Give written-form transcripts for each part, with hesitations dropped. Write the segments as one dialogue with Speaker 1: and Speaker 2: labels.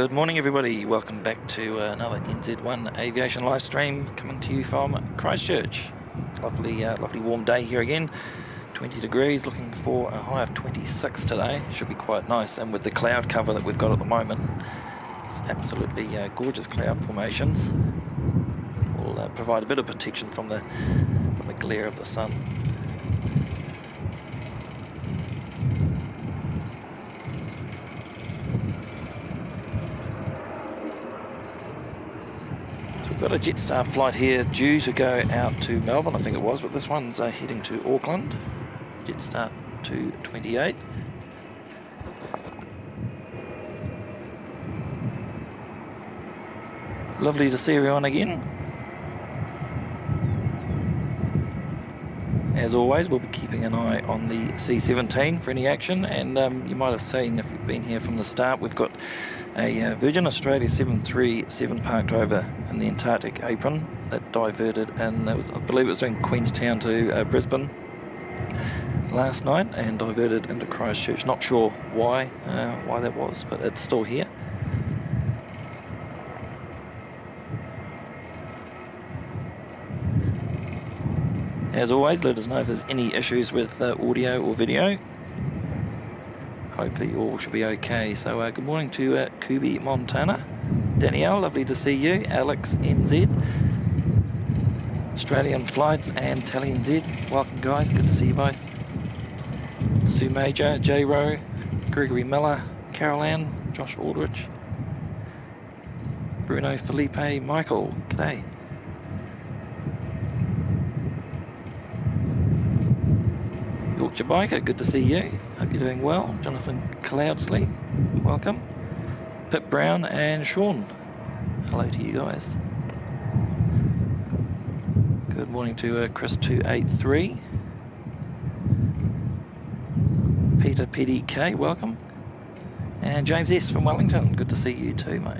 Speaker 1: Good morning everybody, welcome back to another NZ1 Aviation live stream coming to you from Christchurch. Lovely warm day here again, 20 degrees, looking for a high of 26 today. Should be quite nice, and with the cloud cover that we've got at the moment, it's absolutely gorgeous cloud formations. Will provide a bit of protection from the glare of the sun. We've got a Jetstar flight here due to go out to Melbourne, I think it was, but this one's heading to Auckland. Jetstar 228. Lovely to see everyone again. As always, we'll be keeping an eye on the C-17 for any action, and you might have seen, if you've been here from the start, we've got a Virgin Australia 737 parked over in the Antarctic apron that diverted, and I believe it was in Queenstown to Brisbane last night and diverted into Christchurch. Not sure why that was, but it's still here. As always, let us know if there's any issues with audio or video. Hopefully all should be okay. So good morning to Kubi, Montana. Danielle, lovely to see you. Alex, NZ. Australian Flights and Tally NZ. Welcome guys, good to see you both. Sue Major, J Rowe, Gregory Miller, Carol Ann, Josh Aldrich, Bruno Felipe, Michael, g'day. Yorkshire Biker, good to see you. Hope you're doing well. Jonathan Cloudsley, welcome. Pip Brown and Sean, hello to you guys. Good morning to Chris 283. Peter PDK, welcome. And James S from Wellington, good to see you too, mate.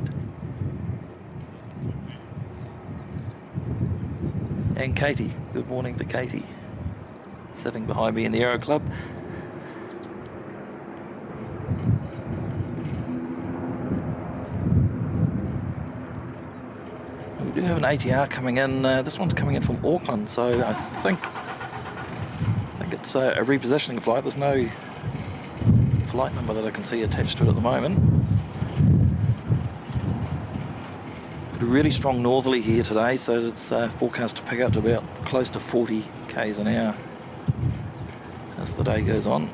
Speaker 1: And Katie, good morning to Katie, sitting behind me in the Aero Club. We do have an ATR coming in. This one's coming in from Auckland, so I think it's a repositioning flight. There's no flight number that I can see attached to it at the moment. Got a really strong northerly here today, so it's forecast to pick up to about close to 40 k's an hour as the day goes on.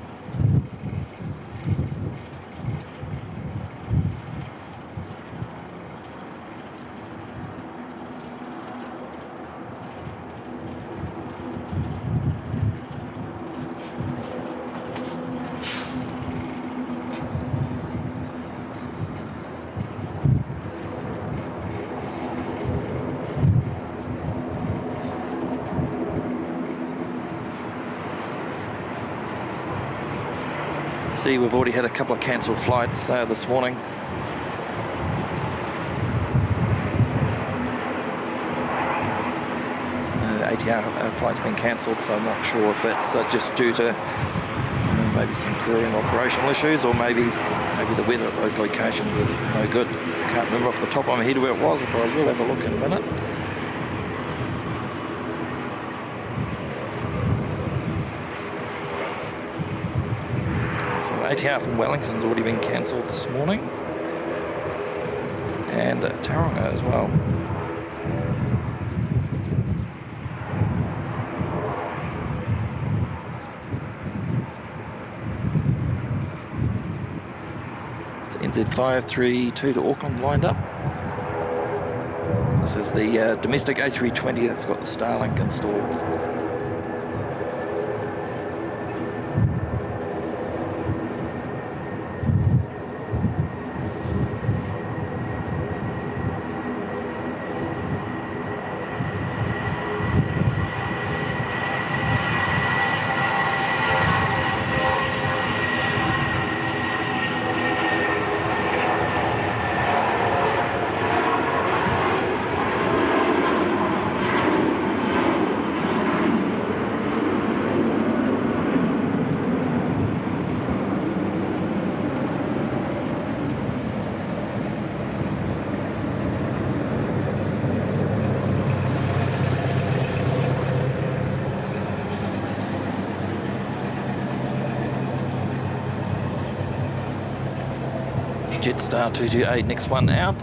Speaker 1: See, we've already had a couple of cancelled flights this morning. ATR flight's been cancelled, so I'm not sure if that's just due to maybe some crew and operational issues, or maybe the weather at those locations is no good. I can't remember off the top of my head where it was, but I will have a look in a minute. ATR from Wellington's already been cancelled this morning, and Taronga as well. The NZ532 to Auckland lined up. This is the domestic A320 that's got the Starlink installed. Jetstar 228, next one out.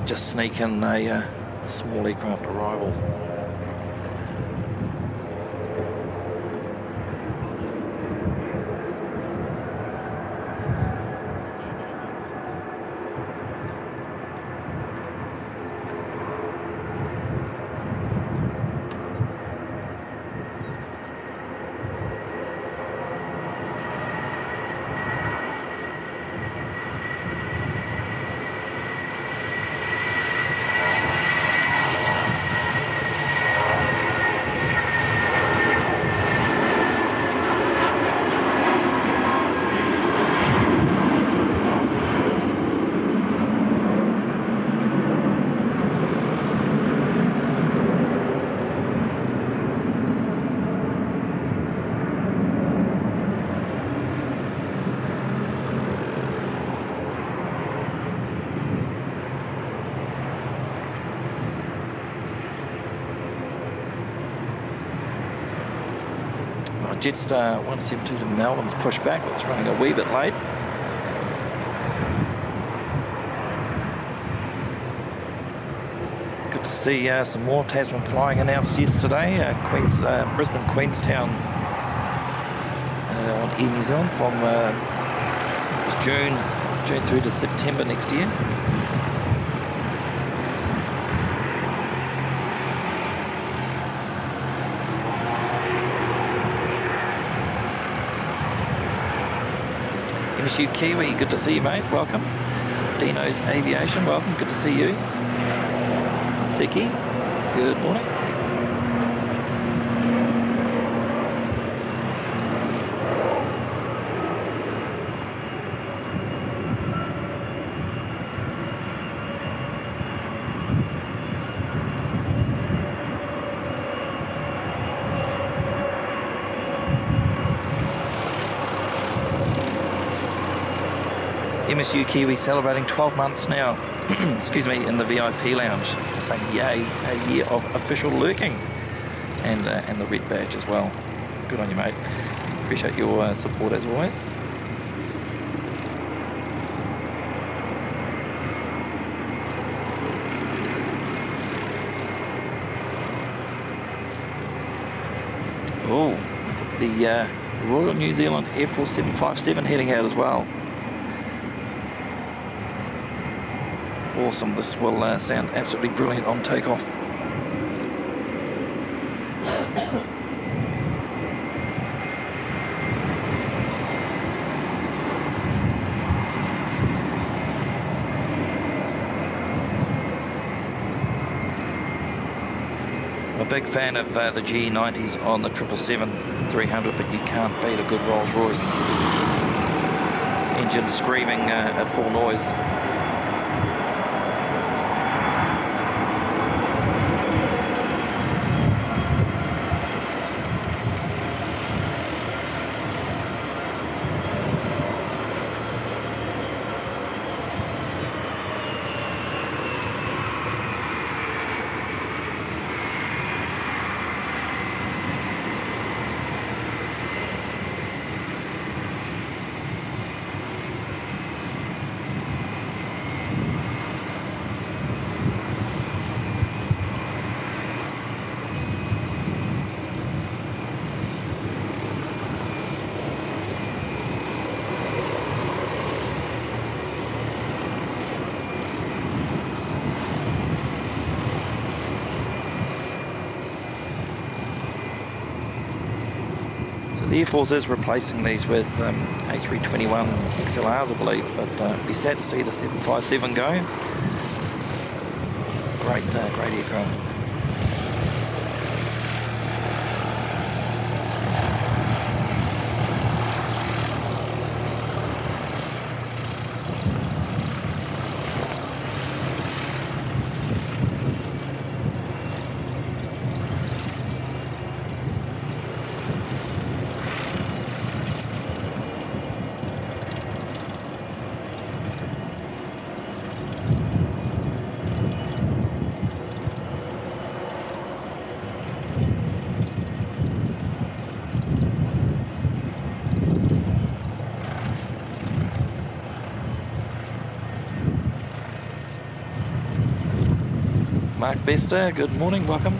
Speaker 1: Just sneak in a small aircraft arrival. Jetstar 172 to Melbourne's pushed back. It's running a wee bit late. Good to see some more Tasman flying announced yesterday. Brisbane, Queenstown on Air New Zealand from June through to September next year. MSU Kiwi, good to see you, mate. Welcome. Dino's Aviation, welcome. Good to see you. Seki, good morning. MSU Kiwi celebrating 12 months now, excuse me, in the VIP lounge. So yay, a year of official lurking, and the red badge as well. Good on you, mate. Appreciate your support as always. Oh, the Royal New Zealand Air Force 757 heading out as well. Awesome, this will sound absolutely brilliant on takeoff. I'm a big fan of the G90s on the 777-300, but you can't beat a good Rolls-Royce engine screaming at full noise. The Air Force is replacing these with A321 XLRs, I believe, but it'd be sad to see the 757 go. Great aircraft. Mark Bester, good morning, welcome.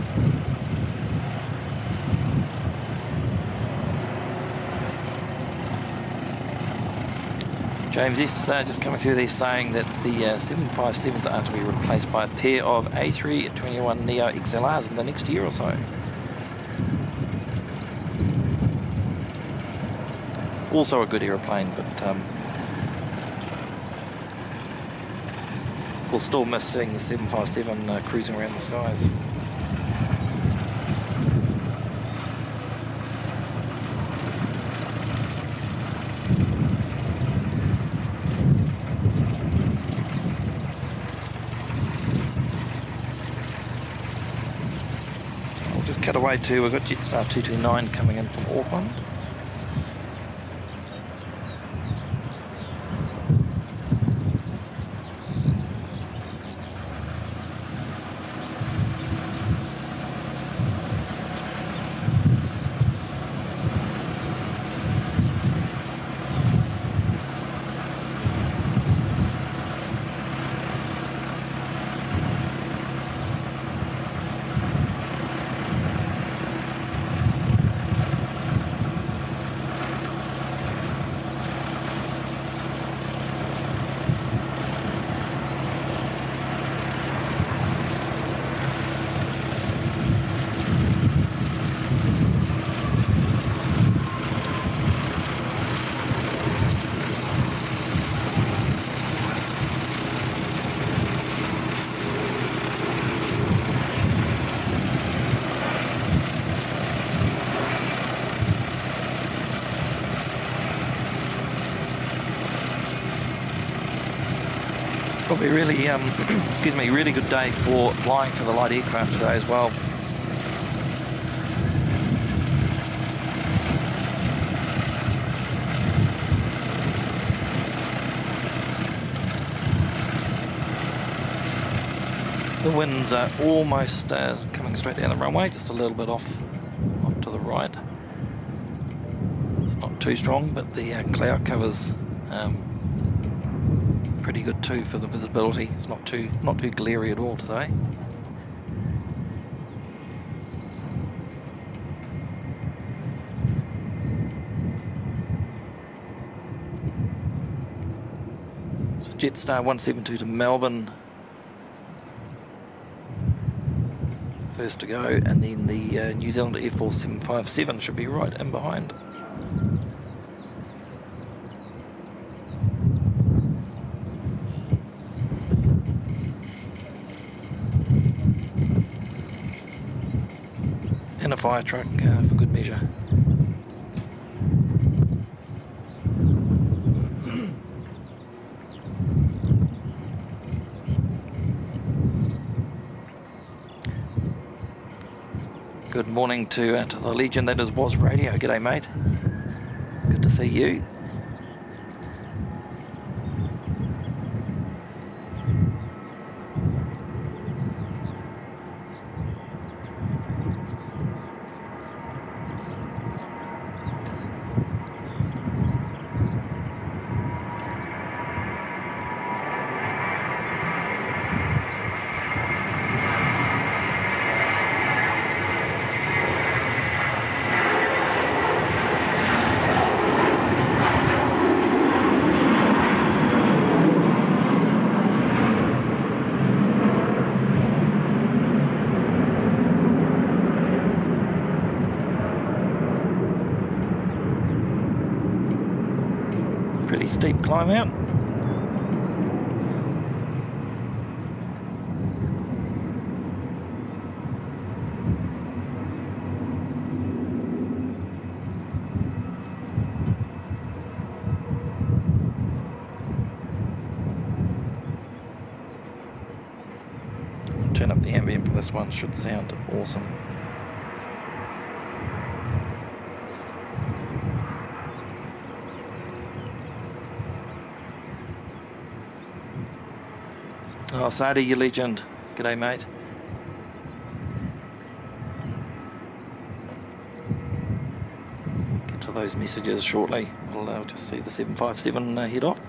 Speaker 1: James S. Just coming through there saying that the 757s are to be replaced by a pair of A321neo XLRs in the next year or so. Also a good aeroplane, but we'll still miss seeing the 757 cruising around the skies. We'll just cut away to, we've got Jetstar 229 coming in from Auckland. Probably really, excuse me, really good day for flying for the light aircraft today as well. The winds are almost coming straight down the runway, just a little bit off to the right. It's not too strong, but the cloud cover's pretty good too for the visibility. It's not too glary at all today. So Jetstar 172 to Melbourne first to go, and then the New Zealand Air Force 757 should be right in behind. And a fire truck for good measure. Good morning to the legend that is Was Radio. G'day, mate. Good to see you. Pretty steep climb out. Turn up the ambient for this one, should sound awesome. Oh, Sadie, you legend. G'day, mate. Get to those messages shortly. We'll just see the 757 head off.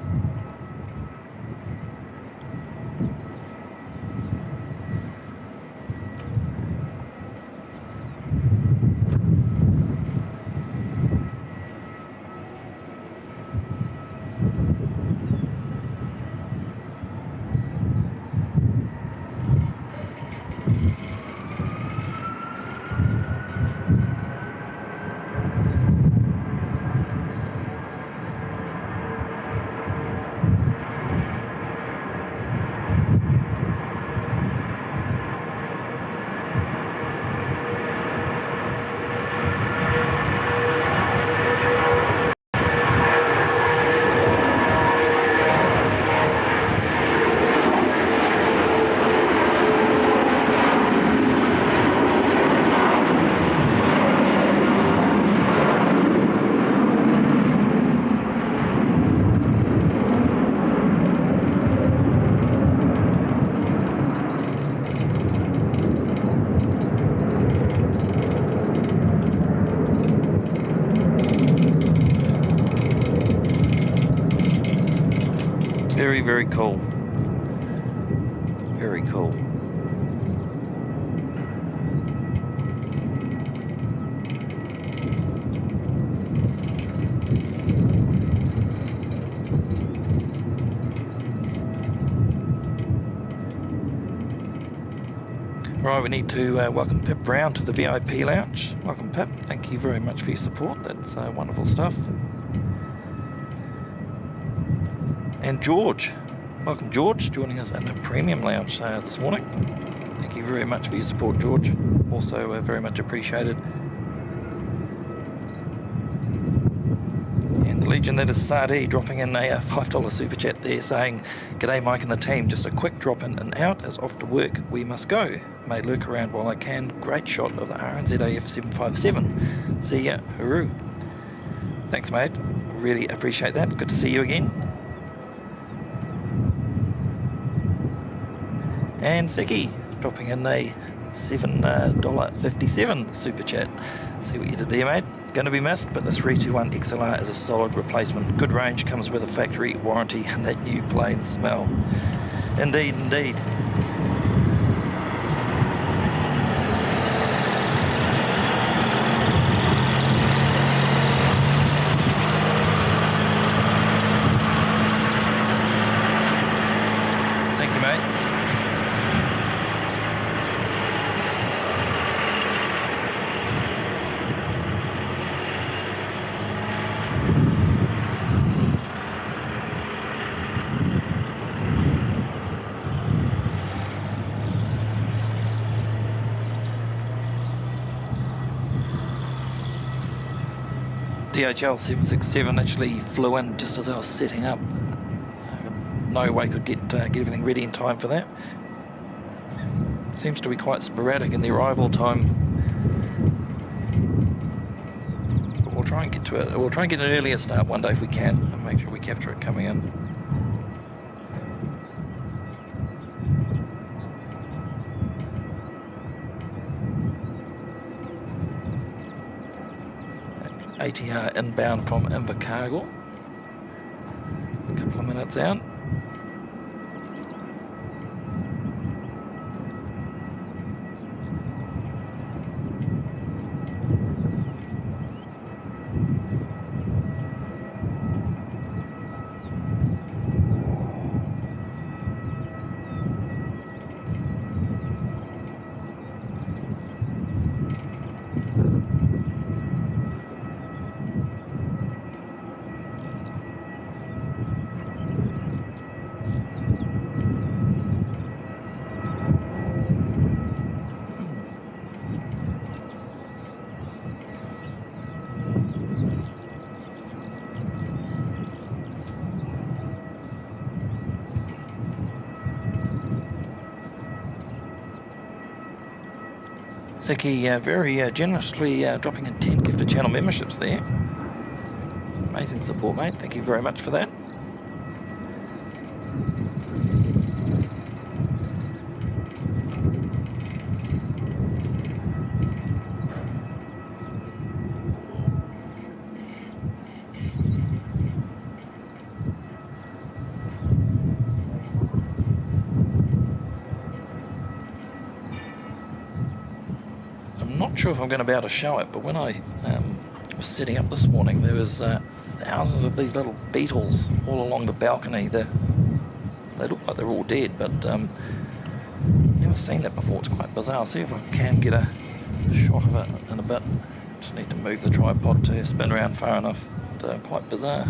Speaker 1: very cool. Very cool. Right, we need to welcome Pip Brown to the VIP lounge. Welcome, Pip. Thank you very much for your support. That's wonderful stuff. And George. Welcome, George, joining us in the premium lounge this morning. Thank you very much for your support, George. Also very much appreciated. And the legend that is Sadi dropping in a $5 super chat there saying, "G'day Mike and the team, just a quick drop in and out as off to work we must go. May lurk around while I can. Great shot of the RNZAF 757. See ya, hooroo." Thanks mate, really appreciate that. Good to see you again. And Seki dropping in a $7.57 super chat. See what you did there, mate. Going to be missed, but the 321 XLR is a solid replacement. Good range, comes with a factory warranty and that new plane smell. Indeed, indeed. Thank you, mate. DHL 767 actually flew in just as I was setting up. No way could get everything ready in time for that. Seems to be quite sporadic in the arrival time. But we'll try and get to it. We'll try and get an earlier start one day if we can, and make sure we capture it coming in. ATR inbound from Invercargill. A couple of minutes out. Seki very generously dropping in 10 gifted channel memberships there. It's amazing support, mate. Thank you very much for that. Not sure if I'm going to be able to show it, but when I was setting up this morning, there was thousands of these little beetles all along the balcony. They look like they're all dead, but never seen that before. It's quite bizarre. I'll see if I can get a shot of it in a bit. Just need to move the tripod to spin around far enough. But, quite bizarre.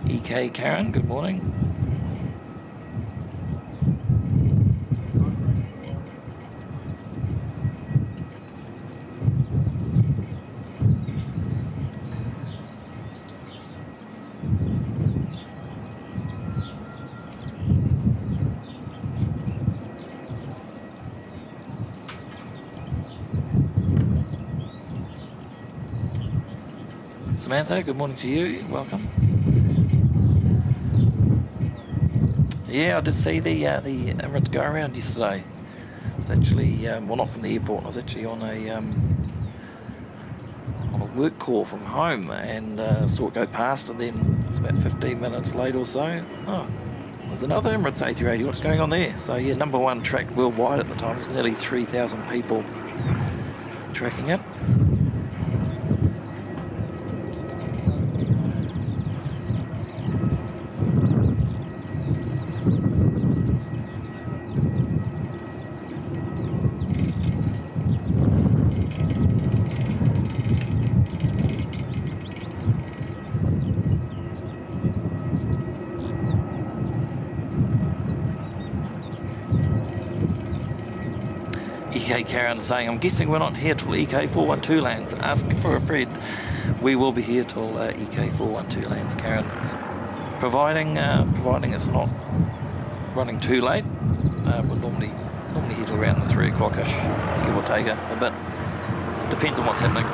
Speaker 1: EK Karen, good morning. Samantha, good morning to you. Welcome. Yeah, I did see the Emirates go around yesterday. I was actually, well, not from the airport. I was actually on a work call from home, and saw it go past, and then it was about 15 minutes late or so. Oh, there's another Emirates A380. What's going on there? So yeah, number one tracked worldwide at the time. There's nearly 3,000 people tracking it. EK Karen saying, I'm guessing we're not here till EK 412 lands. Ask me for a friend. We will be here till EK 412 lands, Karen. Providing it's not running too late. We're normally here till around the 3 o'clock-ish, give or take a bit. Depends on what's happening.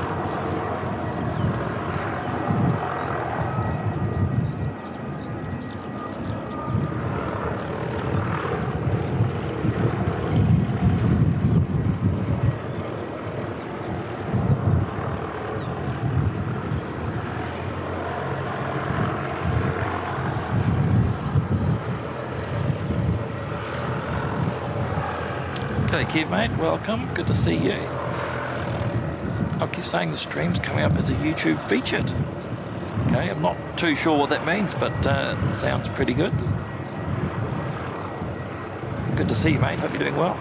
Speaker 1: G'day Kev mate, welcome, good to see you. I keep saying the stream's coming up as a YouTube featured. Okay, I'm not too sure what that means, but it sounds pretty good. Good to see you mate, hope you're doing well.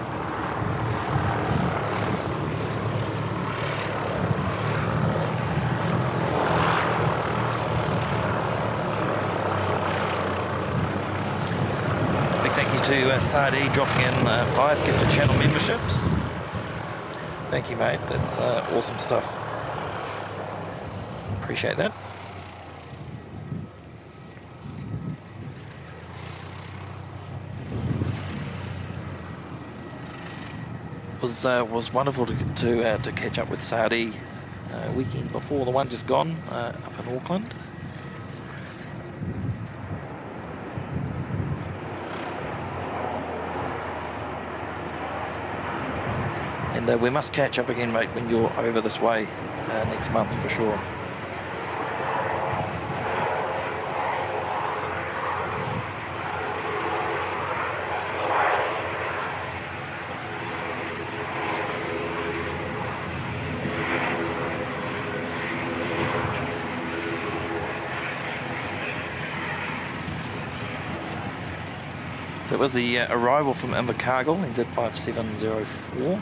Speaker 1: To Sadi dropping in 5 gifted channel memberships. Thank you mate, that's awesome stuff. Appreciate that. Was wonderful to catch up with Saudi weekend before the one just gone up in Auckland. And we must catch up again, mate, when you're over this way next month for sure. So it was the arrival from Invercargill, NZ5704.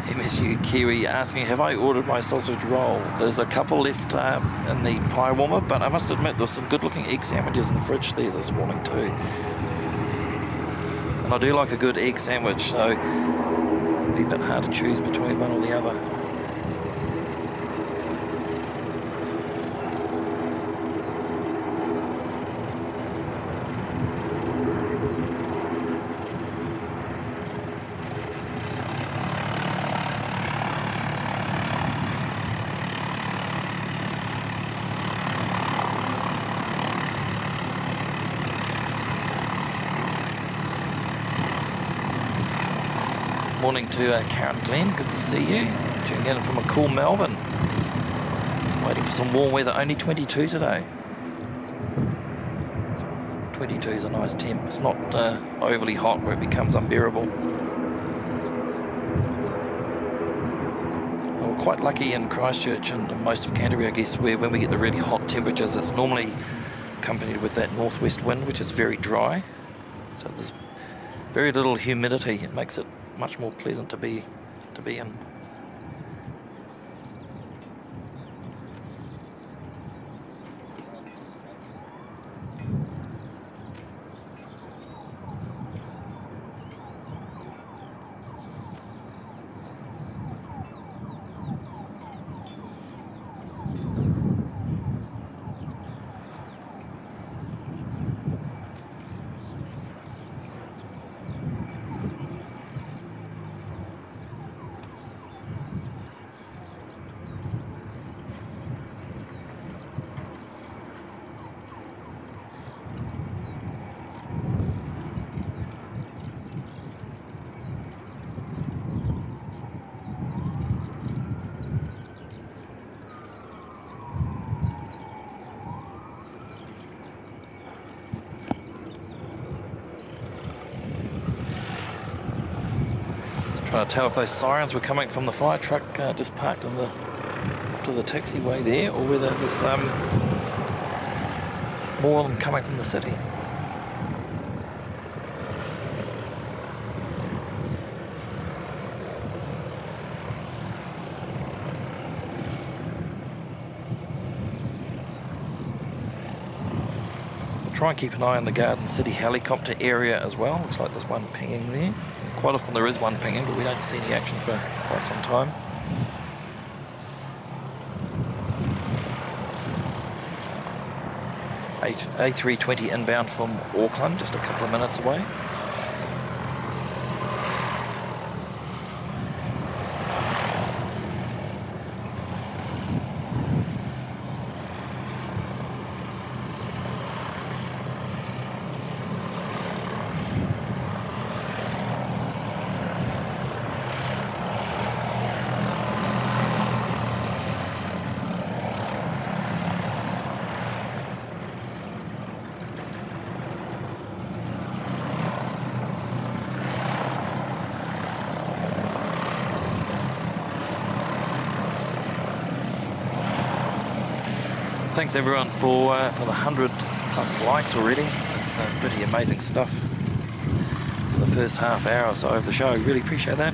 Speaker 1: MSU Kiwi asking, have I ordered my sausage roll? There's a couple left in the pie warmer, but I must admit there's some good looking egg sandwiches in the fridge there this morning too. And I do like a good egg sandwich, so it'd be a bit hard to choose between one or the other. Morning to Karen Glenn, good to see you. Tuning in from a cool Melbourne. Waiting for some warm weather, only 22 today. 22 is a nice temp, it's not overly hot where it becomes unbearable. We're quite lucky in Christchurch and most of Canterbury, I guess, where when we get the really hot temperatures, it's normally accompanied with that northwest wind, which is very dry. So there's very little humidity, it makes it much more pleasant to be in. Trying to tell if those sirens were coming from the fire truck just parked in the off to the taxiway there, or whether there's more of them coming from the city. Try and keep an eye on the Garden City helicopter area as well. Looks like there's one pinging there. Quite often there is one pinging, but we don't see any action for quite some time. A320 inbound from Auckland, just a couple of minutes away. Thanks everyone for the 100+ likes already. It's pretty amazing stuff for the first half hour or so of the show. Really appreciate that.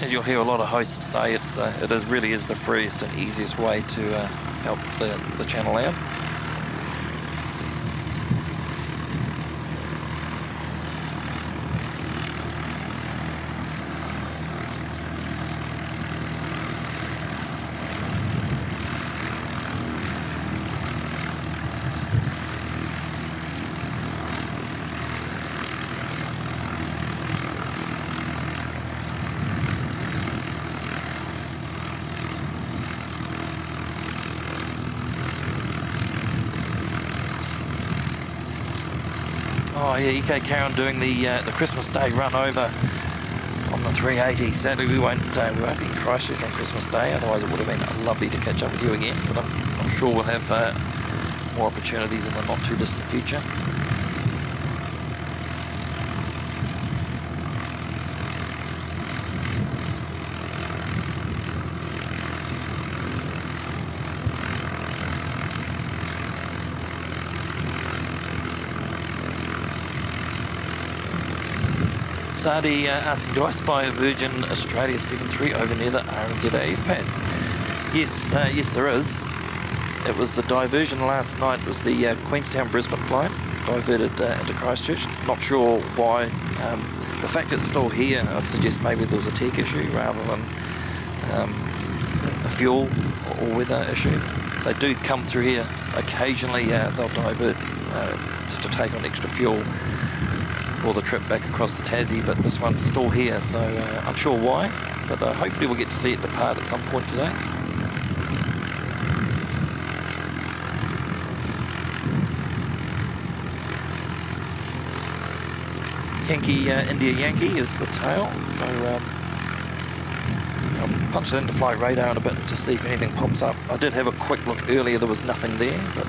Speaker 1: As you'll hear a lot of hosts say, it really is the freest and easiest way to help the channel out. Oh yeah, EK Karen doing the Christmas Day run over on the 380. Sadly, we won't be in Christchurch on Christmas Day. Otherwise, it would have been lovely to catch up with you again. But I'm sure we'll have more opportunities in the not too distant future. Sadi asking, do I spy a Virgin Australia 73 over near the RNZA pad? Yes, yes there is. It was the diversion last night. It was the Queenstown-Brisbane flight, diverted into Christchurch. Not sure why. The fact it's still here, I'd suggest maybe there was a tech issue rather than a fuel or weather issue. They do come through here occasionally. They'll divert just to take on extra fuel for the trip back across the Tassie, but this one's still here, so unsure why, but hopefully we'll get to see it depart at some point today. Yankee, India Yankee is the tail, so I'll punch it into flight radar in a bit to see if anything pops up. I did have a quick look earlier, there was nothing there, but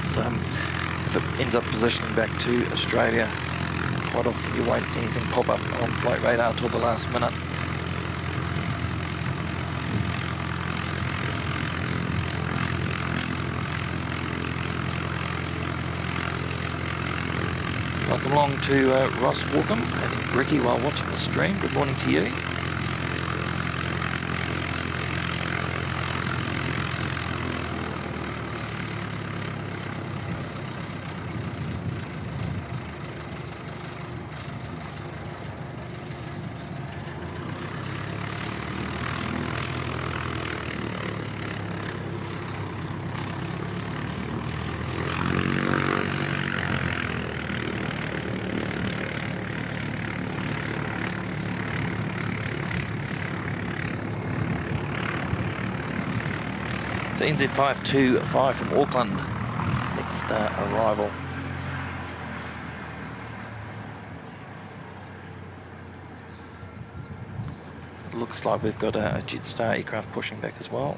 Speaker 1: if it ends up positioning back to Australia, quite often you won't see anything pop up on flight radar till the last minute. Welcome along to Ross Walkham and Ricky while watching the stream. Good morning to you. So NZ525 from Auckland, next arrival. It looks like we've got a Jetstar aircraft pushing back as well.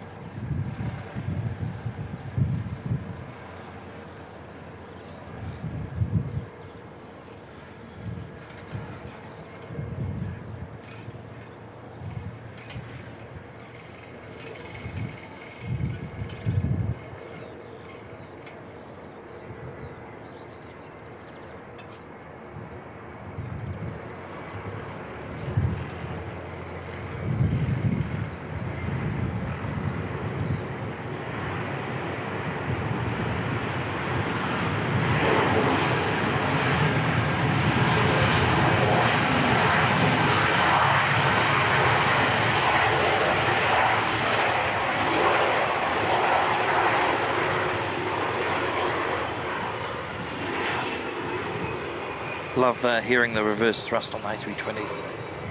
Speaker 1: Love hearing the reverse thrust on the A320s.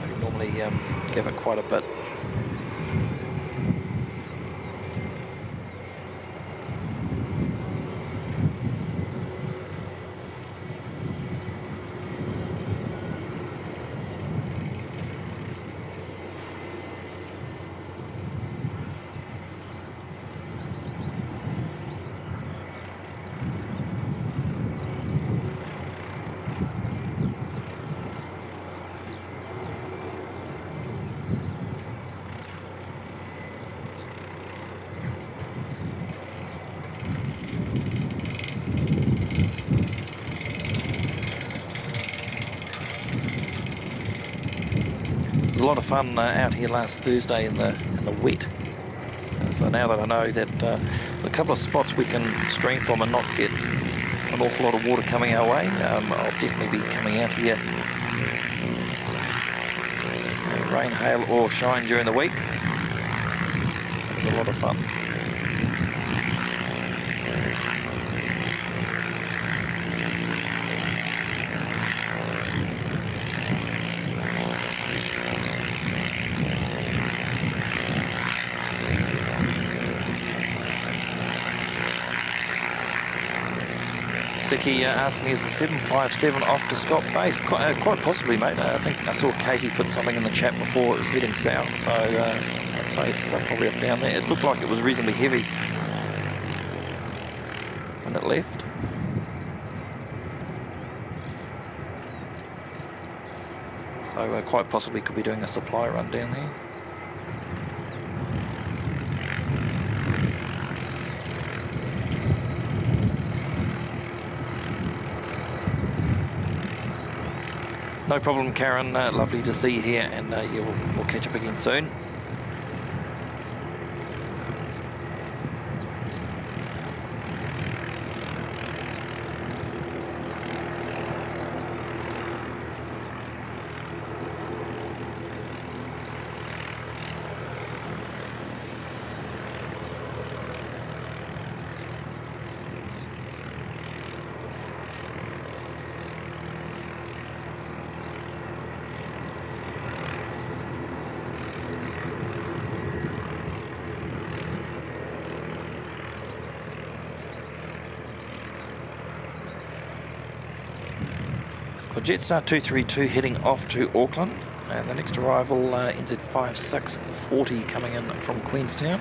Speaker 1: They normally give it quite a bit. It was a lot of fun out here last Thursday in the wet. So now that I know that there's a couple of spots we can stream from and not get an awful lot of water coming our way, I'll definitely be coming out here, rain, hail or shine during the week. It was a lot of fun. Siki asking, is the 757 off to Scott Base? Quite possibly, mate. I think I saw Katie put something in the chat before it was heading south, so I'd say it's probably off down there. It looked like it was reasonably heavy when it left. So quite possibly could be doing a supply run down there. No problem, Karen. Lovely to see you here, and yeah, we'll catch up again soon. Jetstar 232 heading off to Auckland, and the next arrival NZ 5640 coming in from Queenstown.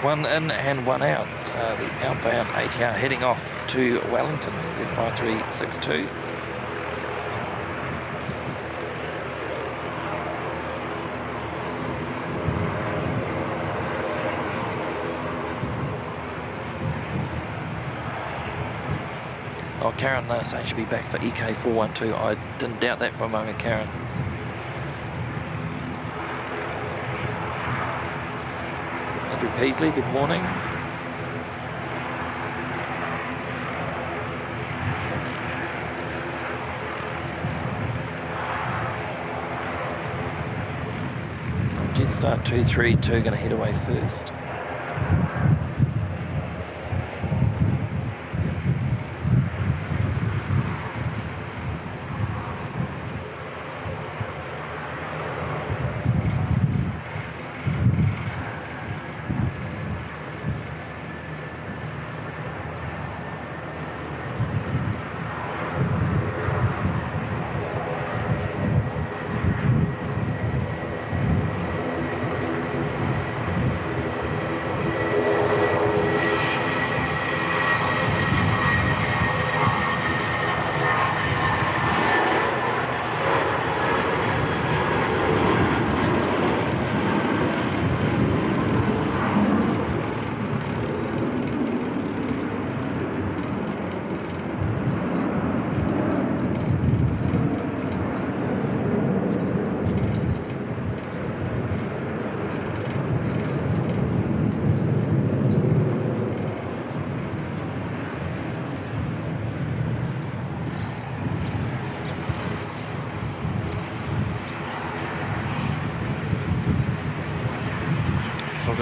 Speaker 1: One in and one out. The outbound ATR heading off to Wellington, Z5362. Oh, Karen saying she'll be back for EK412. I didn't doubt that for a moment, Karen. Peasley, good morning. Jetstar 232 going to head away first.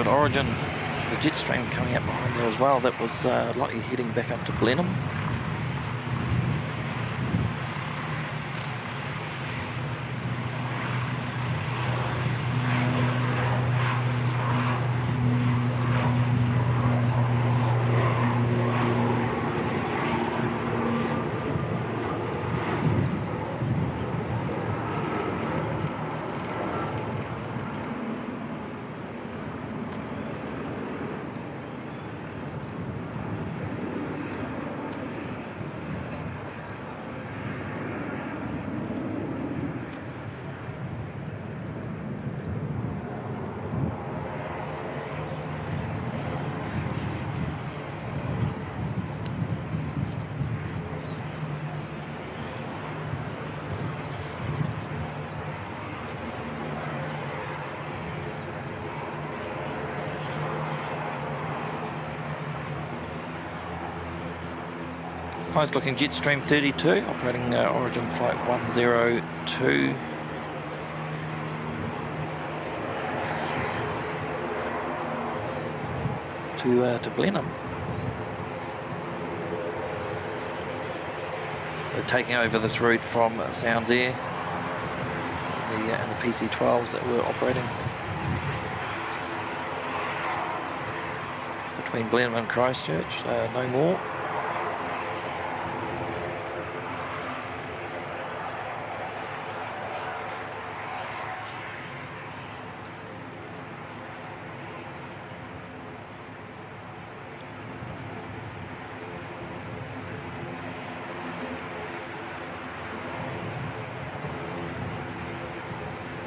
Speaker 1: got Origin, the jet stream coming up behind there as well. That was likely heading back up to Blenheim. Nice looking Jetstream 32, operating Origin flight 102. To Blenheim. So taking over this route from Sounds Air and the PC-12s that were operating between Blenheim and Christchurch, no more.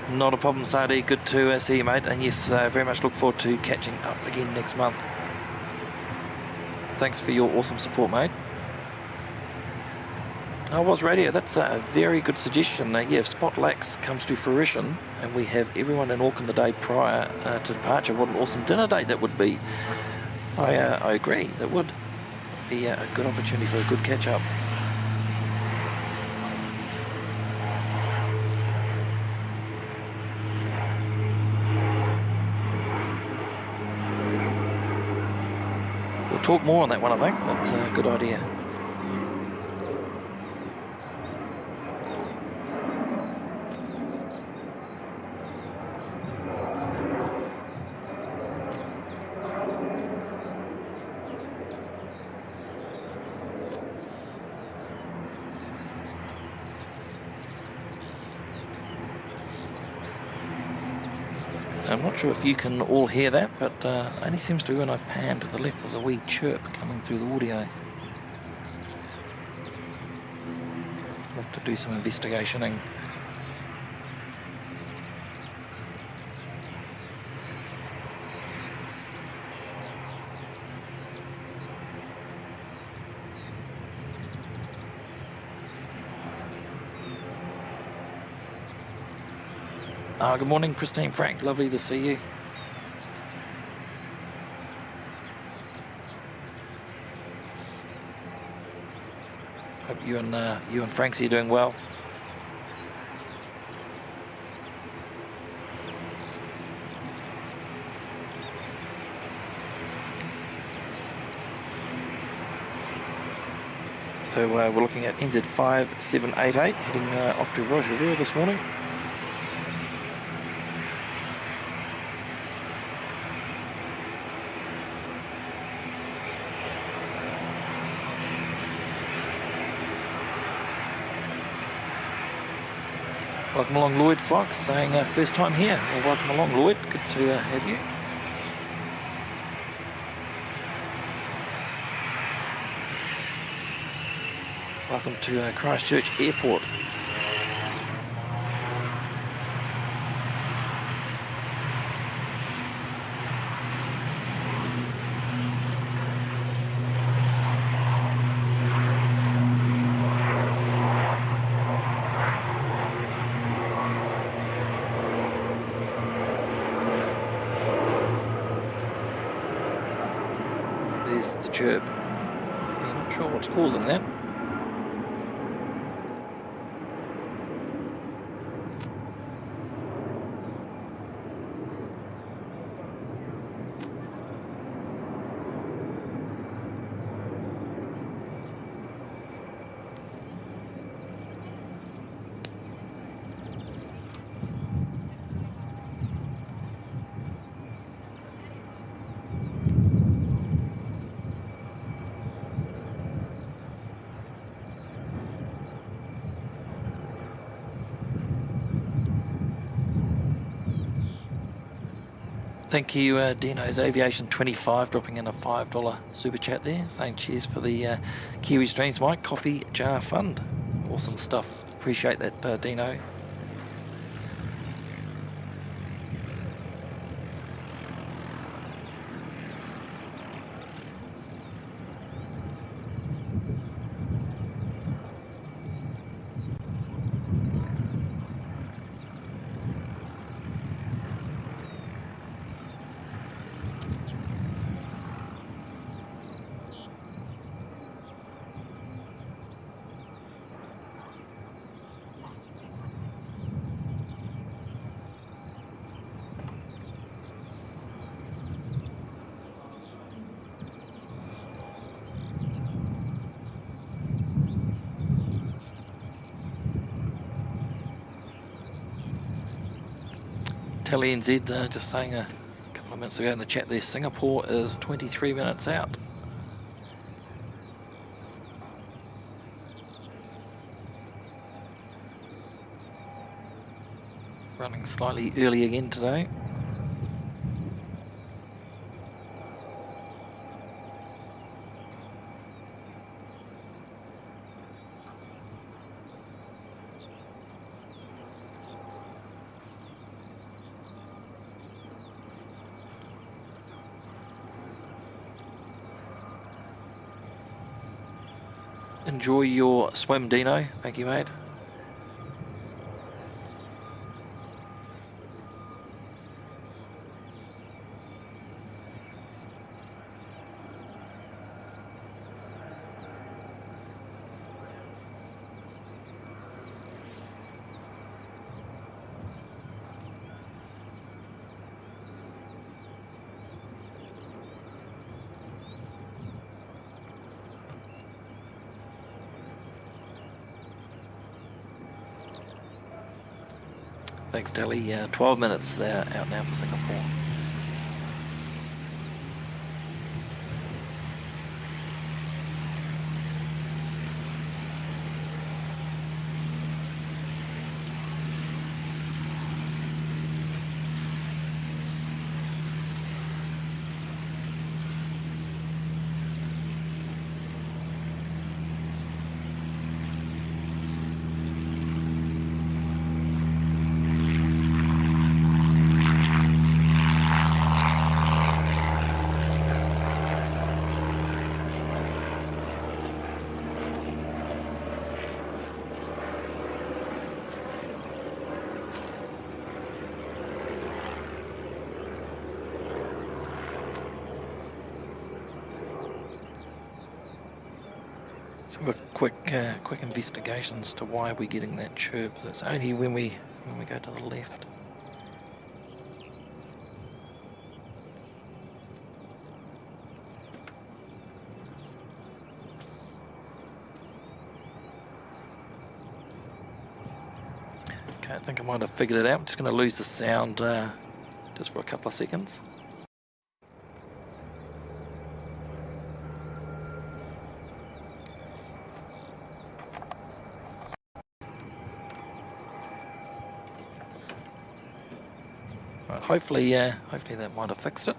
Speaker 1: Not a problem, Sadi. Good to see you, mate. And yes, very much look forward to catching up again next month. Thanks for your awesome support, mate. Was radio. That's a very good suggestion. Yeah, if Spot Lax comes to fruition and we have everyone in Auckland the day prior to departure, what an awesome dinner date that would be. I agree. That would be a good opportunity for a good catch-up. We'll talk more on that one, I think. That's a good idea. I'm not sure if you can all hear that, but only seems to be when I pan to the left, there's a wee chirp coming through the audio. I'll have to do some investigationing. Good morning, Christine Frank. Lovely to see you. Hope you and Francie are doing well. So we're looking at NZ5788 heading off to Rotorua this morning. Welcome along, Lloyd Fox, saying first time here. Well, welcome along, Lloyd. Good to have you. Welcome to Christchurch Airport. There's the chirp. Yeah, not sure what's causing that. thank you, Dino's Aviation 25, dropping in a $5 super chat there, saying cheers for the Kiwi Streams Mike Coffee Jar Fund. Awesome stuff. Appreciate that, Dino. Telly NZ just saying a couple of minutes ago in the chat there, Singapore is 23 minutes out. Running slightly early again today. Enjoy your swim, Dino. Thank you, mate. Thanks, Delhi. 12 minutes out now for Singapore. So a quick investigation as to why we're getting that chirp. It's only when we go to the left. Okay, I think I might have figured it out. I'm just going to lose the sound just for a couple of seconds. Hopefully that might have fixed it.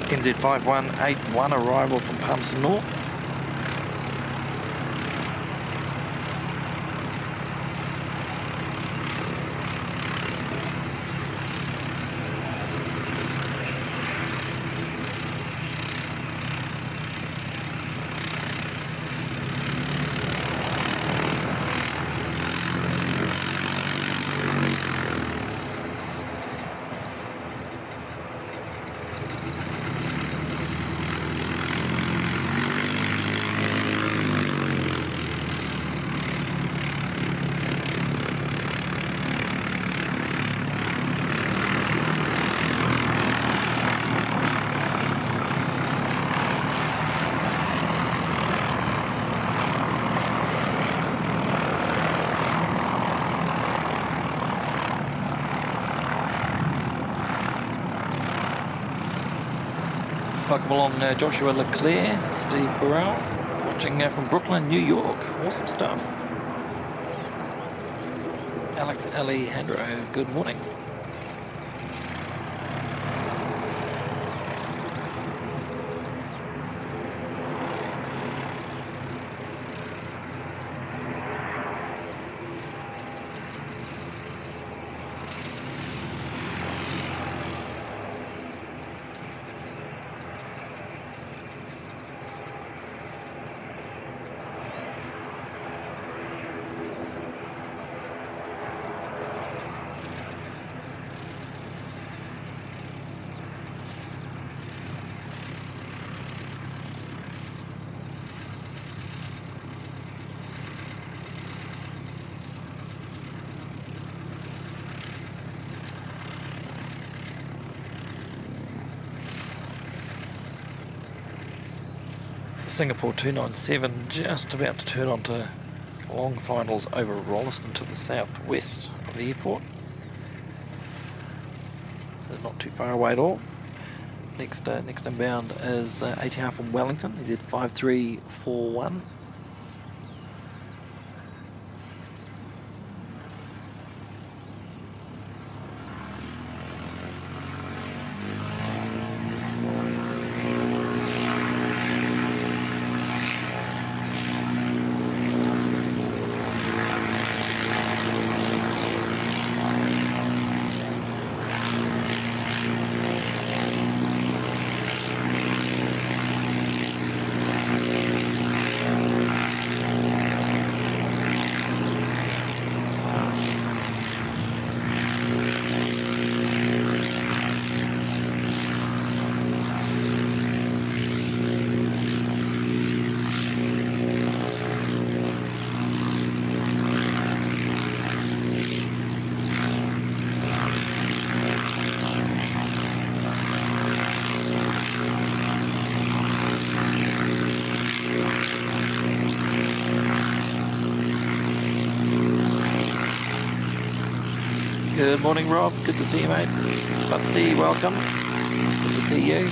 Speaker 1: NZ5181 arrival from Palmerston North. Welcome along Joshua Leclerc, Steve Burrell, watching from Brooklyn, New York. Awesome stuff. Alex Alejandro, good morning. Singapore 297 just about to turn onto long finals over Rolleston to the southwest of the airport. So not too far away at all. Next inbound is ATR from Wellington, is at 5341. Good morning, Rob. Good to see you, mate. Butsy, welcome. Good to see you.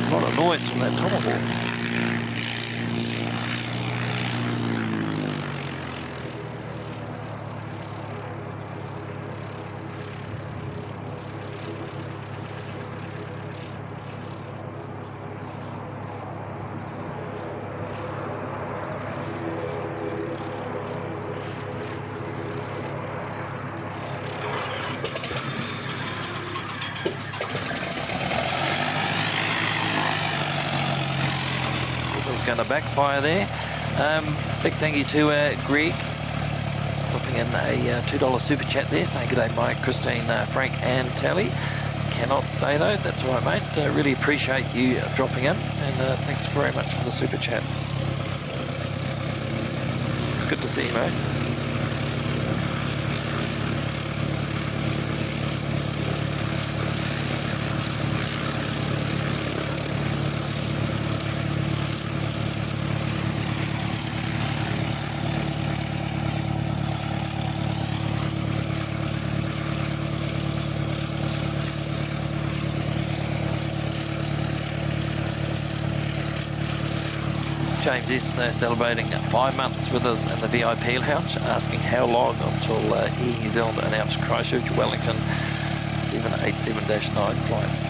Speaker 1: A lot of noise from that tomahawk. Going to backfire there. Big thank you to Greg, dropping in a $2 super chat there, saying good day Mike, Christine, Frank and Tally. Cannot stay though, that's all right mate. Really appreciate you dropping in, and thanks very much for the super chat. Good to see you mate. James is celebrating 5 months with us in the VIP lounge, asking how long until Air New Zealand announced Christchurch, Wellington 787-9 flights.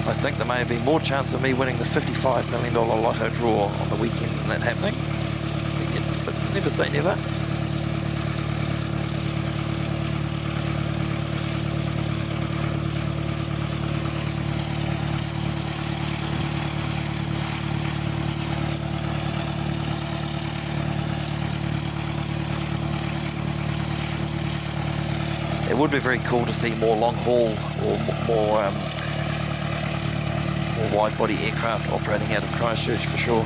Speaker 1: I think there may have been more chance of me winning the $55 million lotto draw on the weekend than that happening. But never say never. It would be very cool to see more long haul or more wide body aircraft operating out of Christchurch for sure.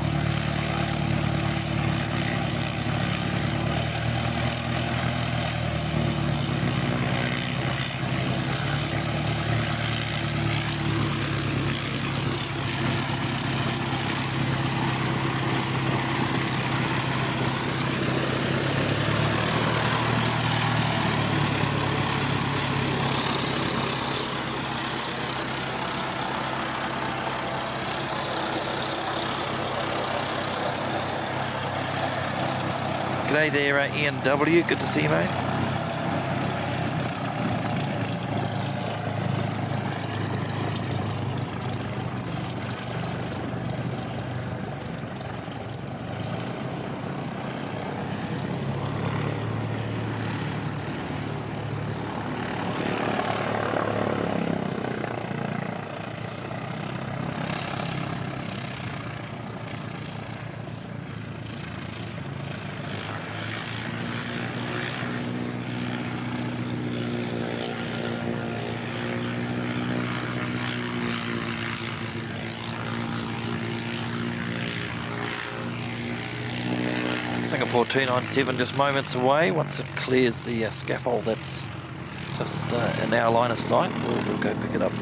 Speaker 1: G'day there, Ian W. Good to see you, mate. Singapore 297 just moments away. Once it clears the scaffold that's just in our line of sight, we'll go pick it up.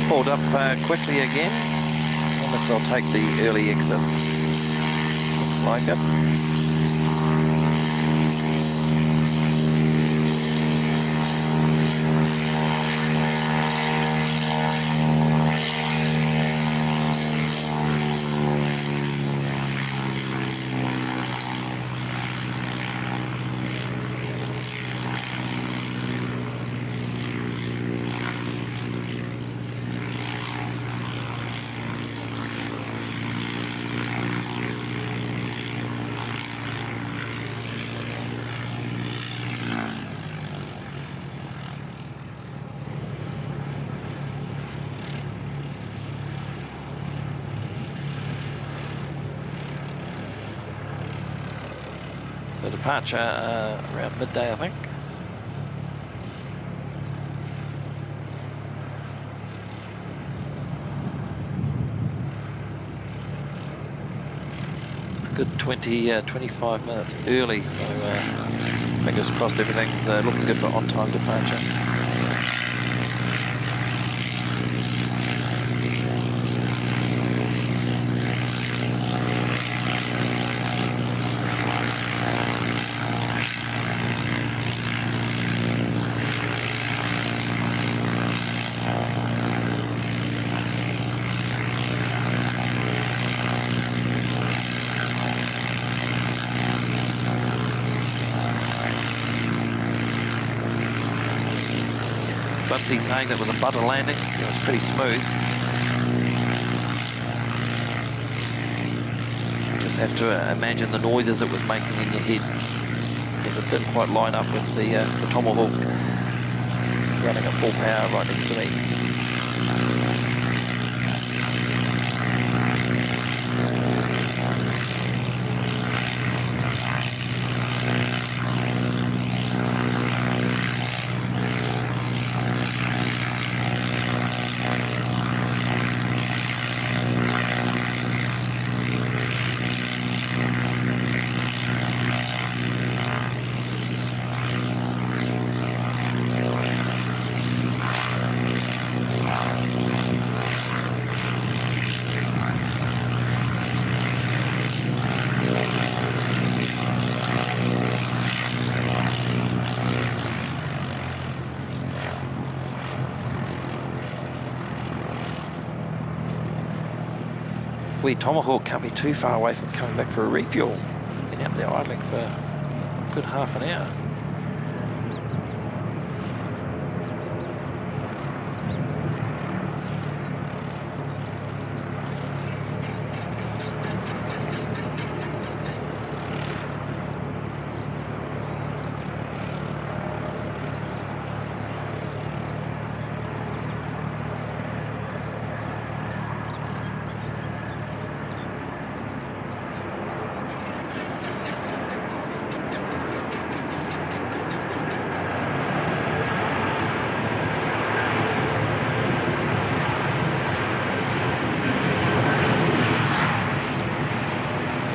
Speaker 1: Pulled up quickly again. I wonder if they'll take the early exit. Looks like it. So departure around midday, I think. It's a good 25 minutes early, so fingers crossed everything's looking good for on-time departure. Bubsy saying that was a butter landing. It was pretty smooth. You just have to imagine the noises it was making in your head, because it didn't quite line up with the Tomahawk running at full power right next to me. Hopefully Tomahawk can't be too far away from coming back for a refuel. It's been out there idling for a good half an hour.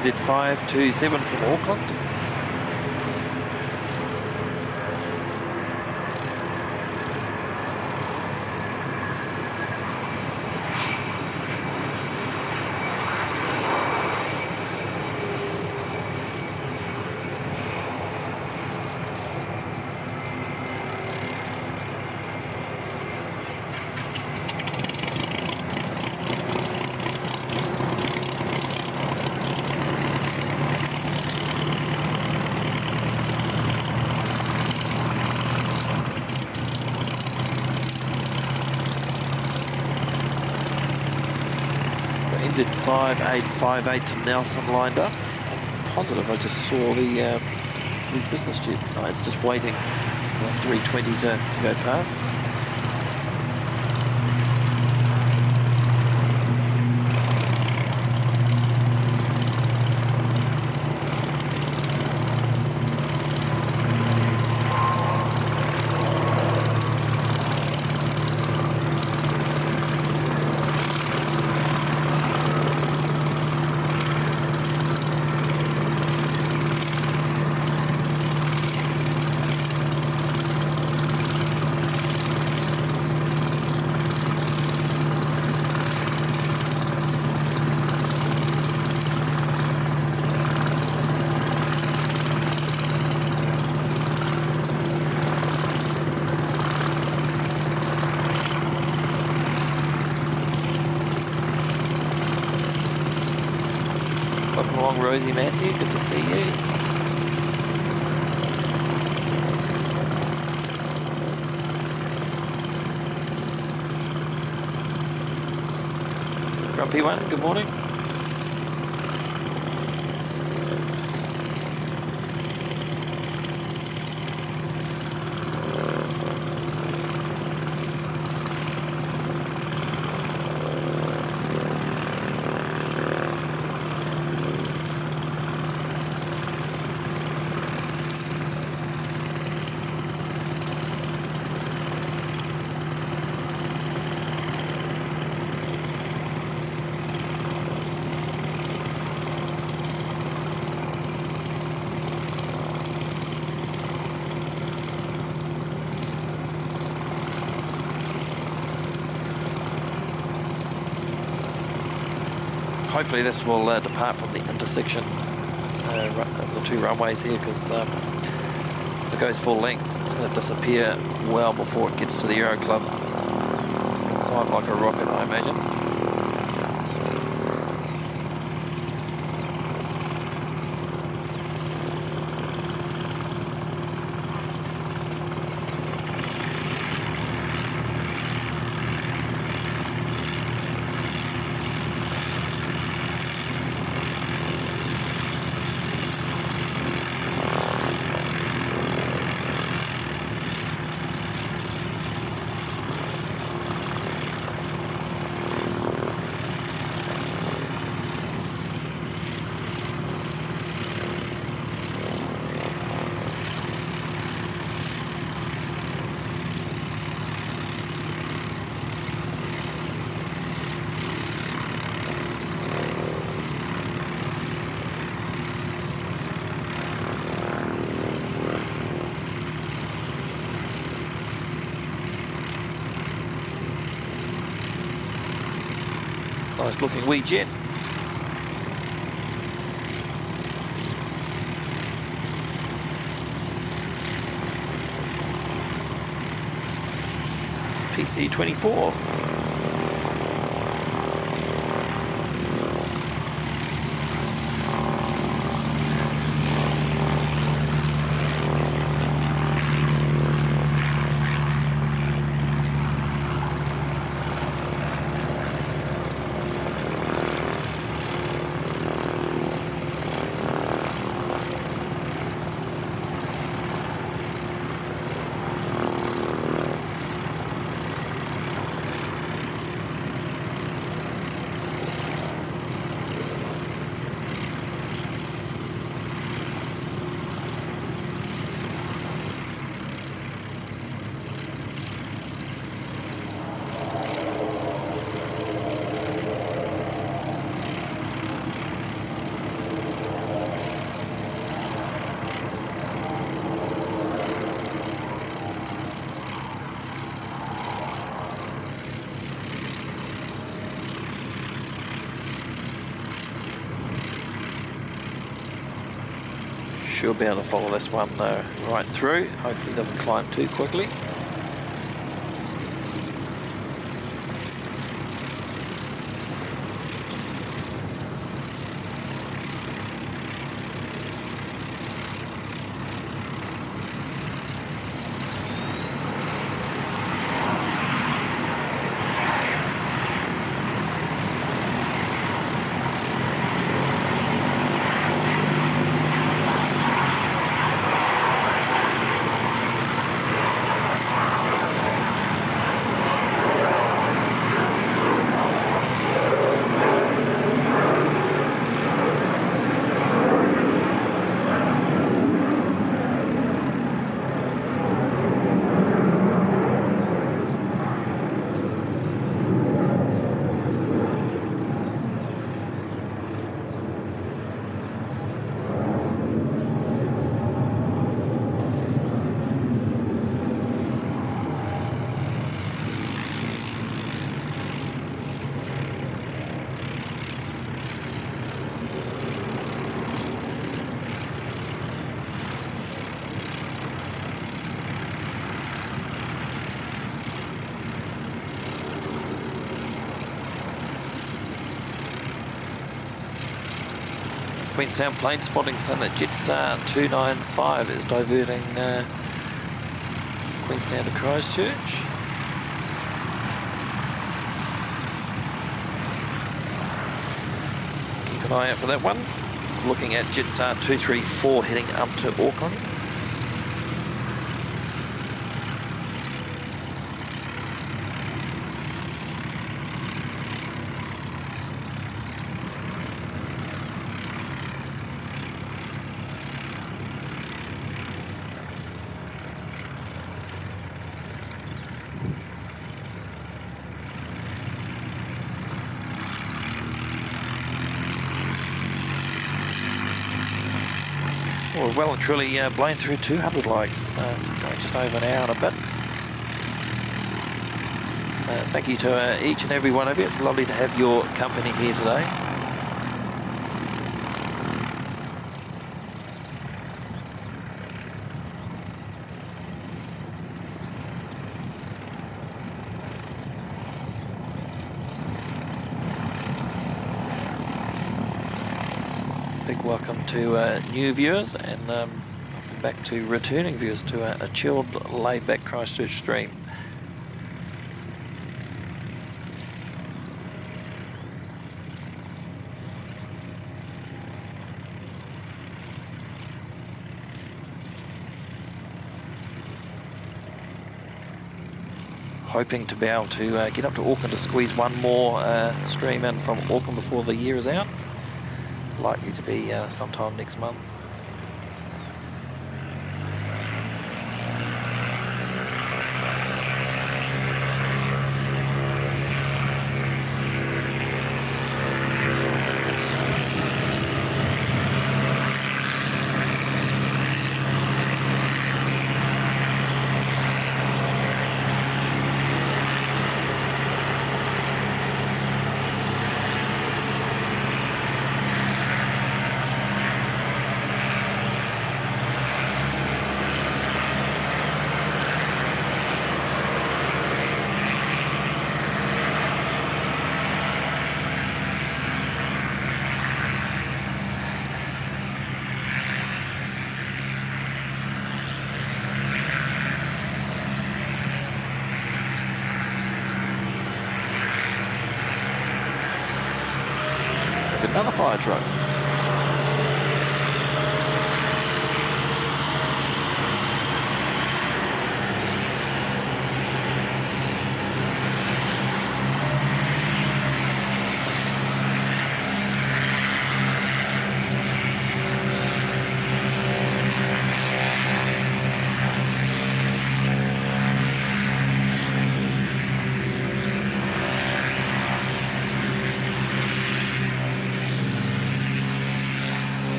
Speaker 1: Z527 from Auckland. NZ 5858 to Nelson lined up. Positive, I just saw the business jet. No, it's just waiting for the 320 to go past. Welcome along, Rosie Matthew. Good to see you. Grumpy one, good morning. Hopefully this will depart from the intersection of the two runways here, because if it goes full length, it's going to disappear well before it gets to the Aero Club. Climb like a rocket, I imagine. Nice looking wee jet. PC-24. should be able to follow this one right through. Hopefully it doesn't climb too quickly. Queenstown Planespotting saying that Jetstar 295 is diverting Queenstown to Christchurch. Keep an eye out for that one. Looking at Jetstar 234 heading up to Auckland. We're well and truly blown through 200 likes, going just over an hour and a bit. Thank you to each and every one of you. It's lovely to have your company here today. Big welcome to new viewers, and welcome back to returning viewers to a chilled, laid-back Christchurch stream. Hoping to be able to get up to Auckland to squeeze one more stream in from Auckland before the year is out. Likely to be sometime next month. Another fire truck.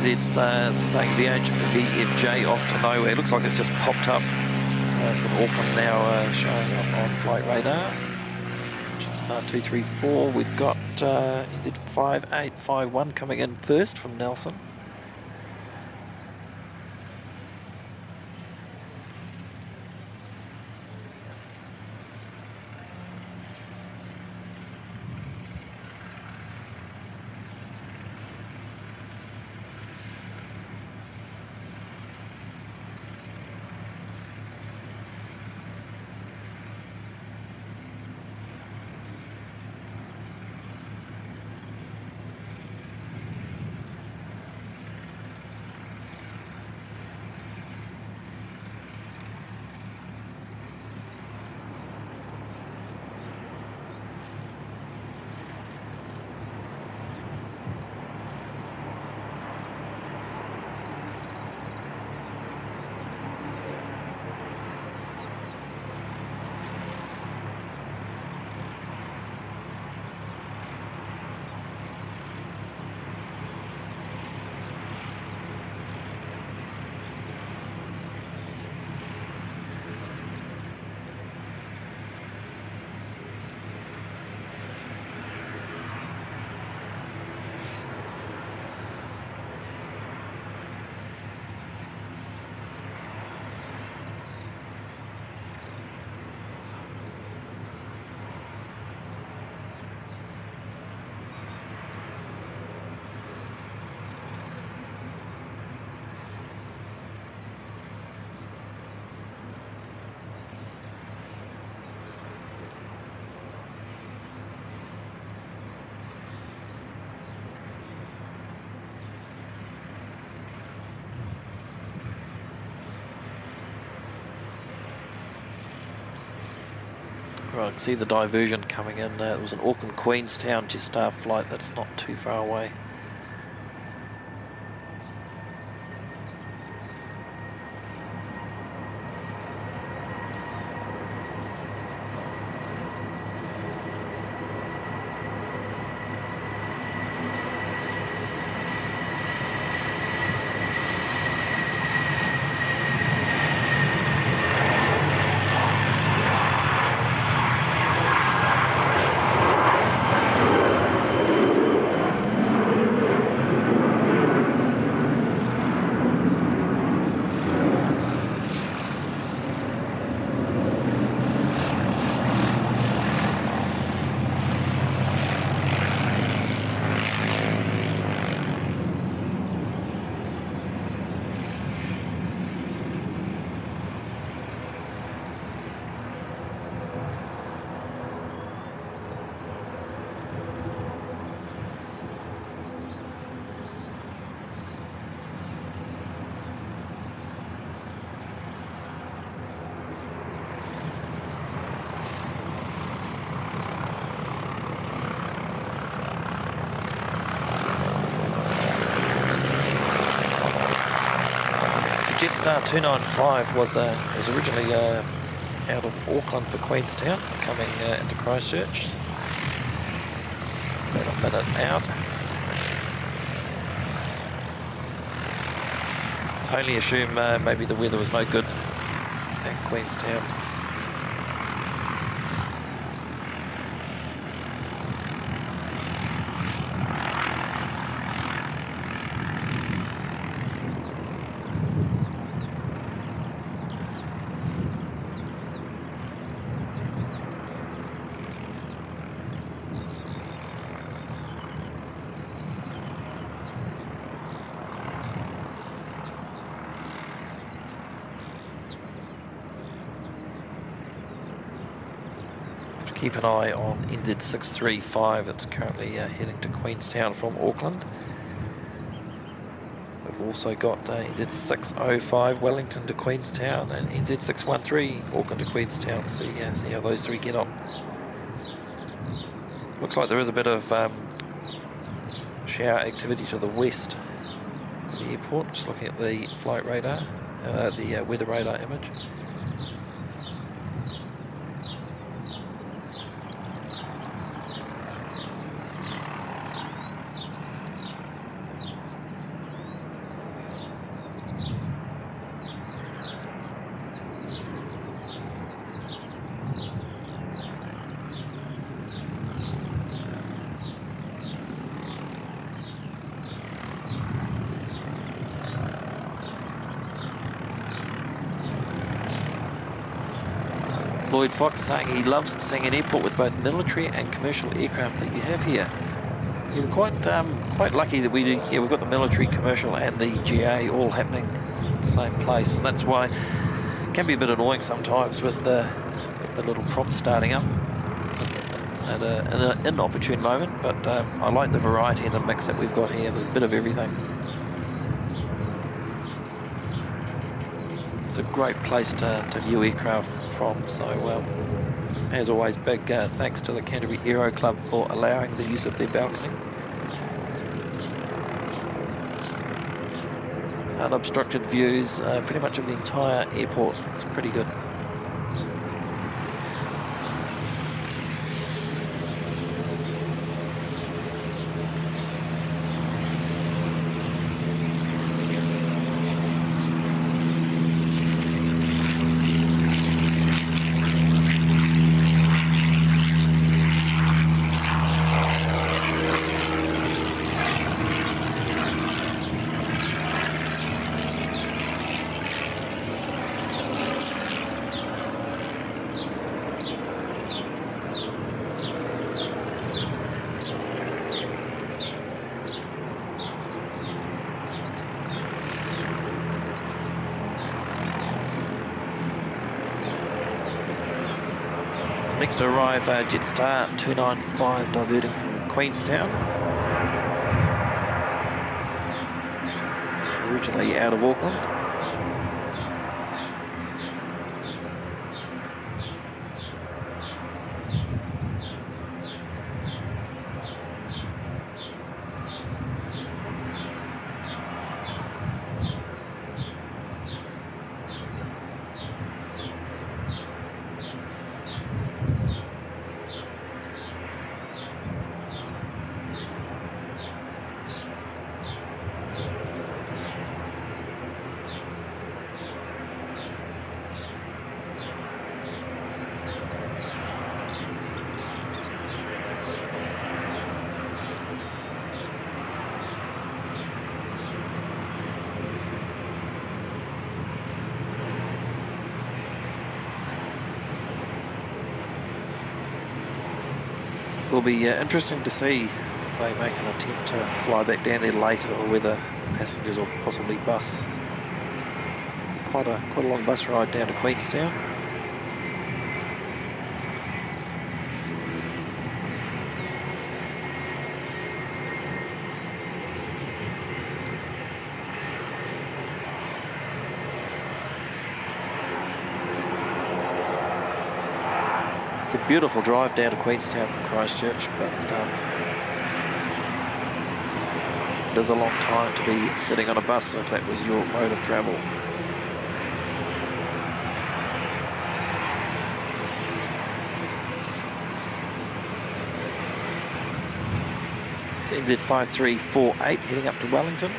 Speaker 1: It's saying VFJ off to nowhere. Looks like it's just popped up. It's got Auckland now showing up on flight radar. Jetstar 234. We've got NZ 5851 coming in first from Nelson. Right, I can see the diversion coming in. It was an Auckland Queenstown Jetstar flight that's not too far away. Jetstar 295 was originally out of Auckland for Queenstown. It's coming into Christchurch. About a minute out. Only assume maybe the weather was no good at Queenstown. Keep an eye on NZ 635. It's currently heading to Queenstown from Auckland. We've also got NZ 605 Wellington to Queenstown and NZ 613 Auckland to Queenstown. See how those three get on. Looks like there is a bit of shower activity to the west of the airport. Just looking at the flight radar, the weather radar image. Lloyd Fox saying he loves seeing an airport with both military and commercial aircraft that you have here. Yeah, we're quite lucky that we've got the military, commercial and the GA all happening in the same place, and that's why it can be a bit annoying sometimes with the little prompt starting up at an inopportune moment, but I like the variety and the mix that we've got here. There's a bit of everything. It's a great place to view aircraft from, so as always, big thanks to the Canterbury Aero Club for allowing the use of their balcony. Unobstructed views pretty much of the entire airport. It's pretty good. Next to arrive, Jetstar 295 diverting from Queenstown. Originally out of Auckland. Will be interesting to see if they make an attempt to fly back down there later, or whether the passengers will possibly bus. Quite a long bus ride down to Queenstown. It's a beautiful drive down to Queenstown from Christchurch, but it is a long time to be sitting on a bus if that was your mode of travel. It's NZ 5348 heading up to Wellington.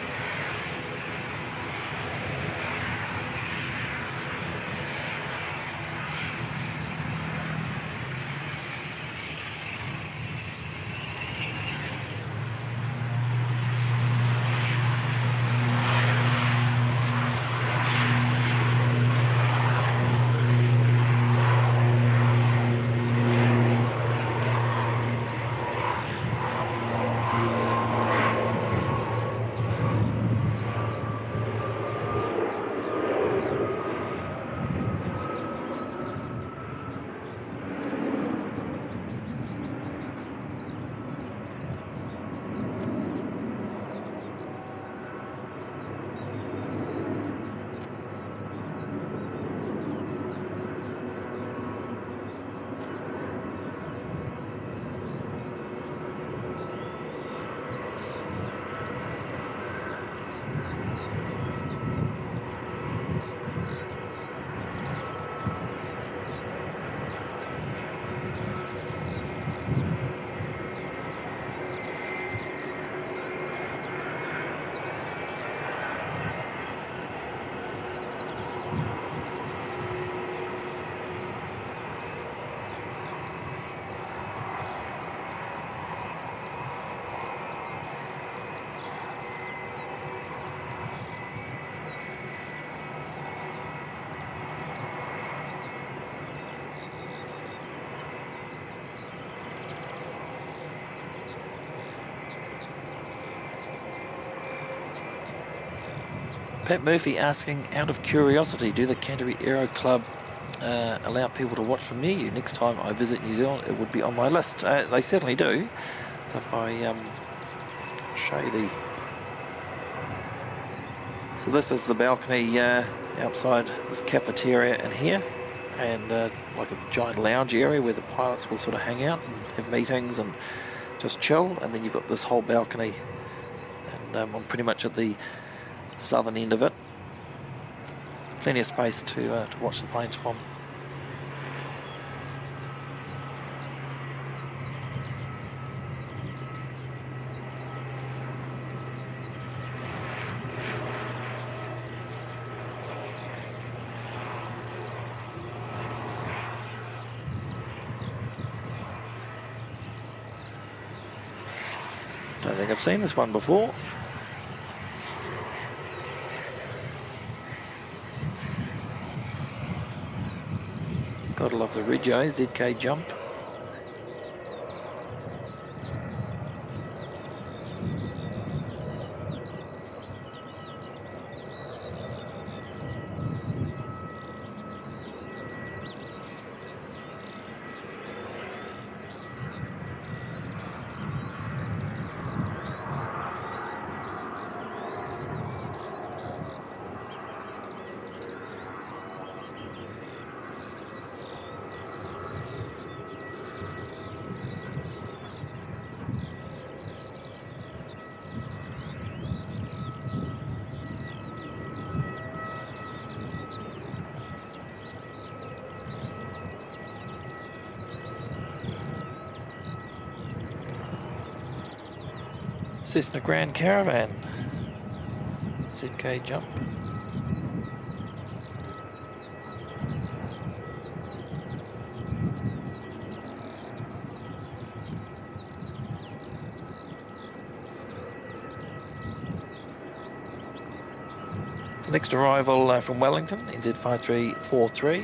Speaker 1: Pat Murphy asking, out of curiosity, do the Canterbury Aero Club allow people to watch from near you? Next time I visit New Zealand, it would be on my list. They certainly do. So if I show you the... So this is the balcony outside this cafeteria in here, and like a giant lounge area where the pilots will sort of hang out and have meetings and just chill. And then you've got this whole balcony, and I'm pretty much at the southern end of it. Plenty of space to watch the planes from. Don't think I've seen this one before. Gotta love the Regio ZK jump. Cessna Grand Caravan, ZK jump. The next arrival from Wellington, NZ5343.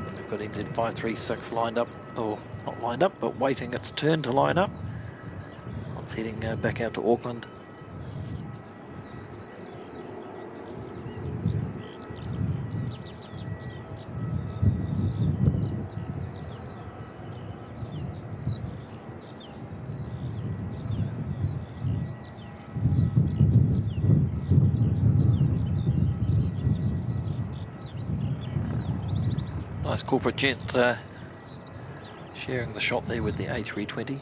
Speaker 1: And we've got NZ536 lined up, or not lined up, but waiting its turn to line up. It's heading back out to Auckland. Nice corporate jet sharing the shot there with the A320.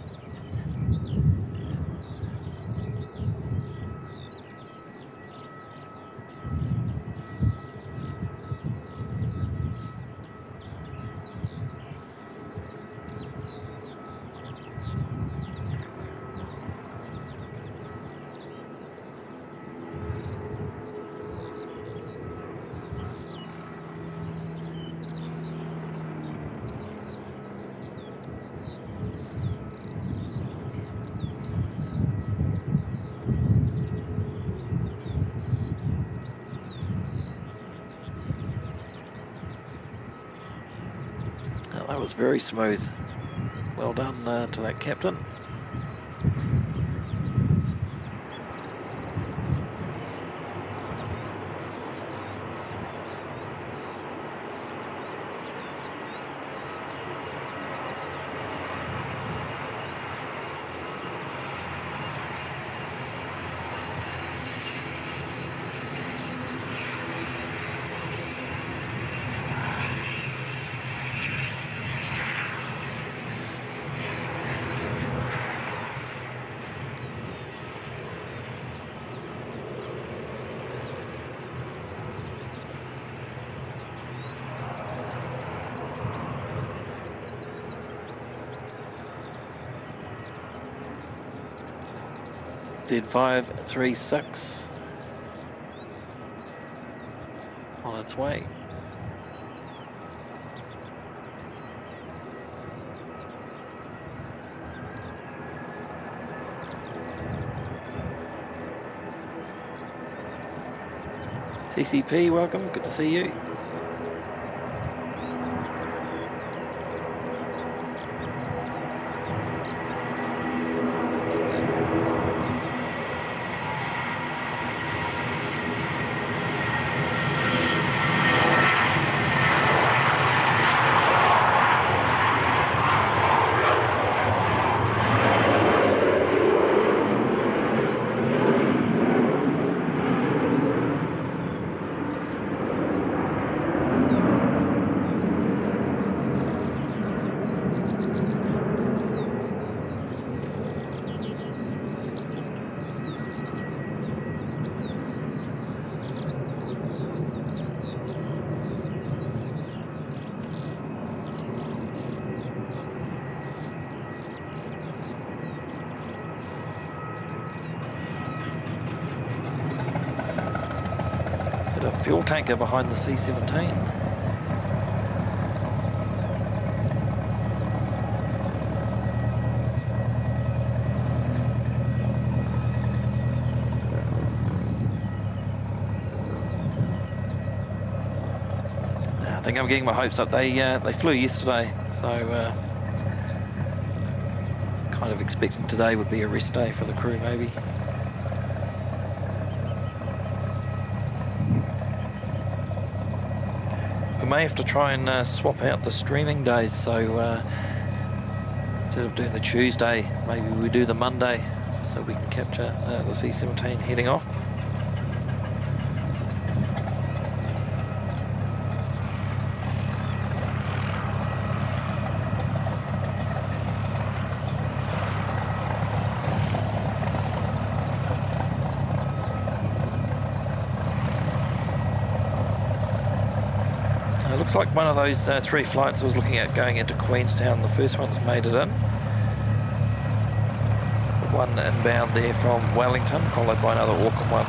Speaker 1: That was very smooth. Well done to that captain. Z536 on its way. CCP, welcome, good to see you. a fuel tanker behind the C-17. I think I'm getting my hopes up. They flew yesterday, so kind of expecting today would be a rest day for the crew, maybe. We may have to try and swap out the streaming days, so instead of doing the Tuesday, maybe we do the Monday, so we can capture the C-17 heading off. Looks like one of those 3 flights I was looking at going into Queenstown, the first one's made it in. One inbound there from Wellington, followed by another Auckland one.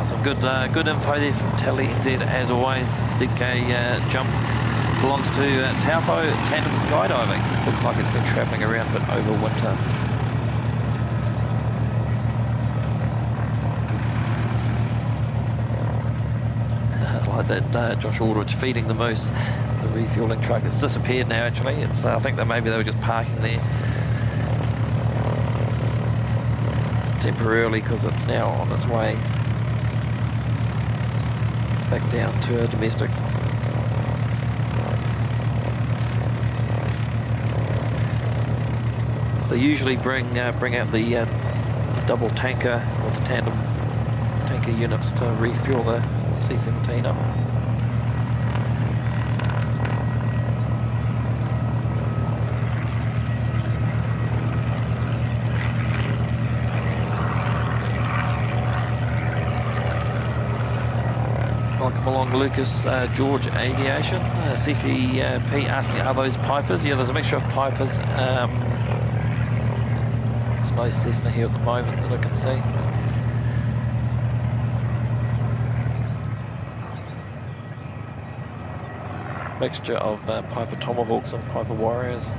Speaker 1: Some good info there from Tally NZ as always. ZK jump belongs to Taupo Tandem Skydiving. Looks like it's been travelling around a bit over winter. Like that Josh Aldrich feeding the moose, the refuelling truck. It's disappeared now actually. It's I think that maybe they were just parking there temporarily because it's now on its way back down to a domestic. They usually bring out the double tanker or the tandem tanker units to refuel the C-17 up. Welcome along, Lucas. George Aviation, CCP asking, are those Pipers? Yeah, there's a mixture of Pipers. There's no Cessna here at the moment that I can see. Mixture of Piper Tomahawks and Piper Warriors.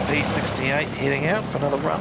Speaker 1: P68 heading out for another run.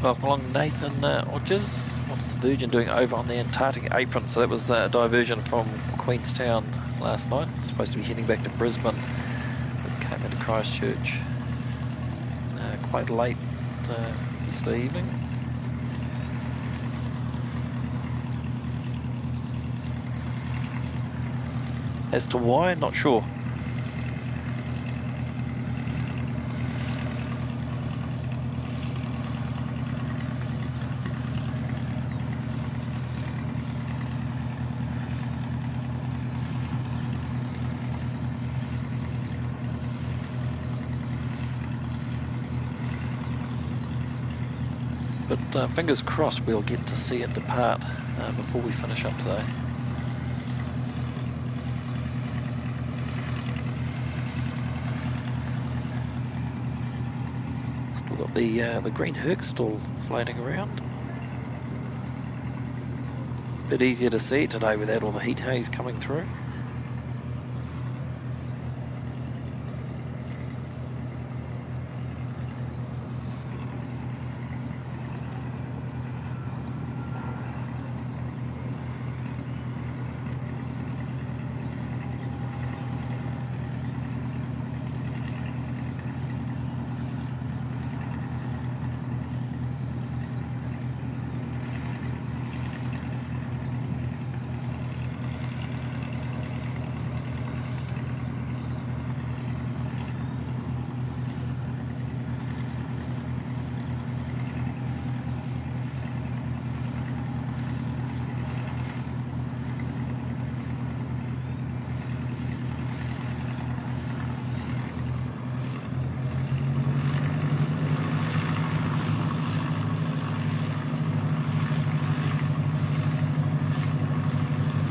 Speaker 1: Welcome along, Nathan Odgers. What's the Virgin doing over on the Antarctic apron? So that was a diversion from Queenstown last night. Supposed to be heading back to Brisbane, but came into Christchurch quite late yesterday evening. As to why, not sure. But fingers crossed we'll get to see it depart before we finish up today. Still got the green Herc still floating around. Bit easier to see today without all the heat haze coming through.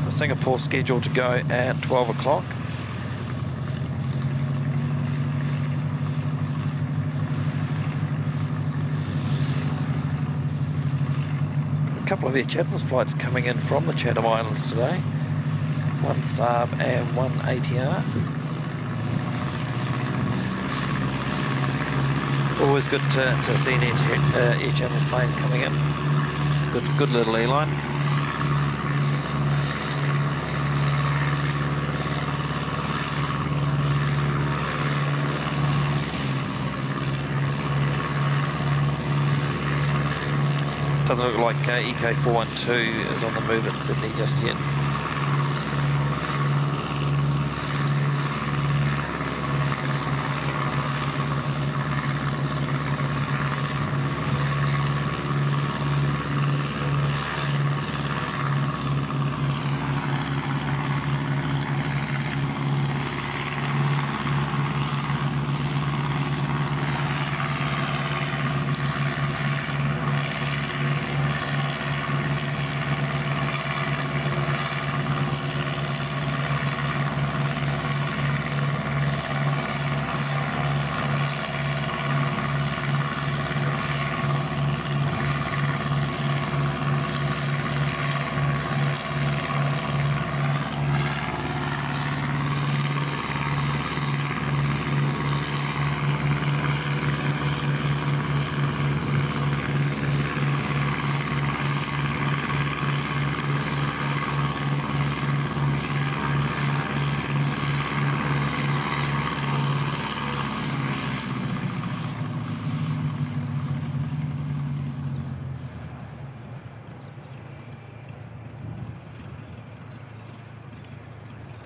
Speaker 1: Singapore scheduled to go at 12 o'clock. A couple of Air Chatham's flights coming in from the Chatham Islands today. One Saab and one ATR. Always good to see an Air Chatham's plane coming in. Good little airline. Doesn't look like EK412 is on the move at Sydney just yet.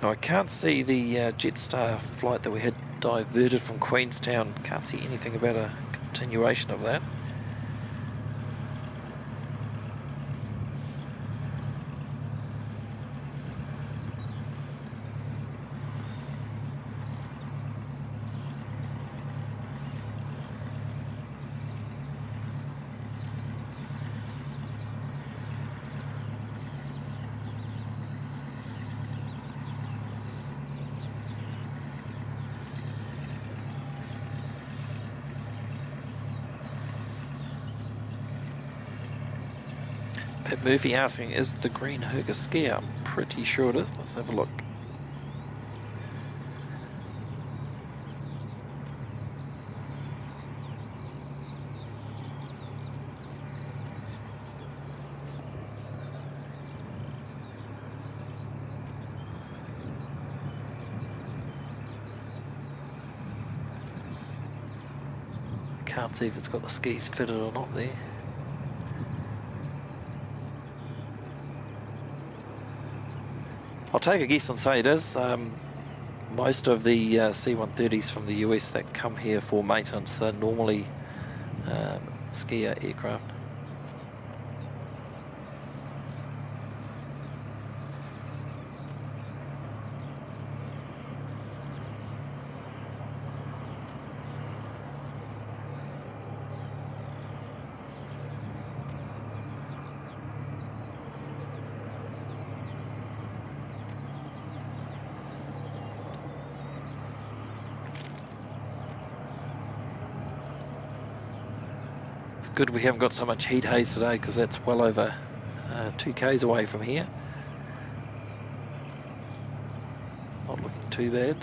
Speaker 1: Now I can't see the Jetstar flight that we had diverted from Queenstown. Can't see anything about a continuation of that. Pat Murphy asking, is the green Herc a scare? I'm pretty sure it is. Let's have a look. Can't see if it's got the skis fitted or not there. I'll take a guess and say it is. Most of the C-130s from the US that come here for maintenance are normally skier aircraft. Good we haven't got so much heat haze today, because that's well over 2 k's away from here. Not looking too bad.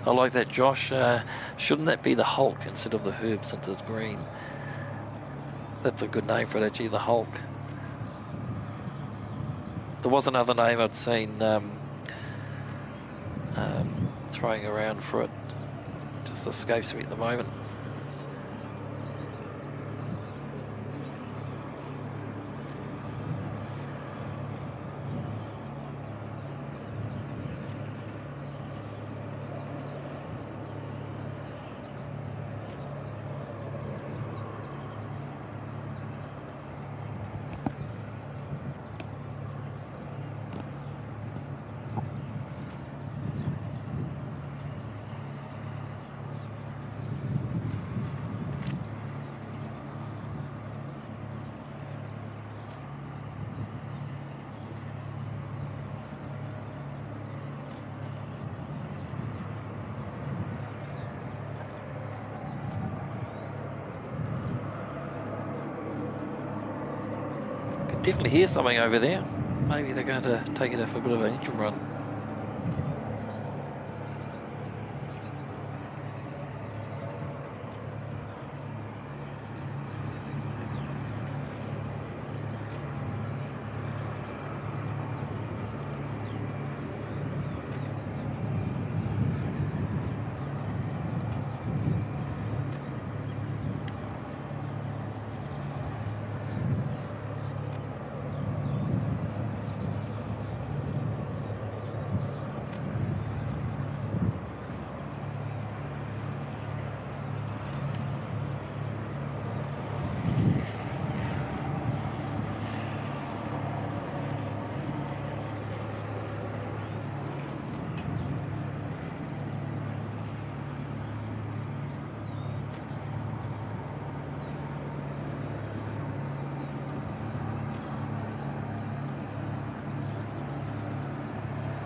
Speaker 1: I like that, Josh. Shouldn't that be the Hulk instead of the Herb, since it's green? That's a good name for it, actually, the Hulk. There was another name I'd seen throwing around for it. Just escapes me at the moment. Definitely hear something over there. Maybe they're going to take it for a bit of an engine run.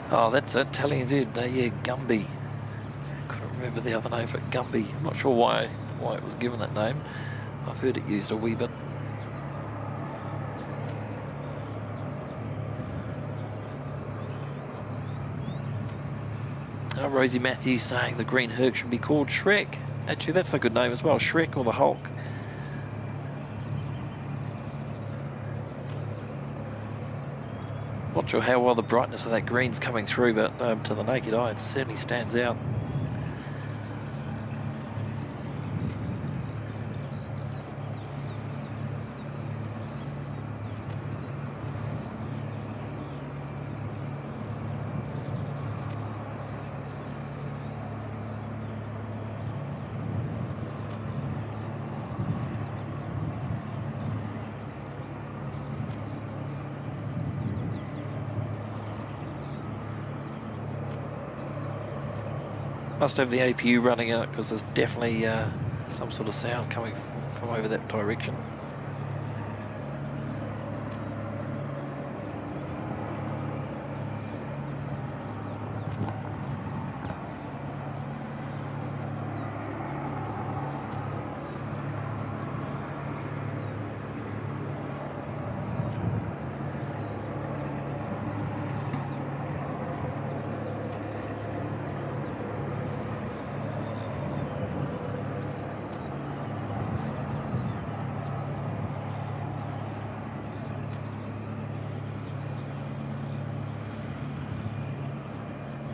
Speaker 1: Oh, that's it, Tally and Z. Yeah, Gumby. Couldn't remember the other name for it, Gumby. I'm not sure why it was given that name. I've heard it used a wee bit. Rosie Matthews saying the Green Herc should be called Shrek. Actually, that's a good name as well, Shrek or the Hulk. Not sure how well the brightness of that green's coming through, but to the naked eye it certainly stands out. Must have the APU running out, because there's definitely some sort of sound coming from over that direction.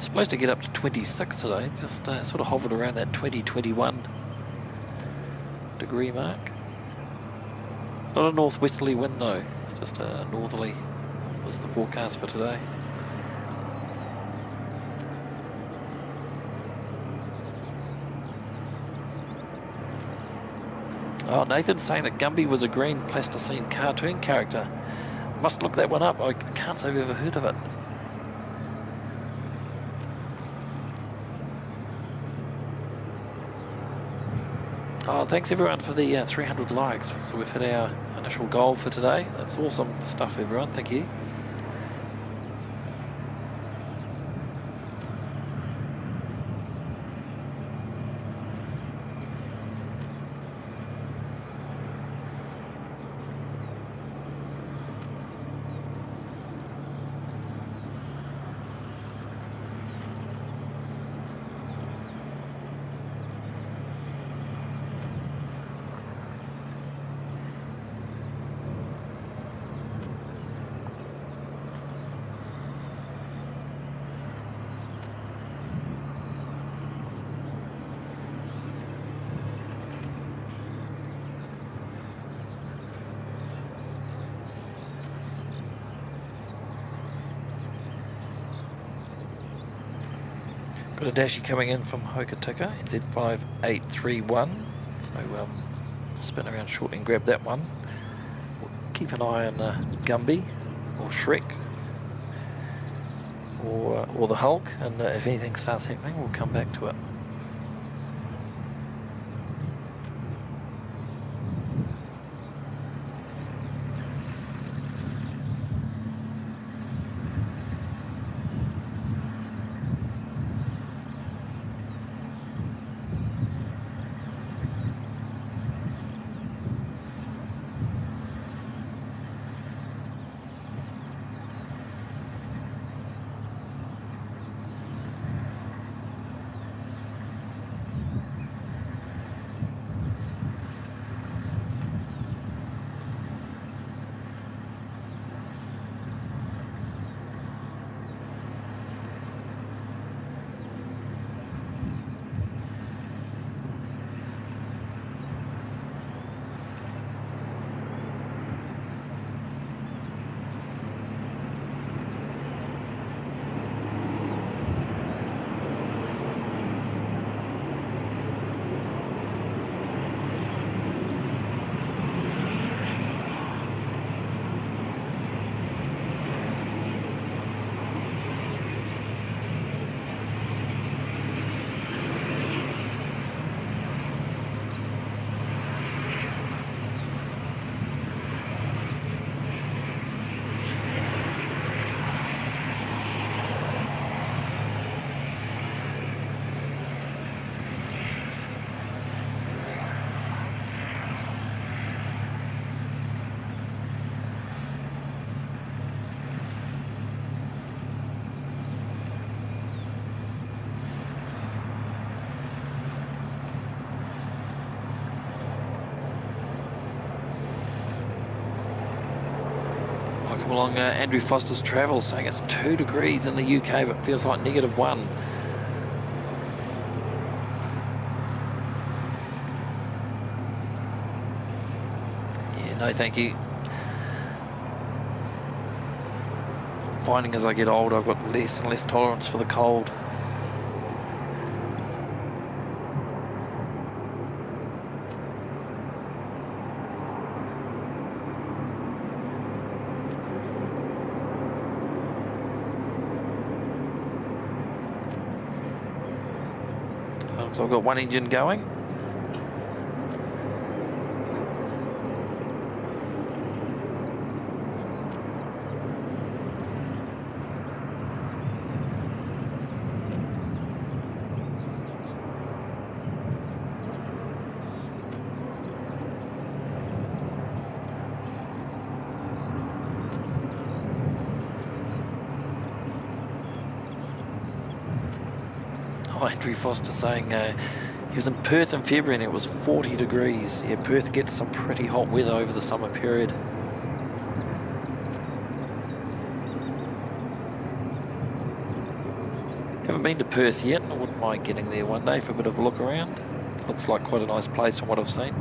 Speaker 1: Supposed to get up to 26 today, just sort of hovered around that 20-21 degree mark. It's not a northwesterly wind though, it's just a northerly was the forecast for today. Oh, Nathan's saying that Gumby was a green plasticine cartoon character. Must look that one up, I can't say I've ever heard of it. Oh, thanks everyone for the 300 likes. So we've hit our initial goal for today. That's awesome stuff, everyone. Thank you. Got a Dashi coming in from Hokitika, NZ5831. So spin around shortly and grab that one. We'll keep an eye on Gumby or Shrek or the Hulk, and if anything starts happening, we'll come back to it. Along Andrew Foster's travel, saying it's 2 degrees in the UK but feels like -1. Yeah, no thank you. I'm finding as I get older I've got less and less tolerance for the cold. So I've got one engine going. Andrew Foster saying he was in Perth in February and it was 40 degrees. Yeah, Perth gets some pretty hot weather over the summer period. Haven't been to Perth yet. I wouldn't mind getting there one day for a bit of a look around. Looks like quite a nice place from what I've seen.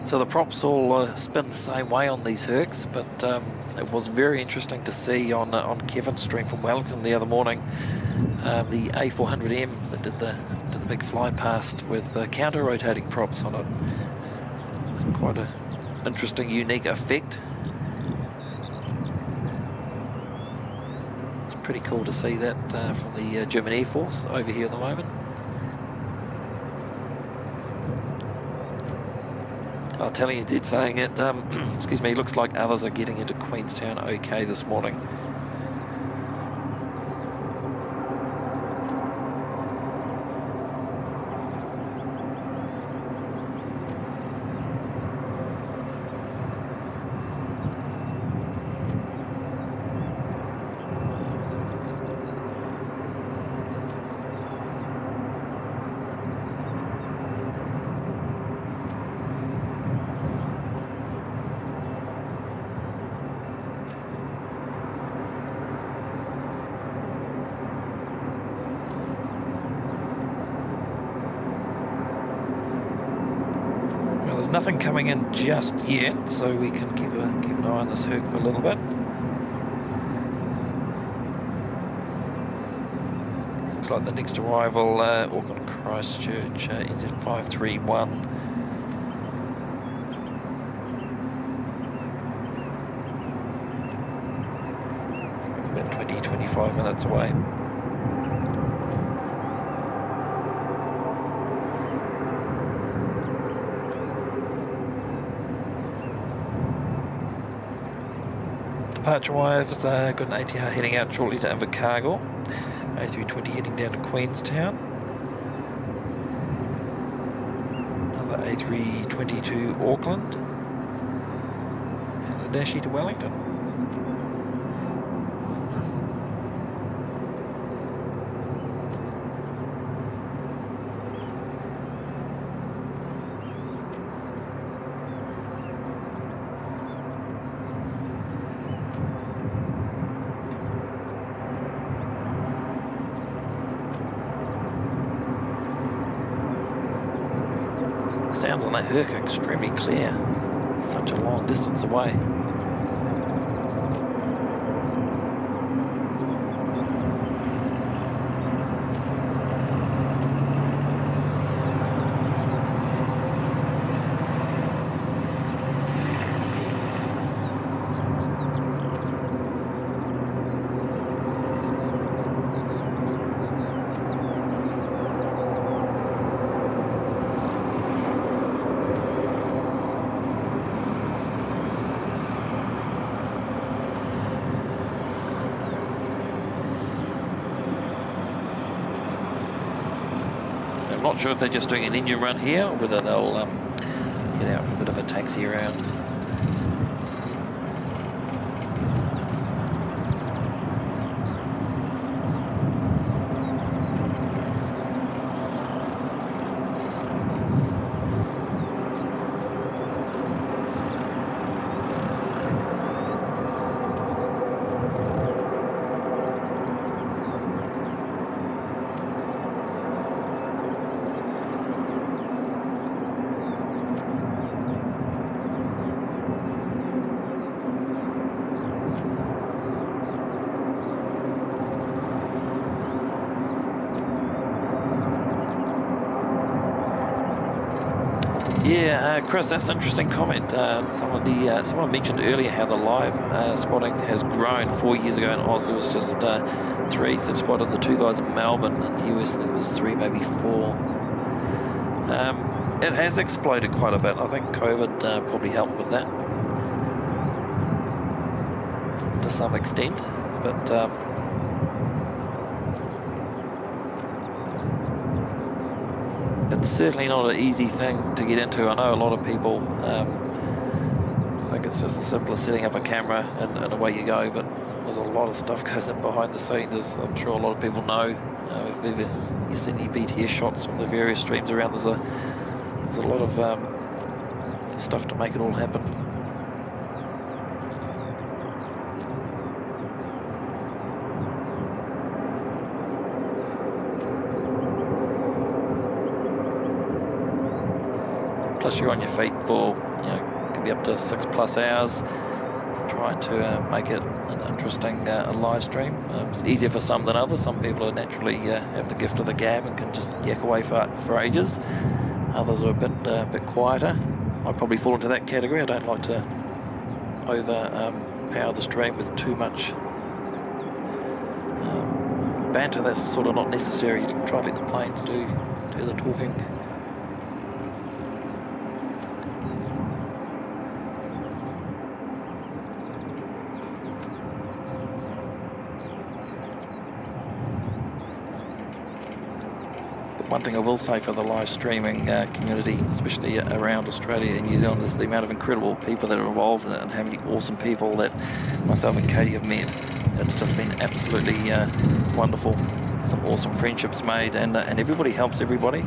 Speaker 1: So the props all spin the same way on these Hercs, but it was very interesting to see on Kevin's stream from Wellington the other morning, the A400M that did the big fly past with counter-rotating props on it. It's quite an interesting, unique effect. It's pretty cool to see that from the German Air Force over here at the moment. I'll tell you, it's saying it, excuse me, looks like others are getting into Queenstown okay this morning. There's nothing coming in just yet, so we can keep an eye on this Herc for a little bit. Looks like the next arrival, Auckland Christchurch, NZ531. It's about 20-25 minutes away. Departure-wise, got an ATR heading out shortly to Invercargill. A320 heading down to Queenstown. Another A320 to Auckland. And a Dashi to Wellington. Sounds on that Herc are extremely clear, such a long distance away. I'm not sure if they're just doing an engine run here or whether they'll head out for a bit of a taxi around. Yeah, Chris, that's an interesting comment. Someone mentioned earlier how the live spotting has grown. 4 years ago in Oz there was just 3, so spotted the 2 guys in Melbourne. In the US there was 3, maybe 4. It has exploded quite a bit. I think COVID probably helped with that to some extent, but it's certainly not an easy thing to get into. I know a lot of people think it's just as simple as setting up a camera and away you go, but there's a lot of stuff goes in behind the scenes, as I'm sure a lot of people know. If ever you see any BTS shots from the various streams around, there's a lot of stuff to make it all happen. Plus you're on your feet for, can be up to 6+ hours trying to make it an interesting live stream. It's easier for some than others. Some people are naturally have the gift of the gab and can just yak away for ages. Others are a bit quieter. I probably fall into that category. I don't like to power the stream with too much banter. That's sort of not necessary. Try to let the planes do the talking. One thing I will say for the live streaming community, especially around Australia and New Zealand, is the amount of incredible people that are involved in it and how many awesome people that myself and Katie have met. It's just been absolutely wonderful. Some awesome friendships made, and everybody helps everybody.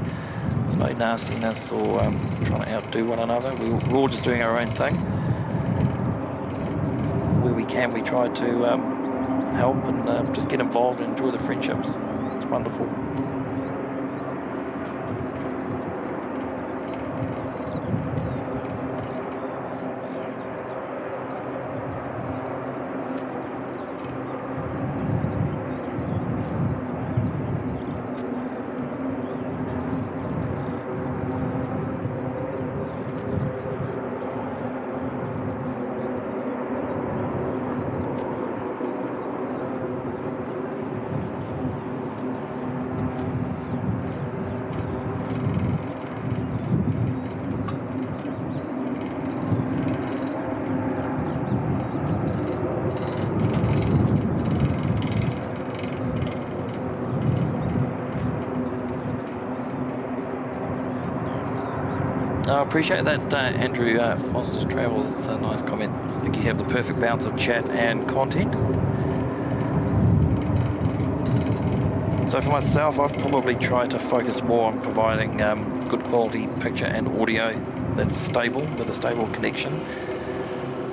Speaker 1: There's no nastiness or trying to outdo one another. We're all just doing our own thing. Where we can, we try to help and just get involved and enjoy the friendships. It's wonderful. I appreciate that, Andrew Foster's Travels. It's a nice comment. I think you have the perfect balance of chat and content. So for myself, I've probably tried to focus more on providing good quality picture and audio that's stable, with a stable connection.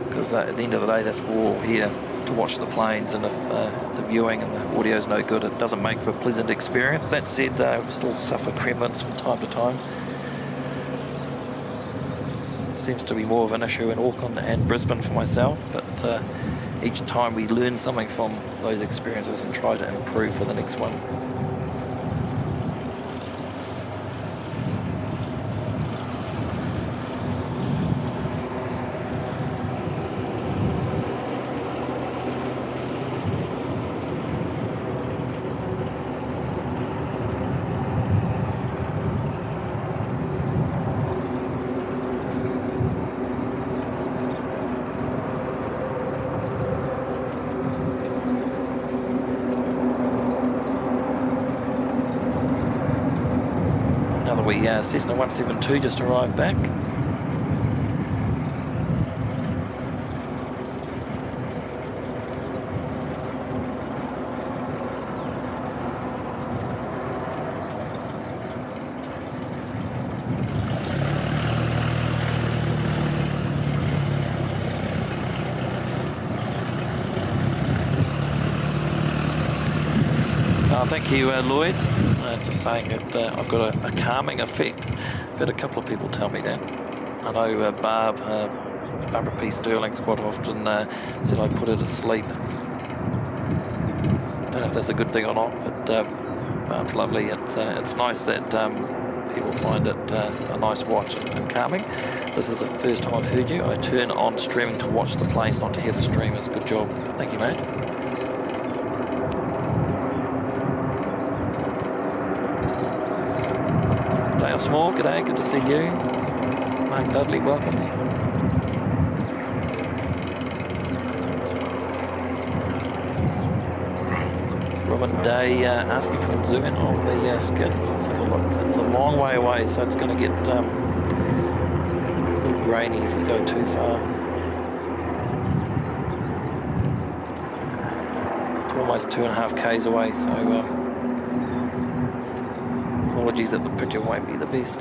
Speaker 1: Because at the end of the day, that's what we're all here to watch the planes, and if the viewing and the audio is no good, it doesn't make for a pleasant experience. That said, we still suffer gremlins from time to time. Seems to be more of an issue in Auckland and Brisbane for myself, but each time we learn something from those experiences and try to improve for the next one. Cessna 172 just arrived back. Thank you, Lloyd. Just saying that I've got a calming effect. I've had a couple of people tell me that. I know Barbara P. Sterling's quite often said I put her to sleep. Don't know if that's a good thing or not, but Barb's lovely. It's nice that people find it a nice watch and calming. This is the first time I've heard you. I turn on streaming to watch the planes, not to hear the streamers. Good job. Thank you, mate. Dale Small, g'day, good to see you. Mark Dudley, welcome. Robin Day asking if we can zoom in on the skids. Let's have a look. It's a long way away, so it's going to get a little grainy if we go too far. It's almost 2.5 k's away, so apologies that the picture won't be the best.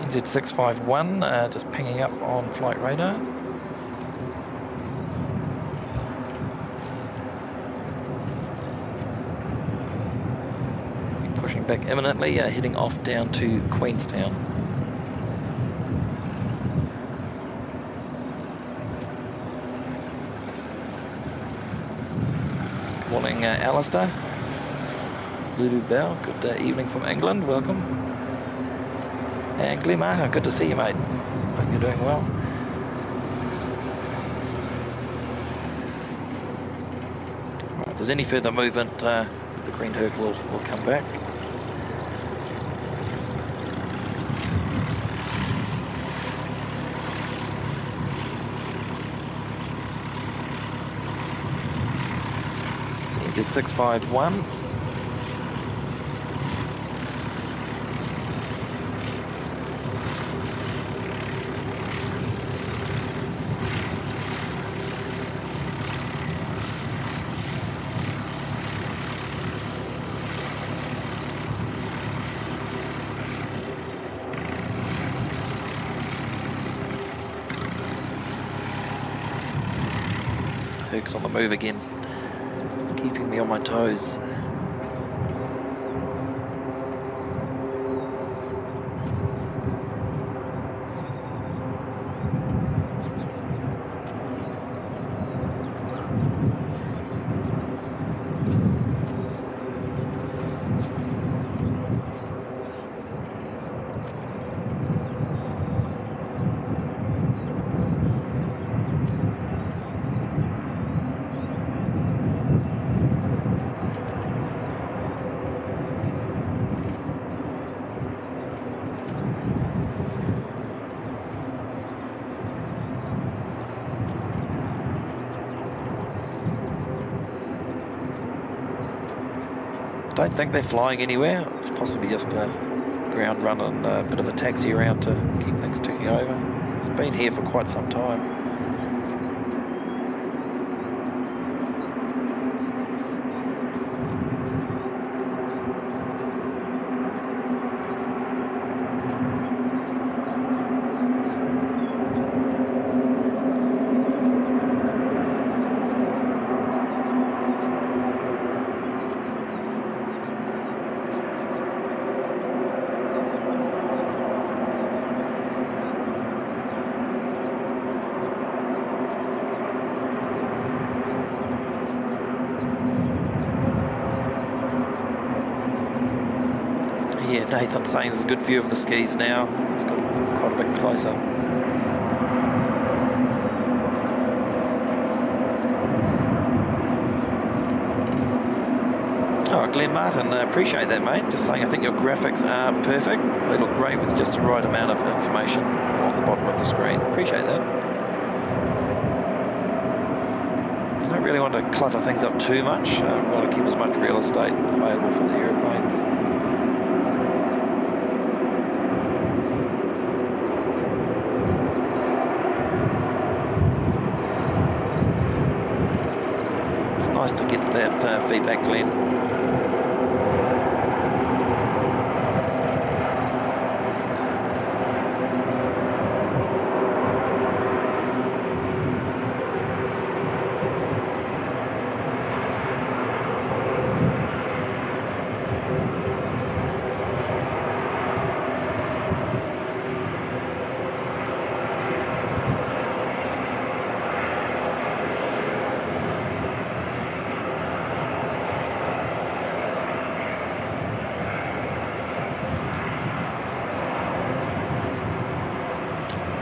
Speaker 1: NZ651 just pinging up on flight radar. We're pushing back imminently, heading off down to Queenstown. Good morning, Alistair. Lulu Bell, good evening from England, welcome. And Glenn Martin, good to see you, mate. Hope you're doing well. Right, if there's any further movement, the Green Herc will come back. It's NZ651. Herc's on the move again. It's keeping me on my toes. Don't think they're flying anywhere. It's possibly just a ground run and a bit of a taxi around to keep things ticking over. It's been here for quite some time. Yeah, Nathan's saying there's a good view of the skis now. It's got quite a bit closer. Oh, Glenn Martin, appreciate that, mate. Just saying I think your graphics are perfect. They look great with just the right amount of information along the bottom of the screen. Appreciate that. You don't really want to clutter things up too much. You want to keep as much real estate available for the airplanes. Nice to get that feedback, Glenn.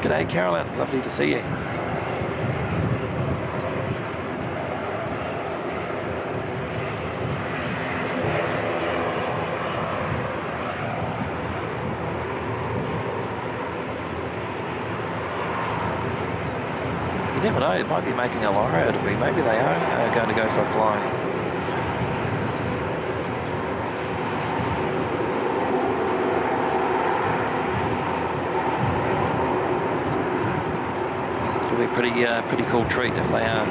Speaker 1: G'day Carolyn, lovely to see you. You never know, it might be making a liar out of me. Maybe they are going to go for a fly. It'll be a pretty cool treat if they are.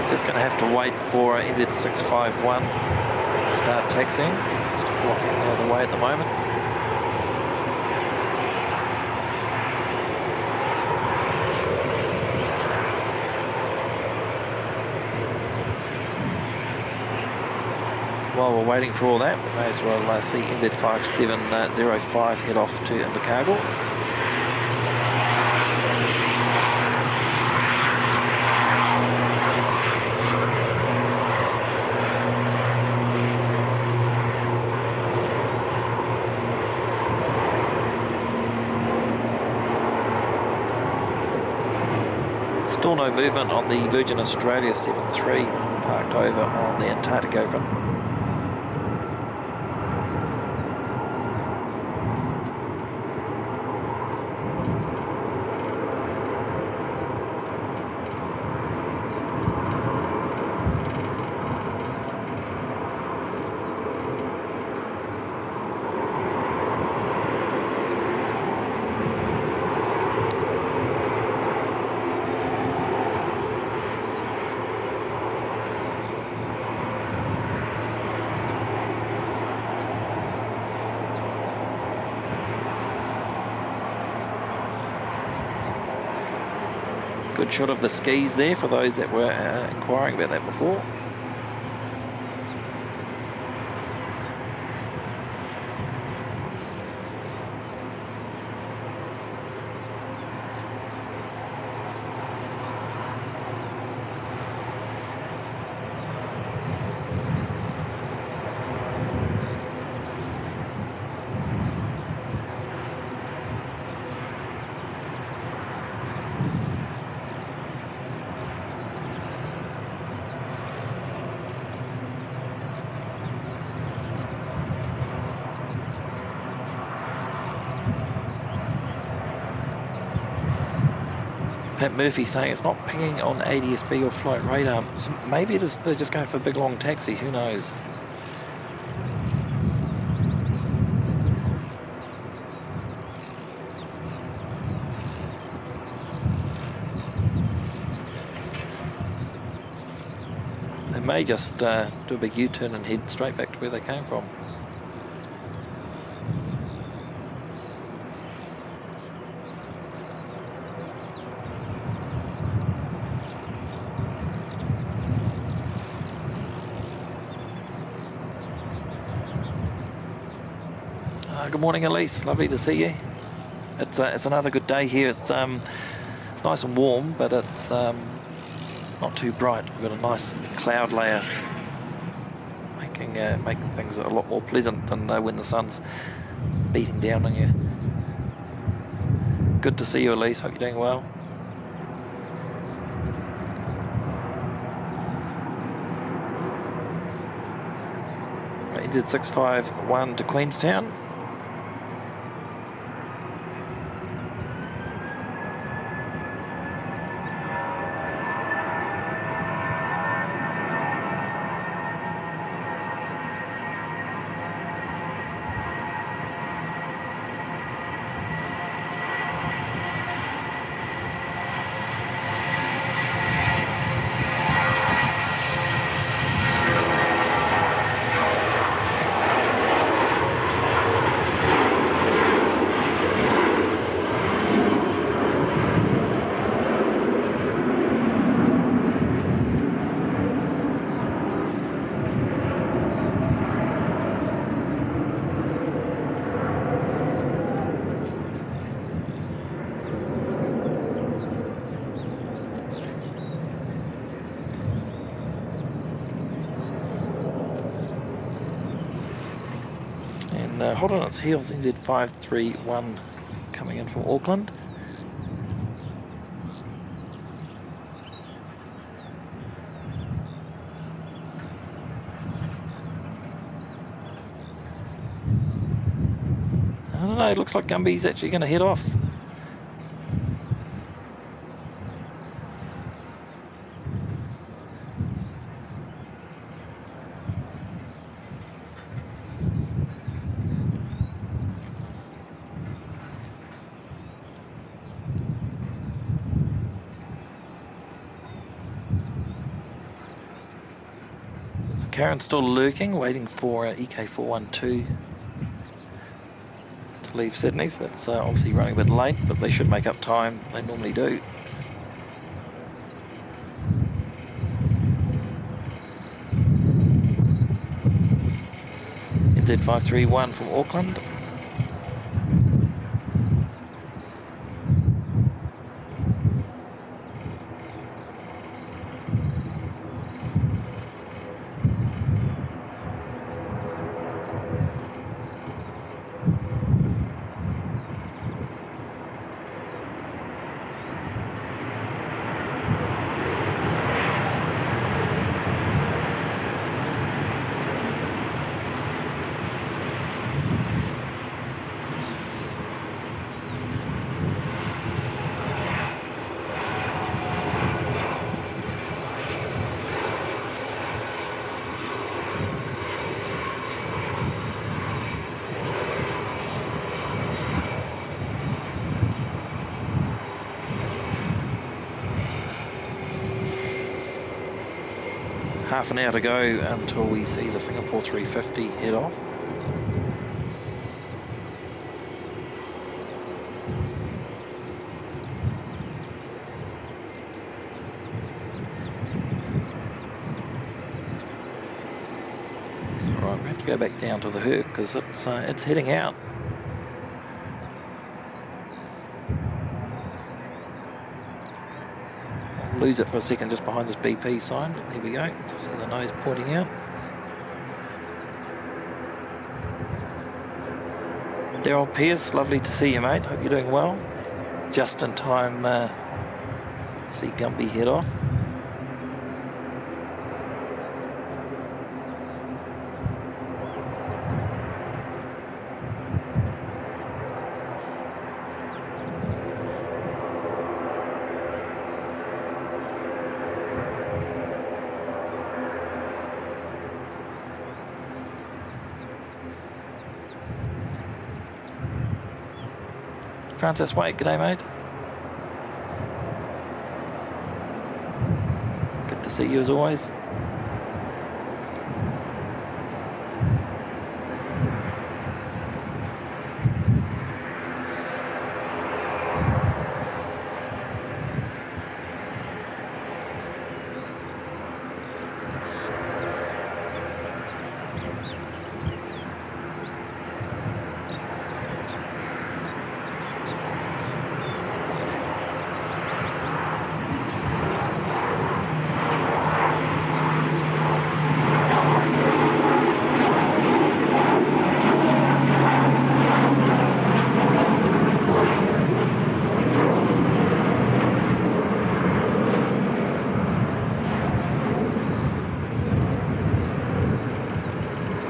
Speaker 1: Just going to have to wait for NZ651 to start taxiing. It's just blocking the way at the moment. While we're waiting for all that, we may as well see NZ5705 head off to Invercargill. Still no movement on the Virgin Australia 73 parked over on the Antarctic apron. Good shot of the skis there for those that were inquiring about that before. Pat Murphy saying it's not pinging on ADSB or flight radar. So maybe they're just going for a big long taxi, who knows? They may just do a big U-turn and head straight back to where they came from. Good morning, Elise. Lovely to see you. It's another good day here. It's nice and warm, but it's not too bright. We've got a nice cloud layer, making things a lot more pleasant than when the sun's beating down on you. Good to see you, Elise. Hope you're doing well. NZ651 to Queenstown. And hold on its heels, NZ531 coming in from Auckland. I don't know, it looks like Gumby's actually going to head off. Karen's still lurking, waiting for EK412 to leave Sydney, so that's obviously running a bit late, but they should make up time. They normally do. NZ531 from Auckland. Half an hour to go until we see the Singapore 350 head off. All right, we have to go back down to the Herc because it's heading out. Lose it for a second just behind this BP sign, but there we go. Just see the nose pointing out. Daryl Pierce, lovely to see you, mate. Hope you're doing well. Just in time to see Gumby head off. Francis White, g'day mate. Good to see you as always.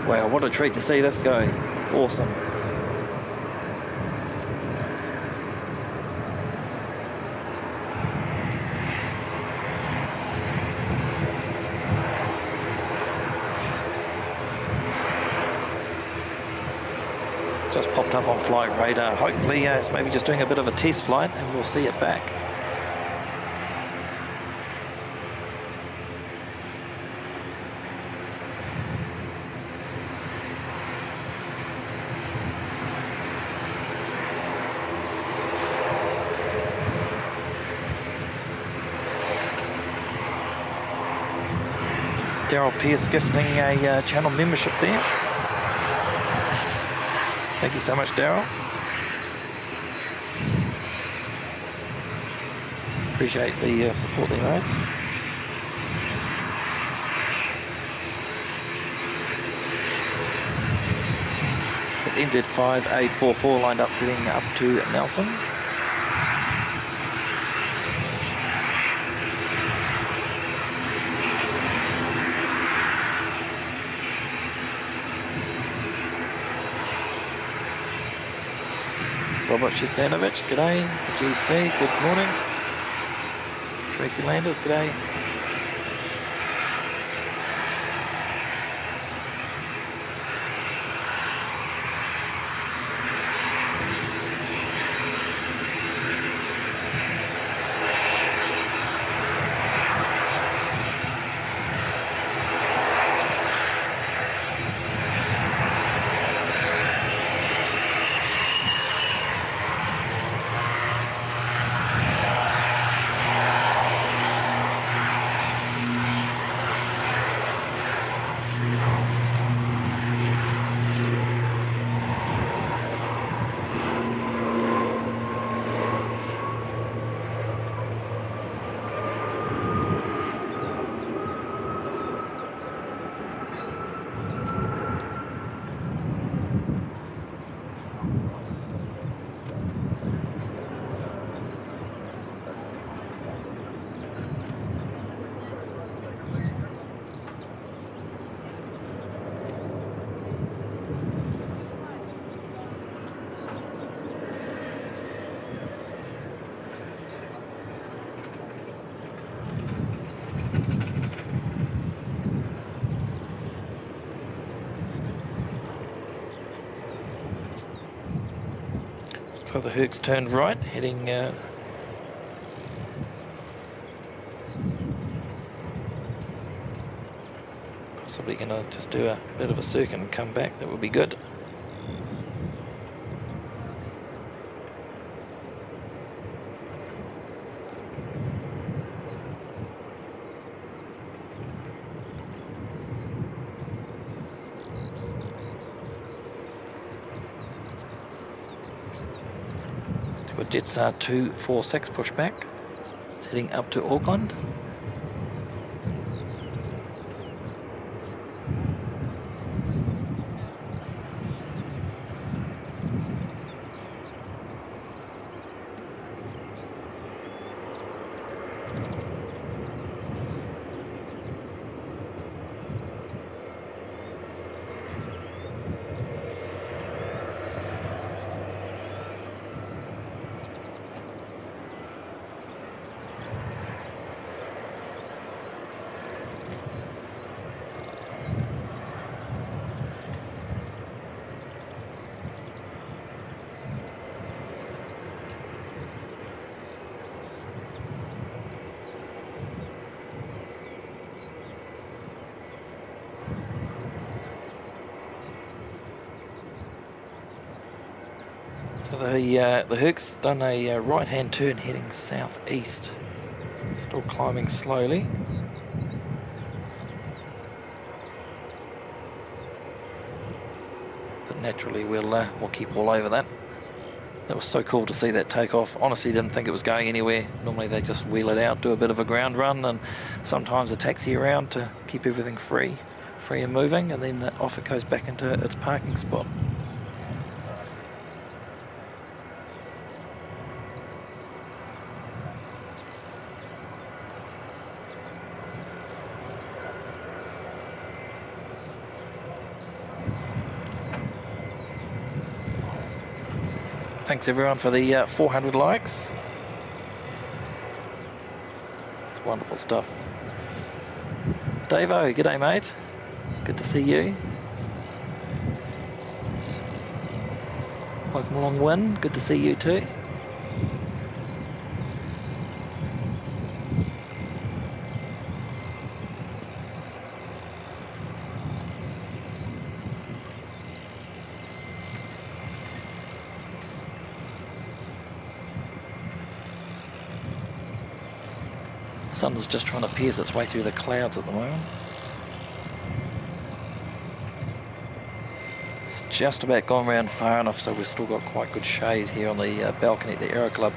Speaker 1: Wow, what a treat to see this go. Awesome. It's just popped up on flight radar. Hopefully it's maybe just doing a bit of a test flight and we'll see it back. Daryl Pierce gifting a channel membership there. Thank you so much, Daryl. Appreciate the support there, mate. Got NZ5844 lined up heading up to Nelson. Robert Shestanovic, g'day. The GC, good morning. Tracy Landers, g'day. So the Herc's turned right, heading possibly going to just do a bit of a circuit and come back. That would be good. Jetstar 246 pushback. It's heading up to Auckland. So the Herc's done a right-hand turn heading southeast. Still climbing slowly. But naturally we'll keep all over that. That was so cool to see that take off. Honestly didn't think it was going anywhere. Normally they just wheel it out, do a bit of a ground run, and sometimes a taxi around to keep everything free and moving, and then off it goes back into its parking spot. Thanks everyone for the 400 likes. It's wonderful stuff. Davo, g'day mate. Good to see you. Welcome along, Win. Good to see you too. Sun's just trying to pierce its way through the clouds at the moment. It's just about gone round far enough so we've still got quite good shade here on the balcony at the Aero Club.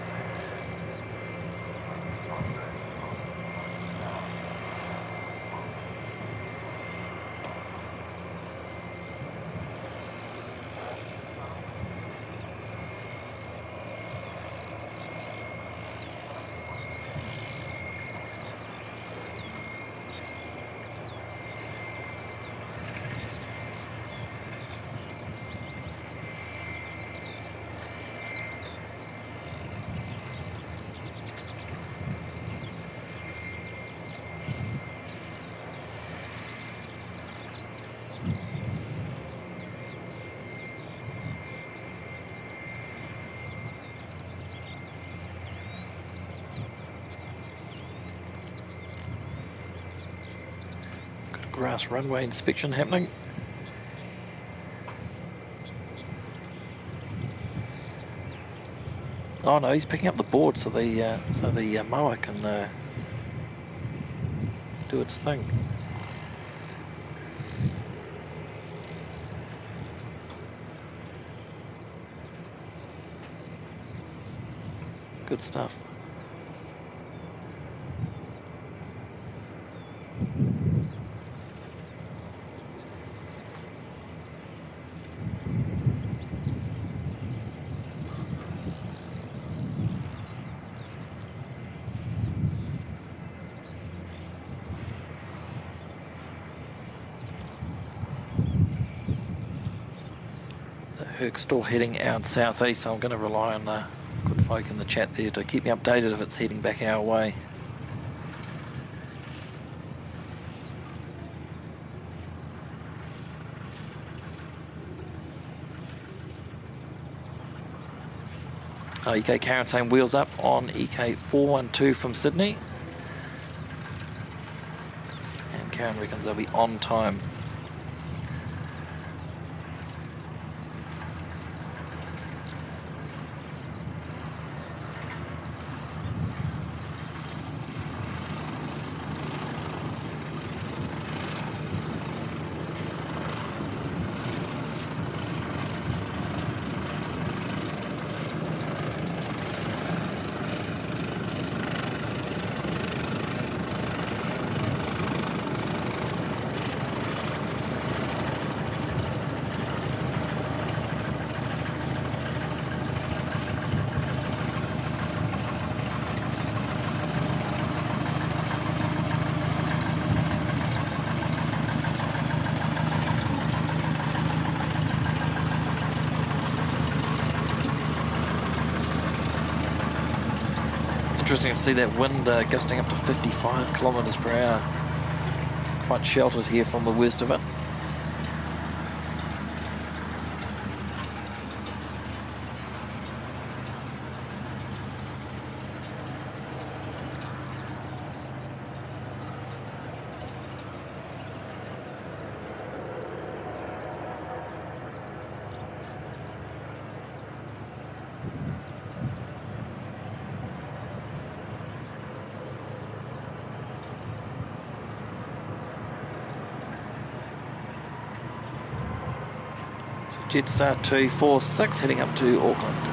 Speaker 1: grass runway inspection happening. Oh no, he's picking up the board so the mower can do its thing. Good stuff. Herc's still heading out southeast, so I'm going to rely on good folk in the chat there to keep me updated if it's heading back our way. EK Karen saying wheels up on EK 412 from Sydney. And Karen reckons they'll be on time. Interesting to see that wind gusting up to 55 kilometres per hour. Quite sheltered here from the worst of it. Jetstar 246 heading up to Auckland.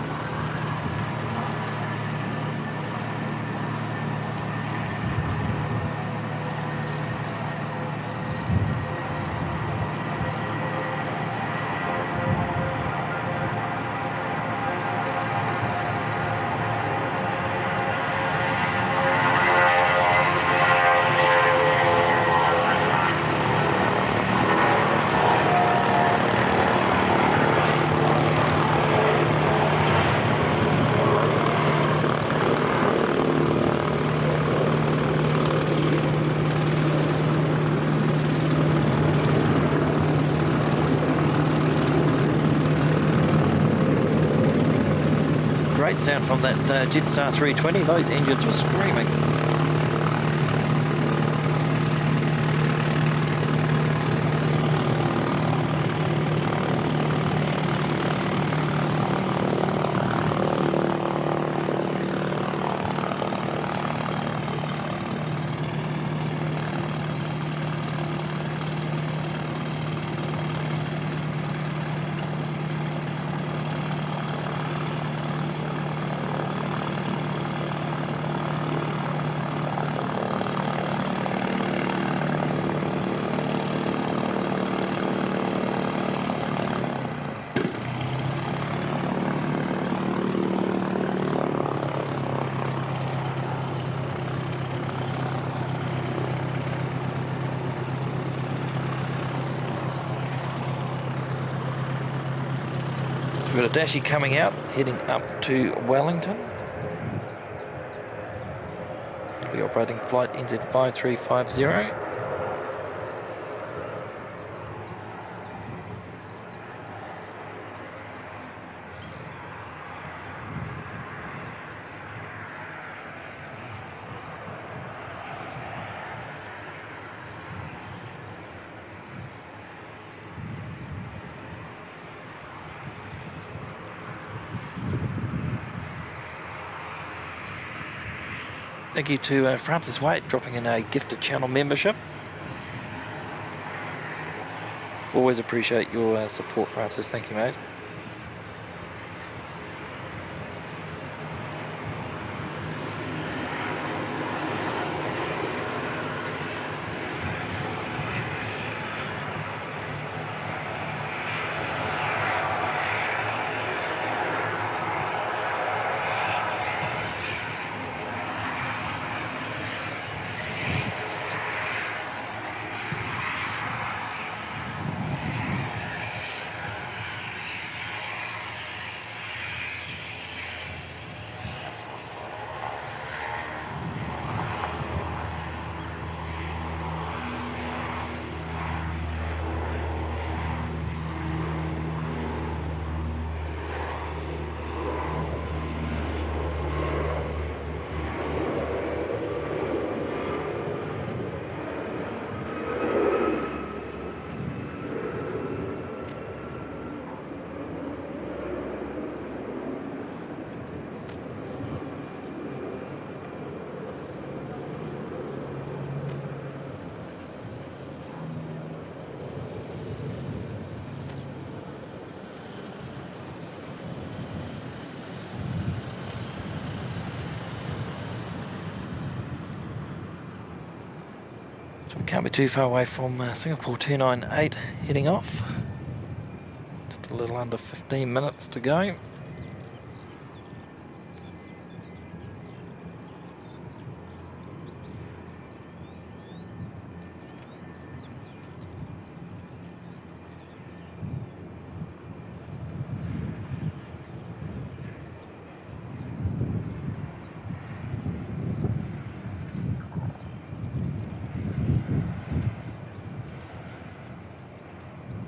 Speaker 1: Great sound from that Jetstar 320. Those engines were screaming. We've got a Dashi coming out, heading up to Wellington. We'll be operating flight NZ5350. Thank you to Francis White dropping in a gifted channel membership. Always appreciate your support, Francis. Thank you, mate. So we can't be too far away from Singapore 298 heading off. Just a little under 15 minutes to go.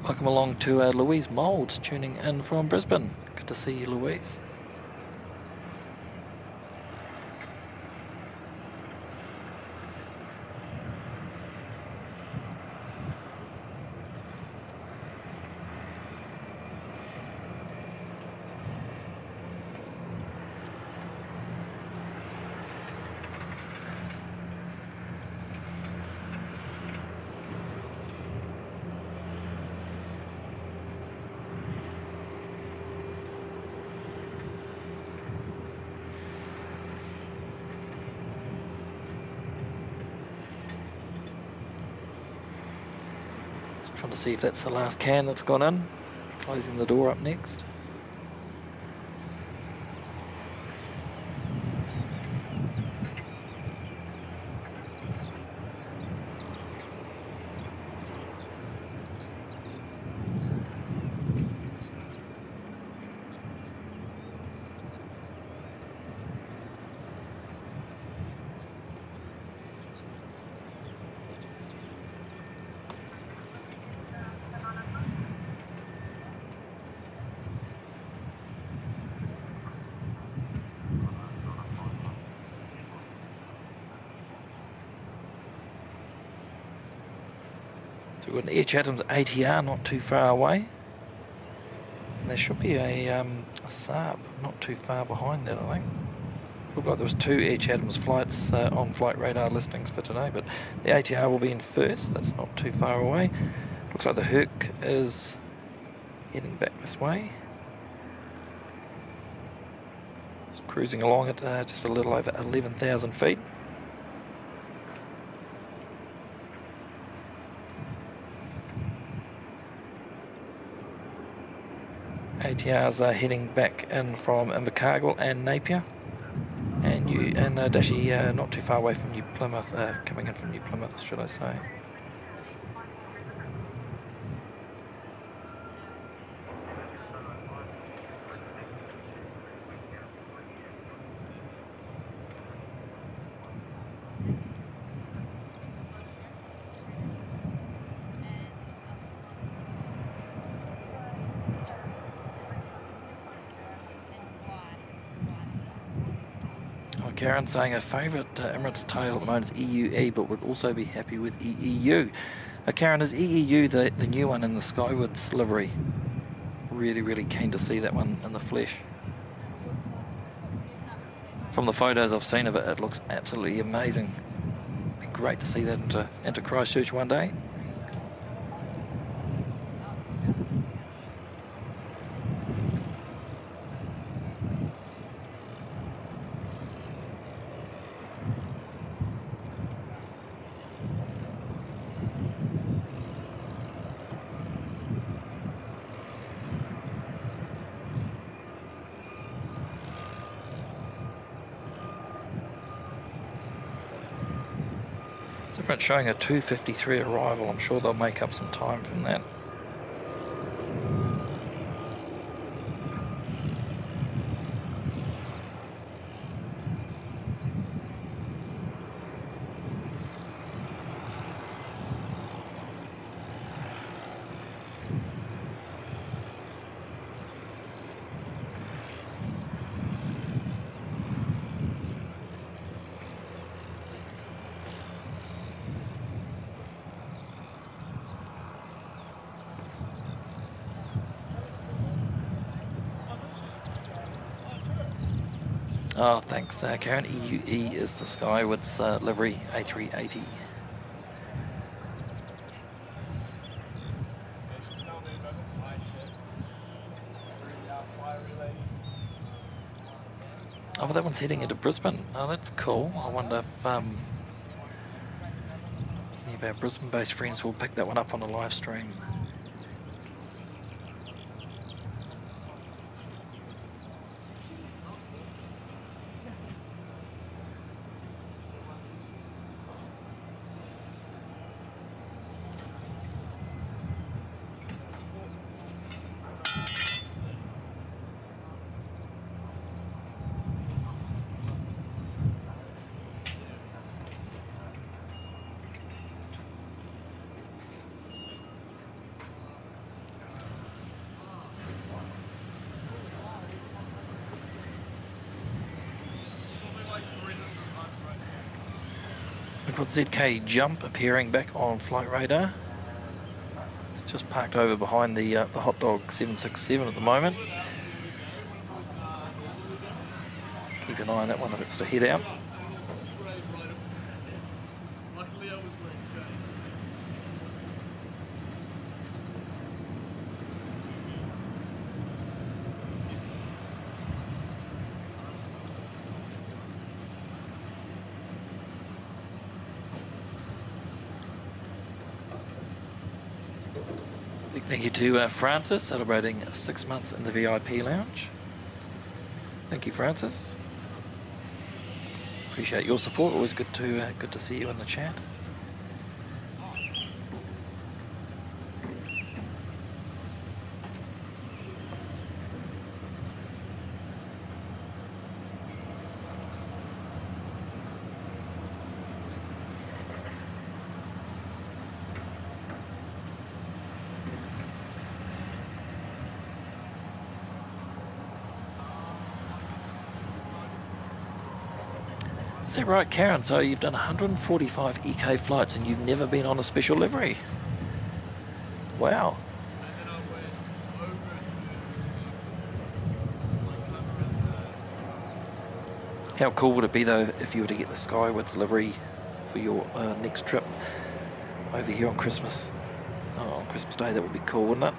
Speaker 1: Welcome along to Louise Moulds tuning in from Brisbane. Good to see you, Louise. Trying to see if that's the last can that's gone in. Closing the door up next. So we've got an Air Chatham's ATR not too far away. And there should be a Saab not too far behind that, I think. Looked like there was 2 Air Chatham's flights on flight radar listings for today, but the ATR will be in first. That's not too far away. Looks like the Herc is heading back this way. It's cruising along at just a little over 11,000 feet. ATRs are heading back in from Invercargill and Napier, and Dashi not too far away from New Plymouth, coming in from New Plymouth, should I say. Karen saying her favourite Emirates tail at the moment is EUE, but would also be happy with EEU. Karen, is EEU the new one in the Skywoods livery? Really, really keen to see that one in the flesh. from the photos I've seen of it, it looks absolutely amazing. Be great to see that into Christchurch one day. Different showing a 2:53 arrival. I'm sure they'll make up some time from that. Oh, thanks, Karen. EUE is the Skywards livery A380. Oh, but that one's heading into Brisbane. Oh, that's cool. I wonder if any of our Brisbane-based friends will pick that one up on the live stream. We've got ZK Jump appearing back on flight radar. It's just parked over behind the Hot Dog 767 at the moment. Keep an eye on that one if it's to head out. Big thank you to Francis, celebrating 6 months in the VIP lounge. Thank you, Francis. Appreciate your support. Always good to see you in the chat. Is that right, Karen? So you've done 145 EK flights and you've never been on a special livery? Wow. How cool would it be though if you were to get the Skywards livery for your next trip over here on Christmas? Oh, on Christmas Day, that would be cool, wouldn't it?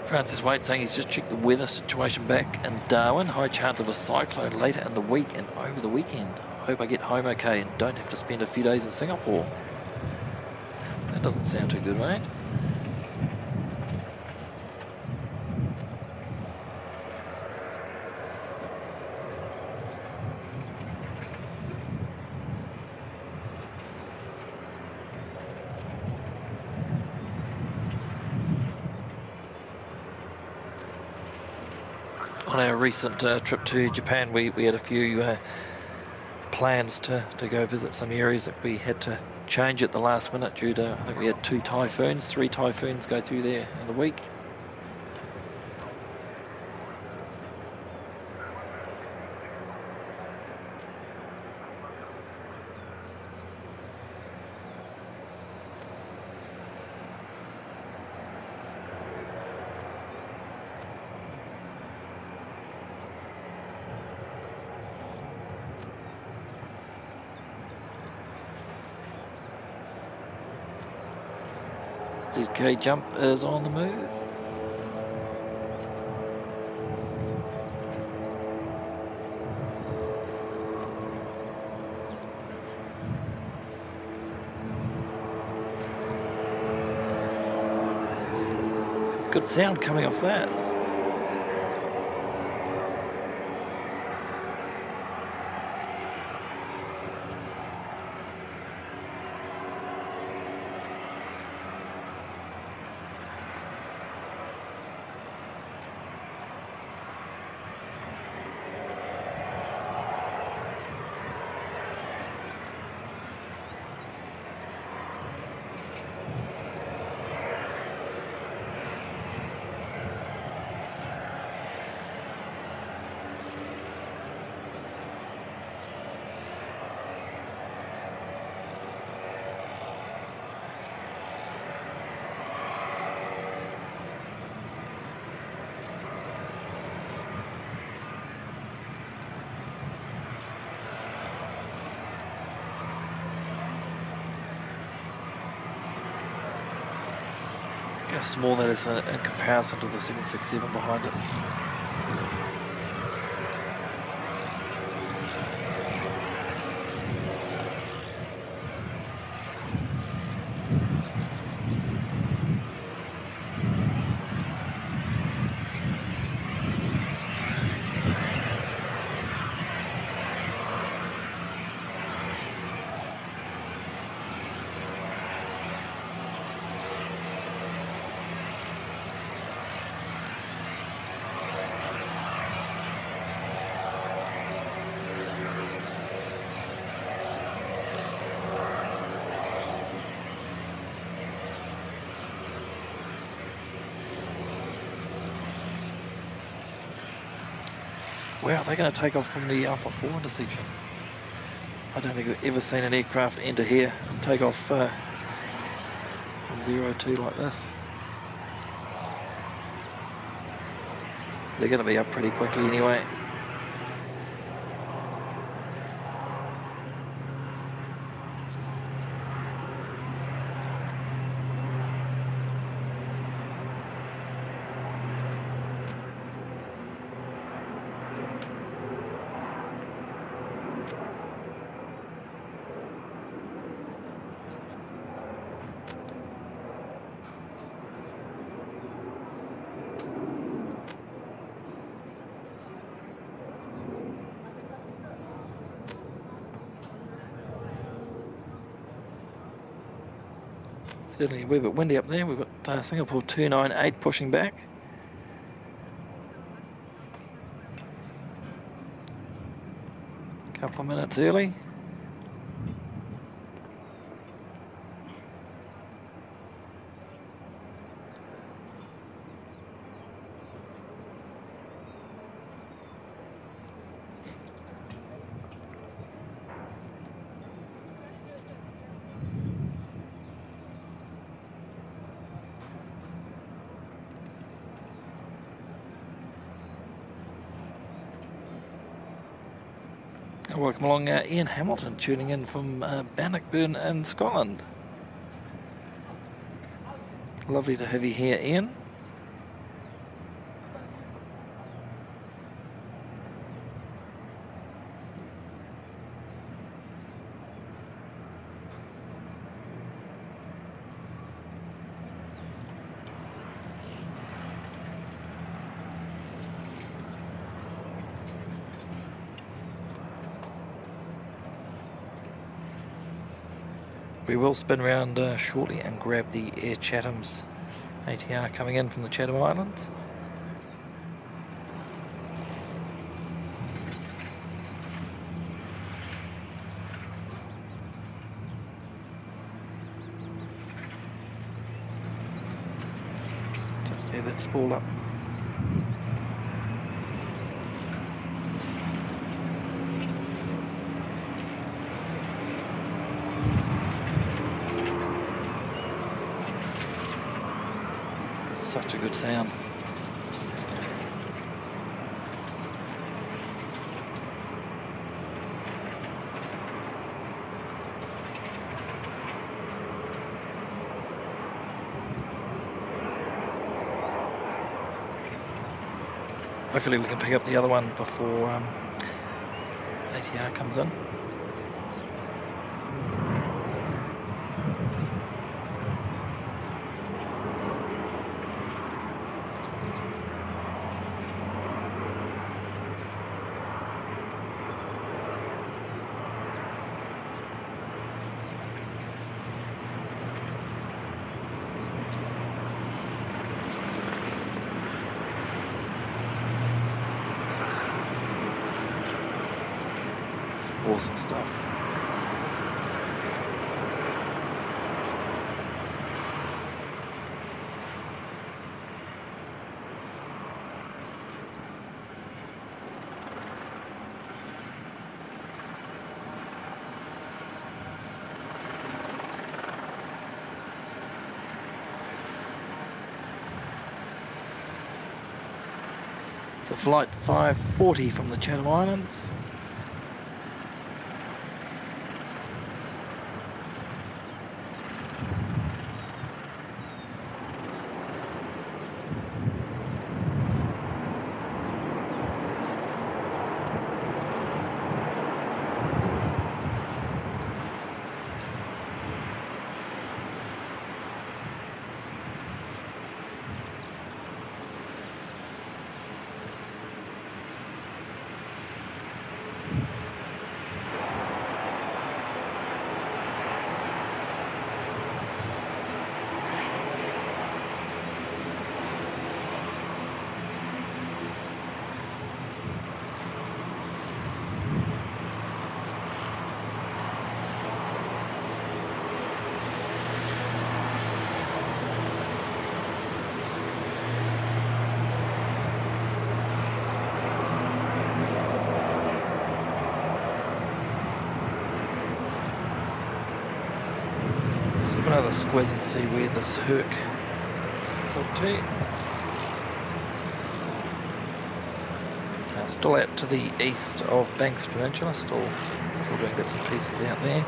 Speaker 1: Francis Waite saying he's just checked the weather situation back in Darwin. High chance of a cyclone later in the week and over the weekend. Hope I get home okay and don't have to spend a few days in Singapore. That doesn't sound too good, mate. On our recent trip to Japan, we had a few plans to go visit some areas that we had to change at the last minute due to, I think we had 3 typhoons go through there in a week. ZK jump is on the move. Some good sound coming off that. How small that is in comparison to the 767 behind it. Wow, they're going to take off from the Alpha 4 intersection. I don't think we've ever seen an aircraft enter here and take off from 02 like this. They're going to be up pretty quickly anyway. Certainly a wee bit windy up there. We've got Singapore 298 pushing back. Couple of minutes early. Welcome along, Ian Hamilton tuning in from Bannockburn in Scotland. Lovely to have you here, Ian. We will spin around shortly and grab the Air Chatham's ATR coming in from the Chatham Islands. Yeah, that's ball up. Such a good sound. Hopefully we can pick up the other one before ATR comes in. Awesome stuff. It's a flight 540 from the Channel Islands. Another squiz and see where this Herc got to. Still out to the east of Banks Peninsula, still doing bits and pieces out there.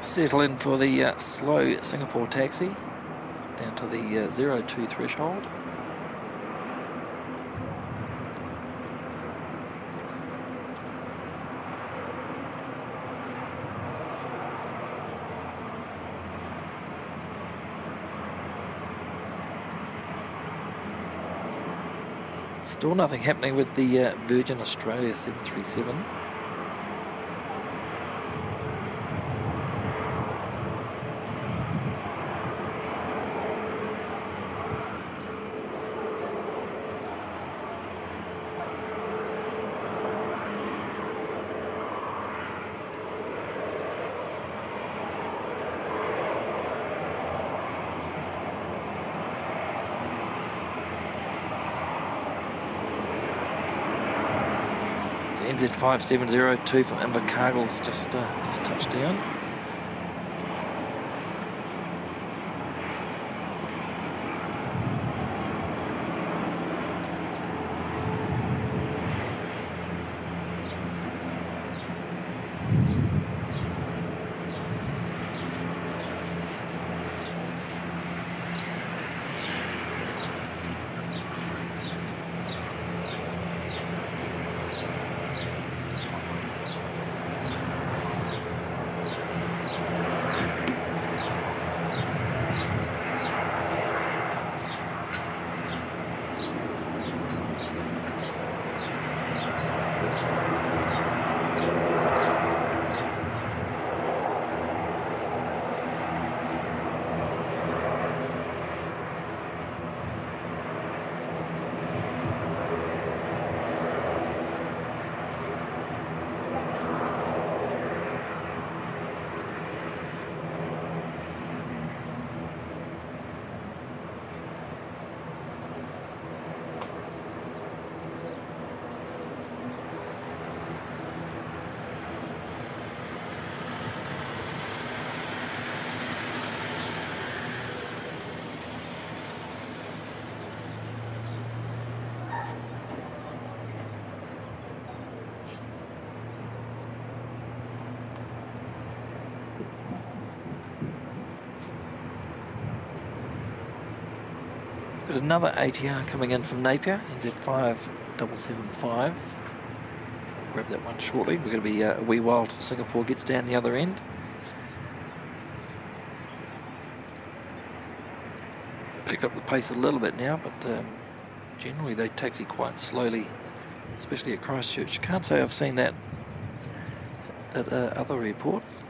Speaker 1: Settle in for the slow Singapore taxi down to the 02 threshold. Still nothing happening with the Virgin Australia 737. NZ 5702 from Invercargill's just touched down. Got another ATR coming in from Napier, NZ5775. Grab that one shortly. We're going to be a wee while till Singapore gets down the other end. Picked up the pace a little bit now, but generally they taxi quite slowly, especially at Christchurch. Can't say I've seen that at other airports.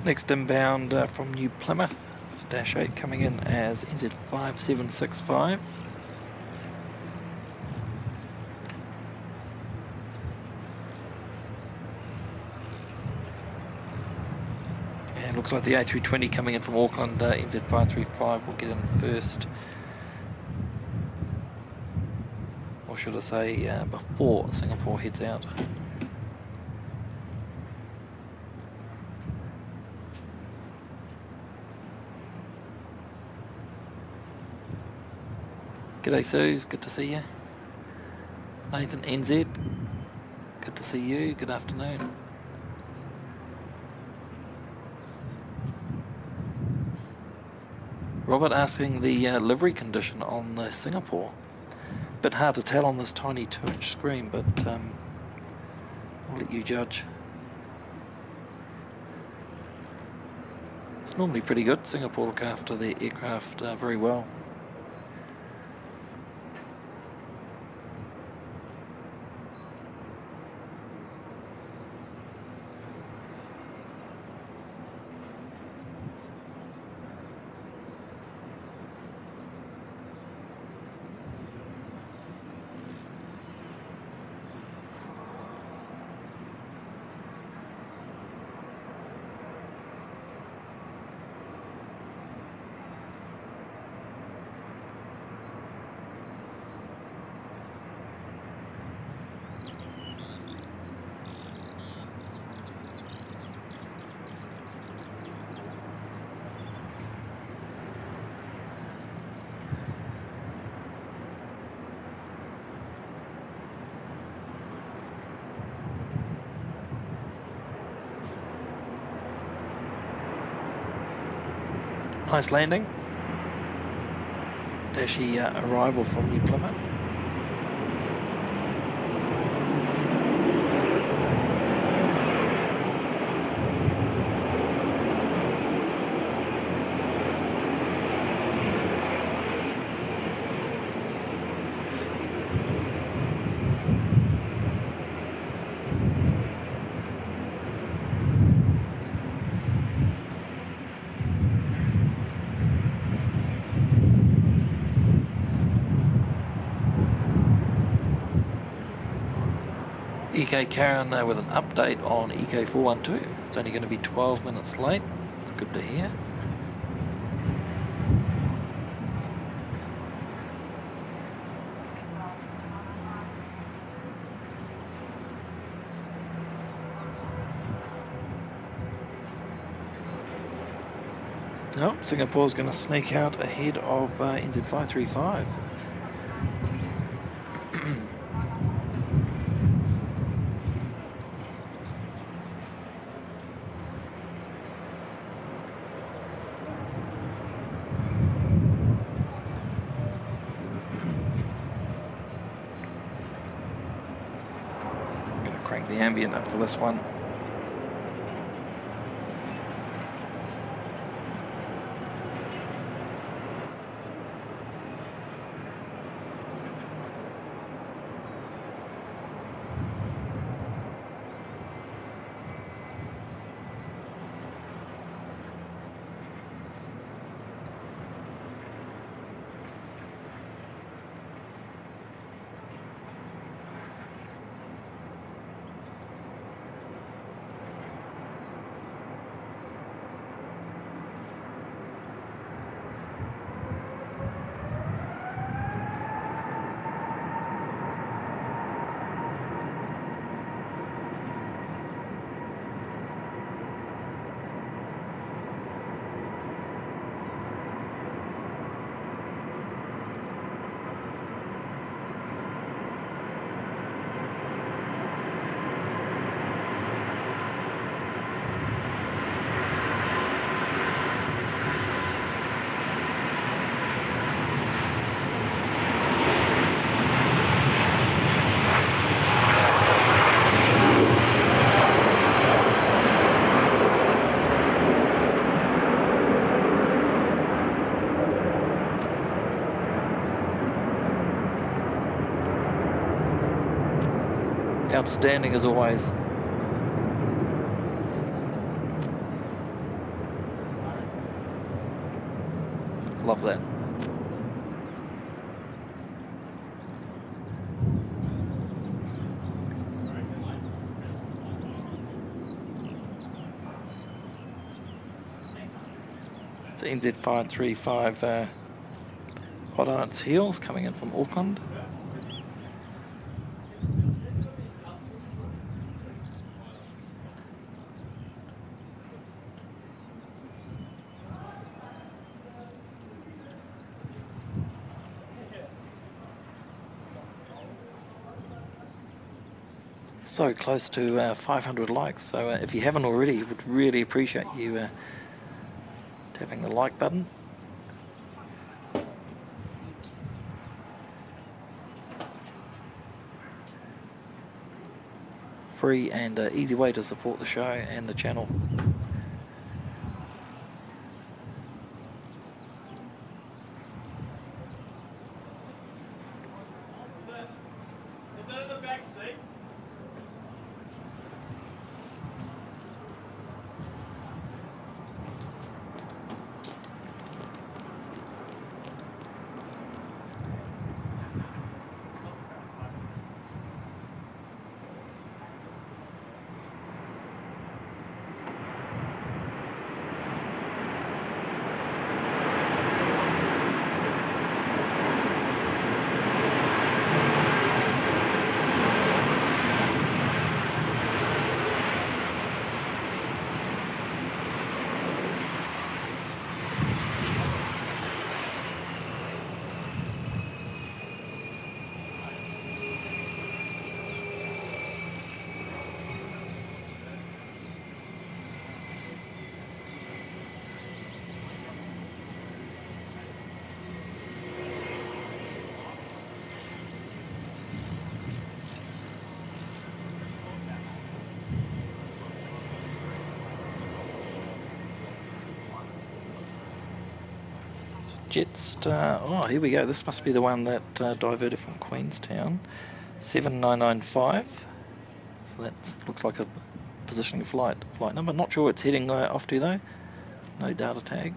Speaker 1: Next inbound from New Plymouth, Dash 8 coming in as NZ5765. And looks like the A320 coming in from Auckland, NZ535 will get in first. Or should I say before Singapore heads out. G'day Suze, good to see you. Nathan NZ, good to see you, good afternoon. Robert asking the livery condition on the Singapore. Bit hard to tell on this tiny 2-inch screen, but I'll let you judge. It's normally pretty good. Singapore look after their aircraft very well. Nice landing. Dashy arrival from New Plymouth. EK Karen with an update on EK 412. It's only going to be 12 minutes late. It's good to hear. No, Singapore's going to sneak out ahead of NZ535. I'm going to crank the ambient up for this one. Outstanding as always. Love that. It's NZ535 hot on its heels coming in from Auckland. So close to 500 likes, so if you haven't already, would really appreciate you tapping the like button. Free and easy way to support the show and the channel. Jetstar, oh here we go, this must be the one that diverted from Queenstown. 7995, so that looks like a positioning flight number. Not sure it's heading off to though, no data tag.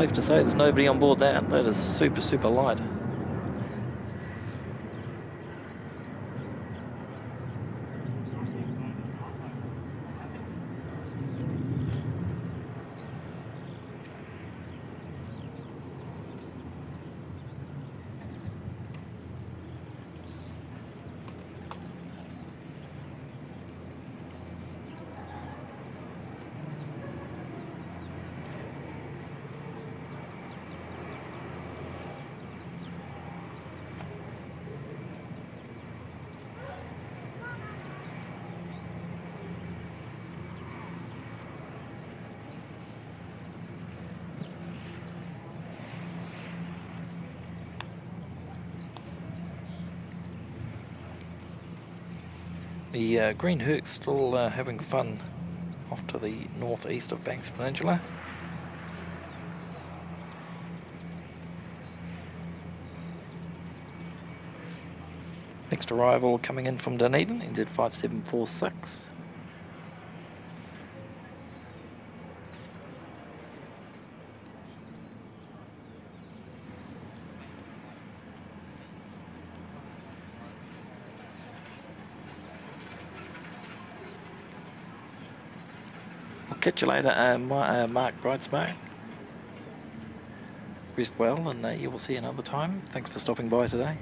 Speaker 1: safe to say there's nobody on board that. That is super, super light. The Green Herc's still having fun off to the northeast of Banks Peninsula. Next arrival coming in from Dunedin, NZ5746. Catch you later, Mark Bridesmart. Rest well, and you will see you another time. Thanks for stopping by today.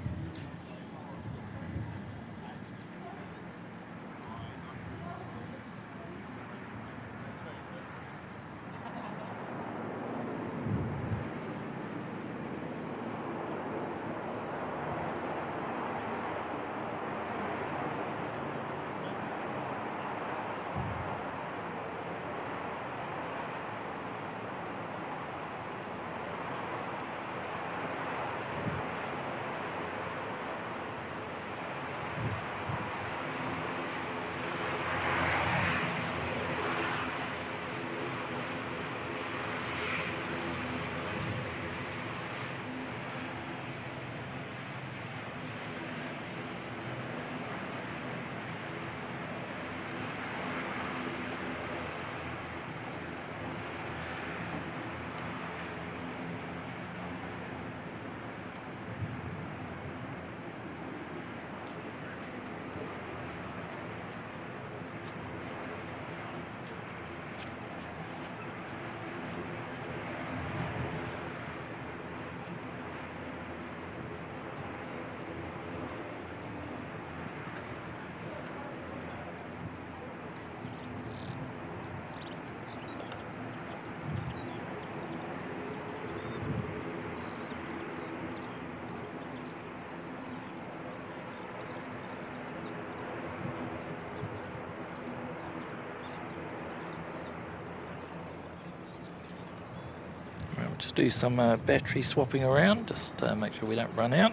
Speaker 1: Just do some battery swapping around, just make sure we don't run out.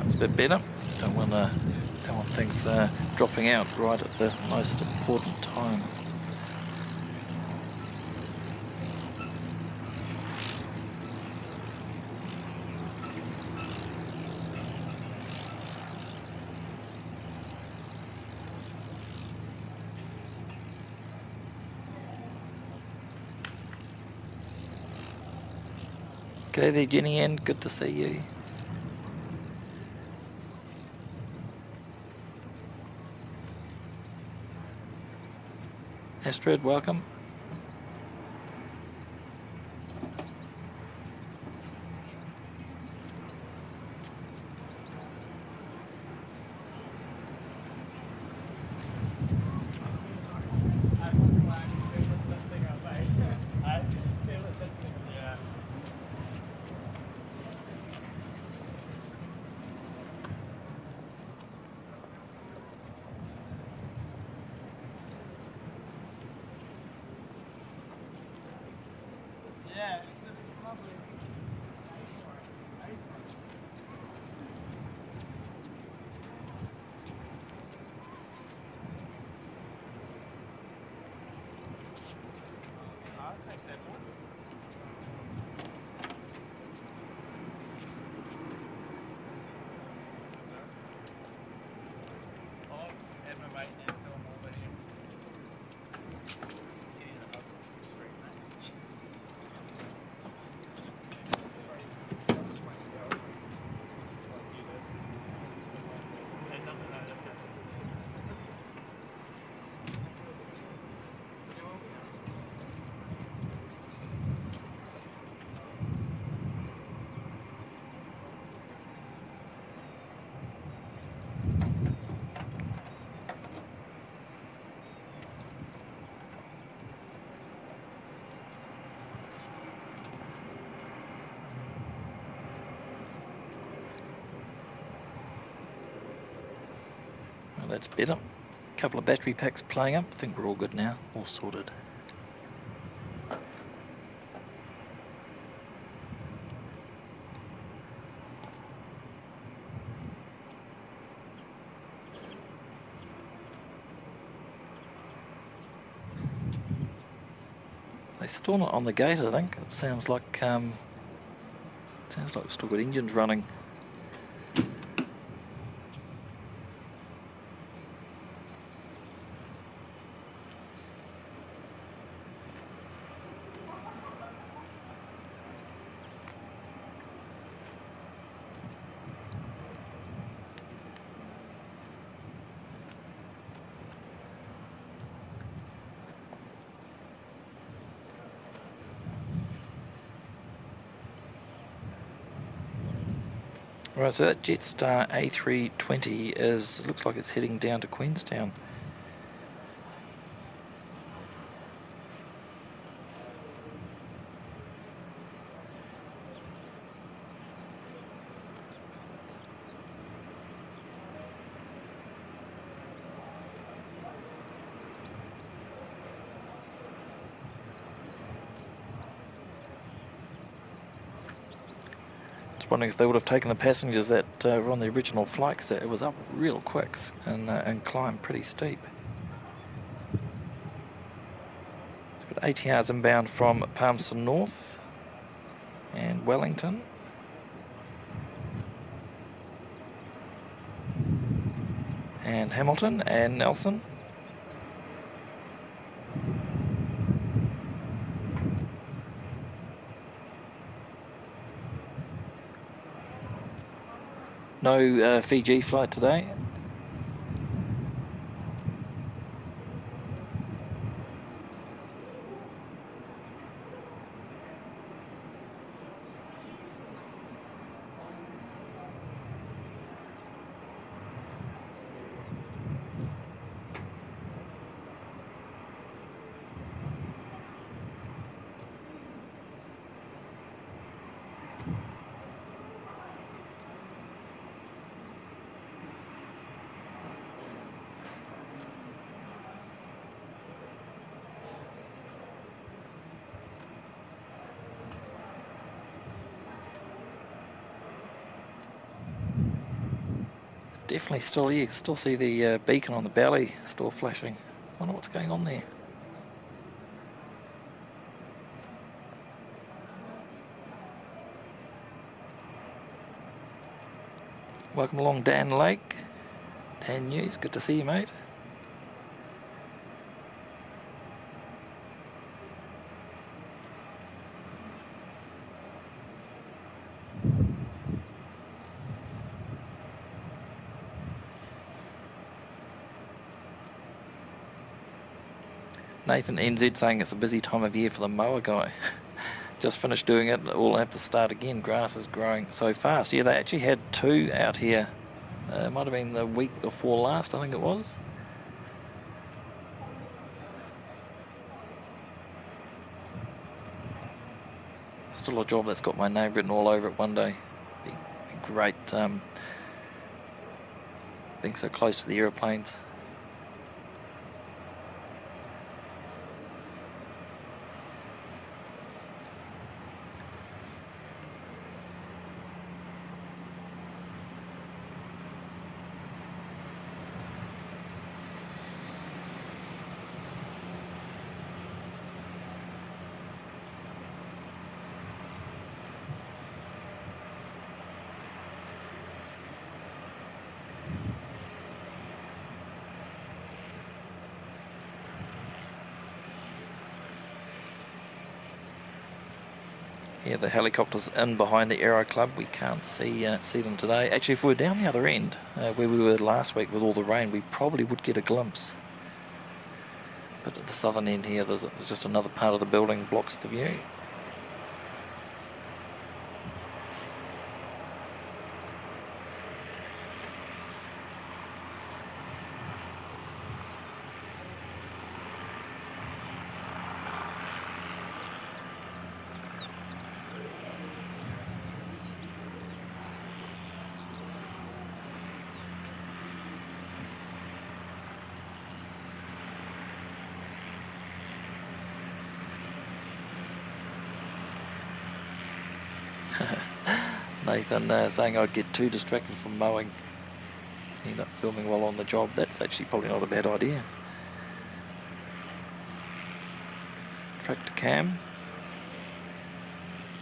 Speaker 1: It's a bit better. Don't want things dropping out right at the most important time. G'day there, Jenny Ann. Good to see you. Astrid, welcome. Well, that's better. A couple of battery packs playing up. I think we're all good now, all sorted. They're still not on the gate, I think. It sounds like we've still got engines running. Right, so that Jetstar A320 looks like it's heading down to Queenstown. Wondering if they would have taken the passengers that were on the original flight, because it was up real quick and climbed pretty steep. It's got ATRs inbound from Palmerston North and Wellington. And Hamilton and Nelson. No Fiji flight today. Definitely still, you can still see the beacon on the belly still flashing. Wonder what's going on there. Welcome along, Dan Lake. Dan News, good to see you, mate. Nathan NZ saying it's a busy time of year for the mower guy. Just finished doing it, all have to start again. Grass is growing so fast. Yeah, they actually had two out here. It might have been the week before last, I think it was. Still a job that's got my name written all over it one day. Be great being so close to the aeroplanes. Yeah, the helicopters in behind the Aero Club. We can't see them today. Actually, if we were down the other end, where we were last week with all the rain, we probably would get a glimpse. But at the southern end here, there's just another part of the building blocks the view. Nathan saying I'd get too distracted from mowing, end up filming while on the job. That's actually probably not a bad idea. Tractor cam.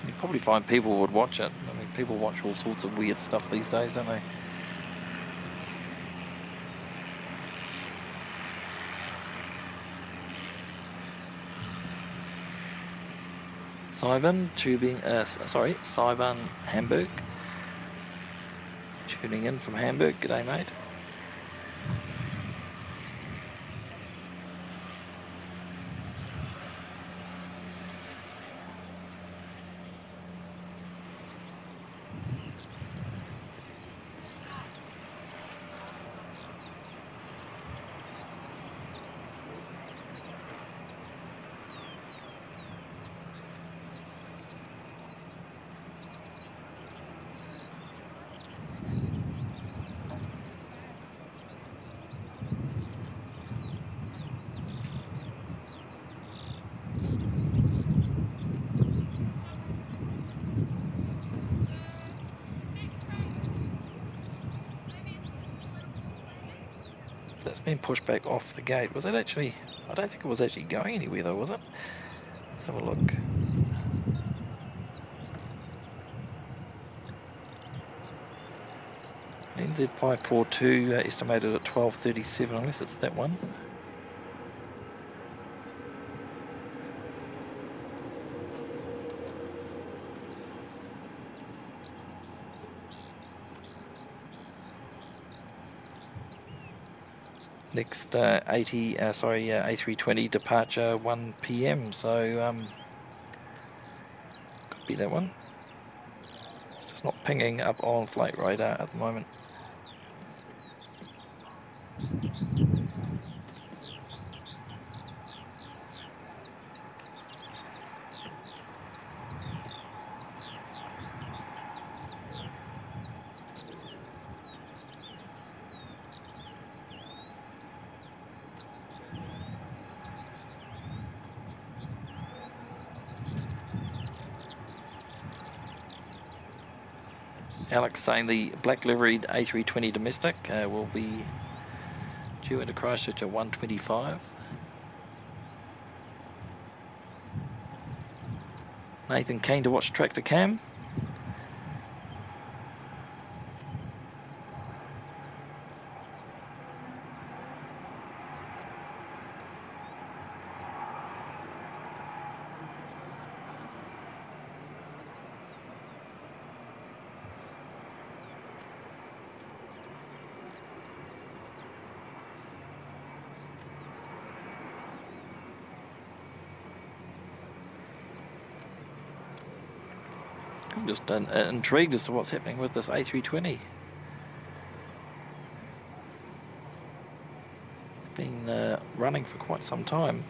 Speaker 1: You probably find people would watch it. I mean, people watch all sorts of weird stuff these days, don't they? Saiban Hamburg. Tuning in from Hamburg. G'day, mate. That's been pushed back off the gate. Was it actually? I don't think it was actually going anywhere though, was it? Let's have a look. NZ542 estimated at 12:37, unless it's that one. Next A320 departure 1 PM, so could be that one. It's just not pinging up on flight radar at the moment. Alex saying the black liveried A320 domestic will be due into Christchurch at 1:25. Nathan keen to watch tractor cam. I'm just intrigued as to what's happening with this A320. It's been running for quite some time.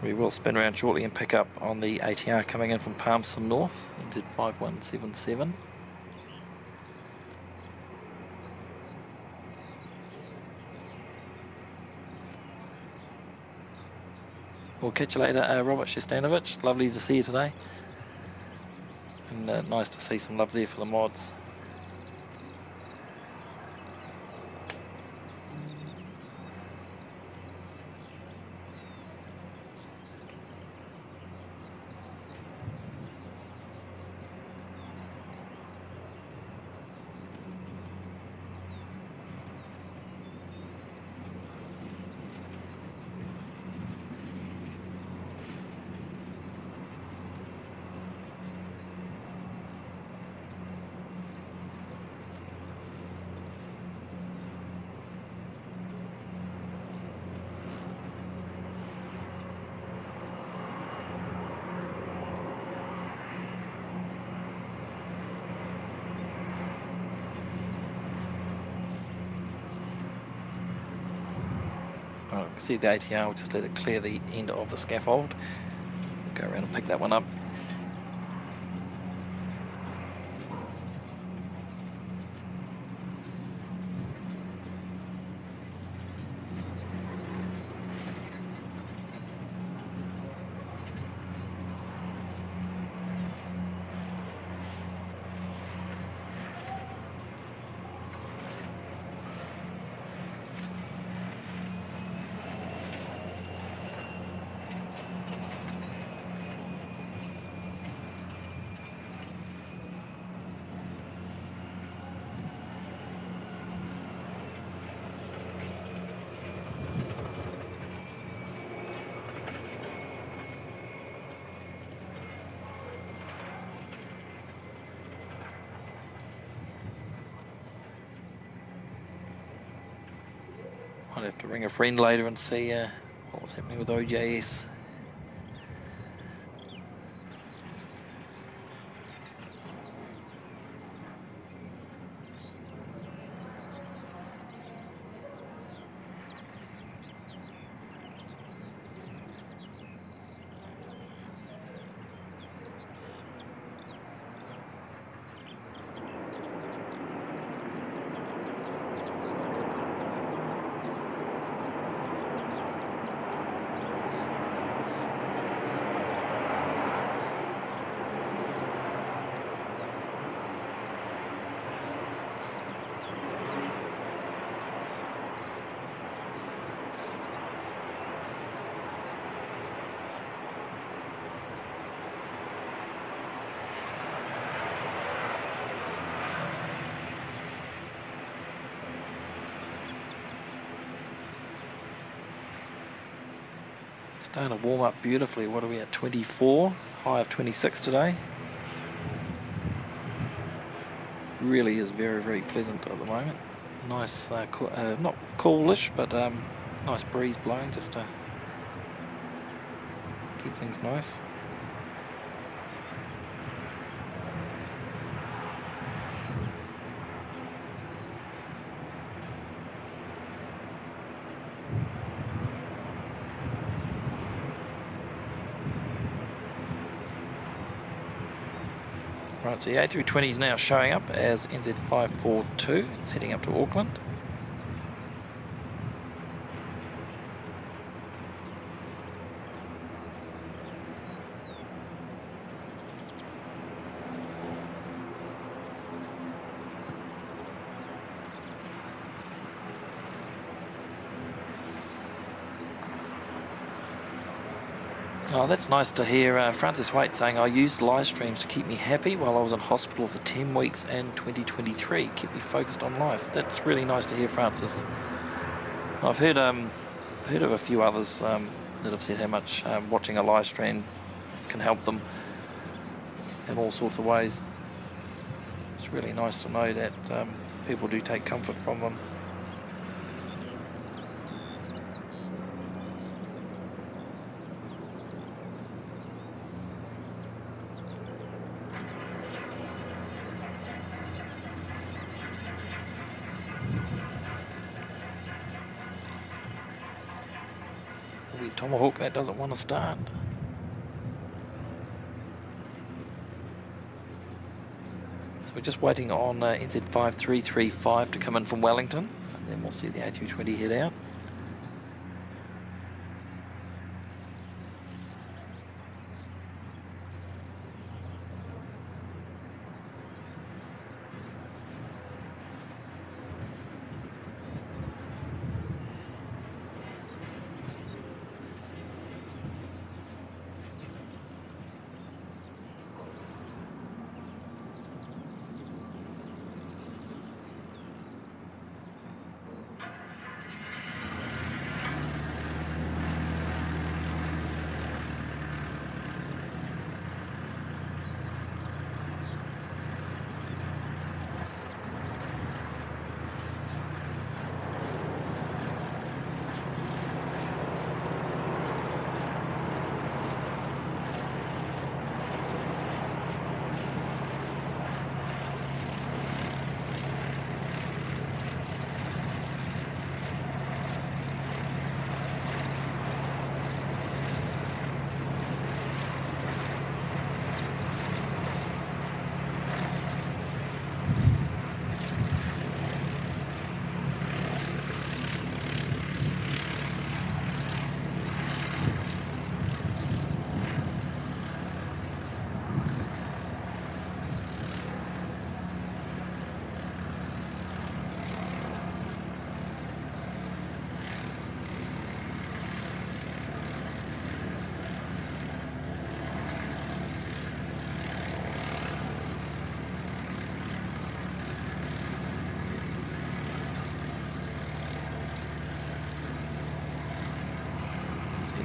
Speaker 1: We will spin around shortly and pick up on the ATR coming in from Palmerston North, NZ5177. We'll catch you later, Robert Shestanovich. Lovely to see you today. And nice to see some love there for the mods. see the ATR, we'll just let it clear the end of the scaffold. Go around and pick that one up. Might have to ring a friend later and see what was happening with OJS. Starting to warm up beautifully. What are we at? 24, high of 26 today. Really is very, very pleasant at the moment. Nice, not coolish, but nice breeze blowing just to keep things nice. Right, so the A320 is now showing up as NZ542. It's heading up to Auckland. Oh, that's nice to hear. Francis Waite saying, I used live streams to keep me happy while I was in hospital for 10 weeks in 2023. Keep me focused on life. That's really nice to hear, Francis. I've heard of a few others that have said how much watching a live stream can help them in all sorts of ways. It's really nice to know that people do take comfort from them. Tomahawk, that doesn't want to start. So we're just waiting on NZ5335 to come in from Wellington, and then we'll see the A320 head out.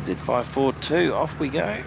Speaker 1: NZ542, off we go.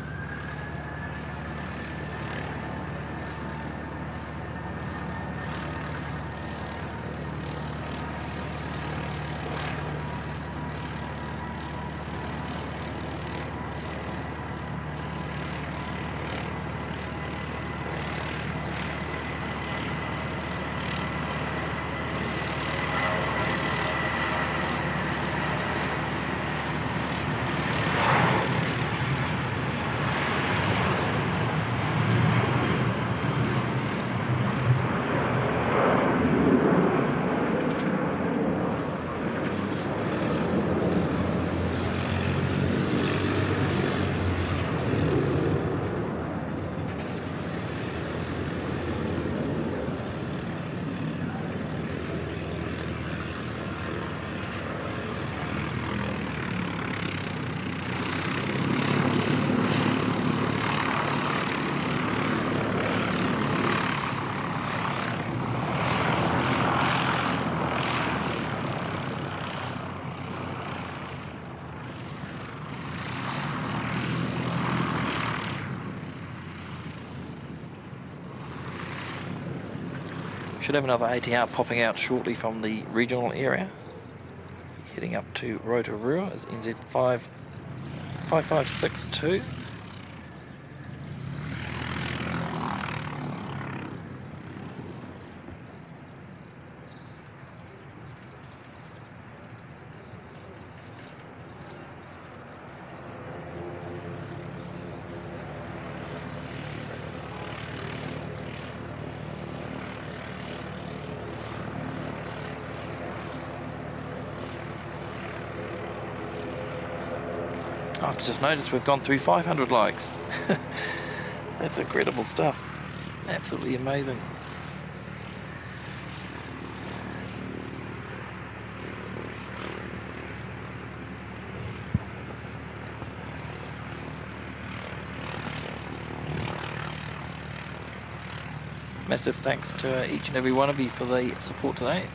Speaker 1: Should have another ATR popping out shortly from the regional area. Heading up to Rotorua is NZ5562. I've just noticed we've gone through 500 likes. That's incredible stuff. Absolutely amazing. Massive thanks to each and every one of you for the support today.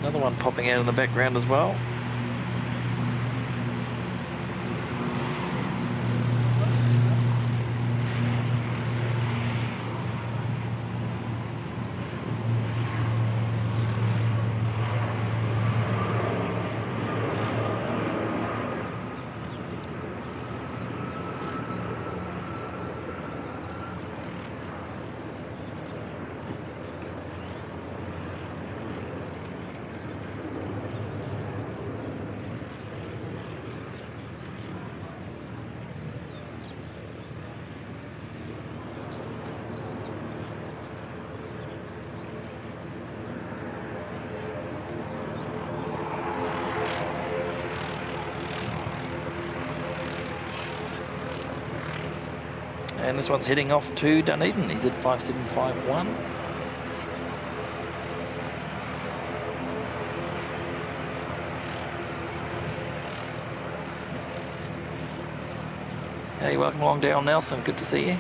Speaker 1: Another one popping out in the background as well. And this one's heading off to Dunedin, he's at 5751. Hey, welcome along, Dale Nelson, good to see you.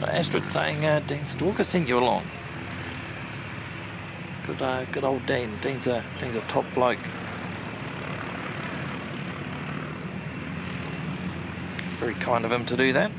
Speaker 1: Astrid saying Dean Stalker sent you along. Good old Dean. Dean's a top bloke. Very kind of him to do that.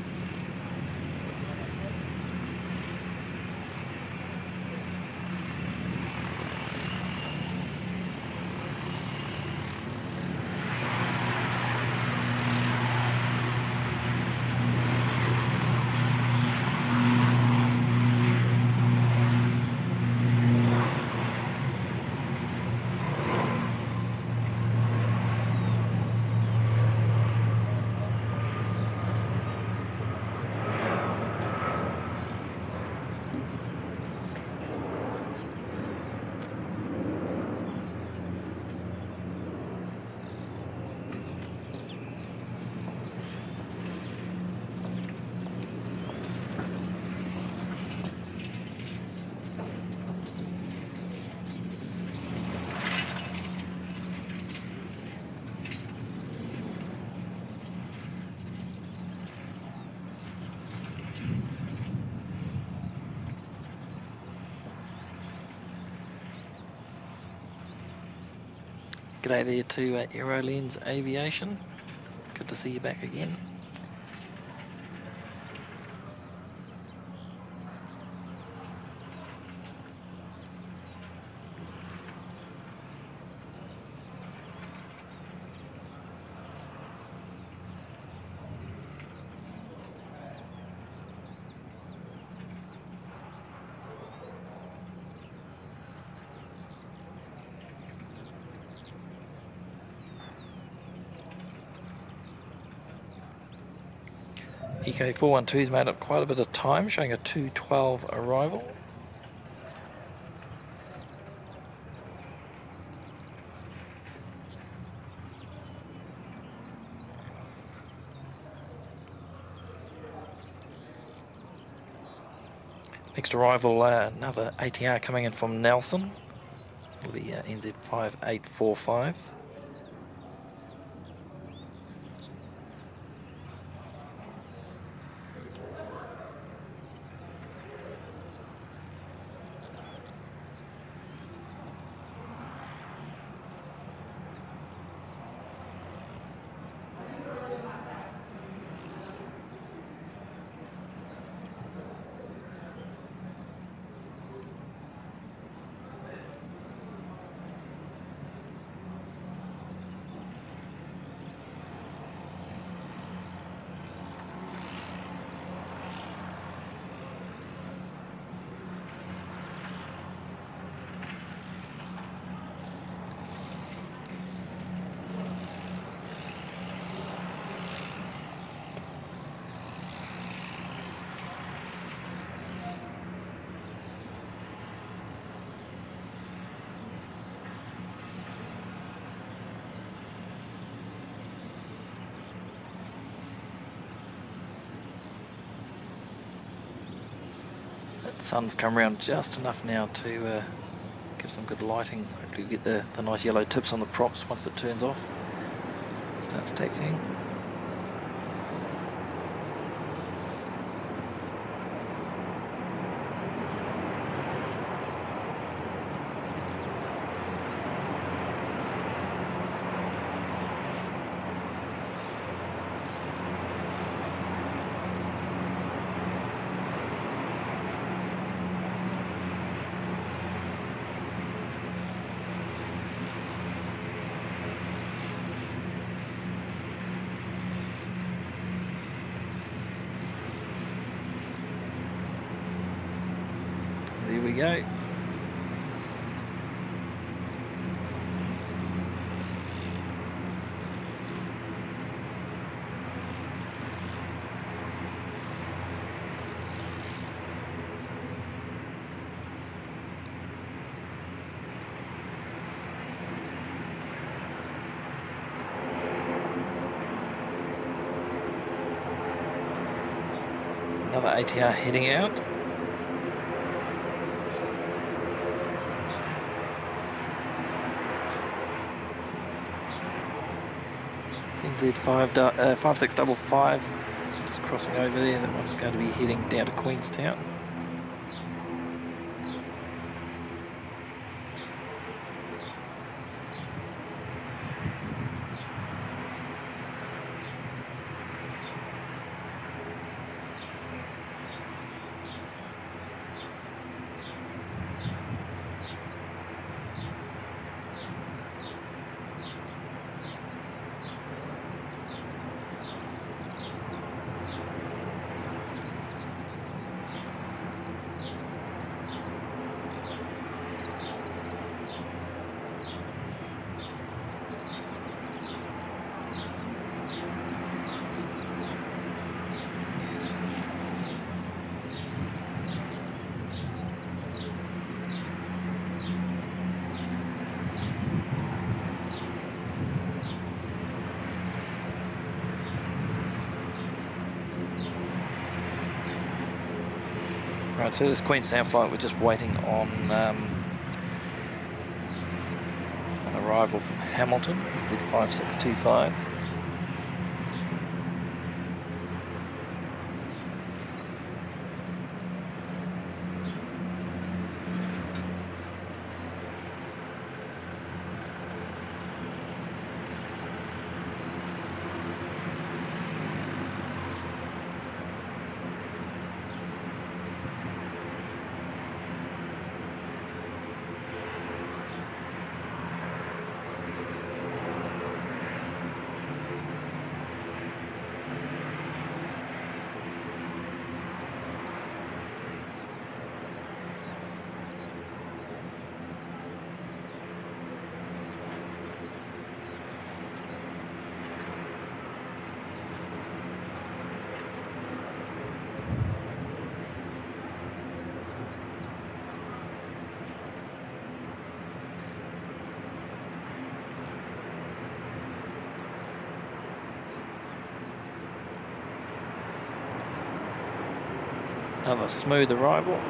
Speaker 1: G'day there to Aerolens Aviation. Good to see you back again. Eco 412's made up quite a bit of time, showing a 2:12 arrival. Next arrival, another ATR coming in from Nelson. It'll be NZ 5845. The sun's come around just enough now to give some good lighting. Hopefully we get the nice yellow tips on the props once it turns off. Starts taxiing. There we go. Another ATR heading out. NZ 5655, just crossing over there. That one's going to be heading down to Queenstown. Right, so this Queenstown flight, we're just waiting on an arrival from Hamilton, NZ5625. Another smooth arrival.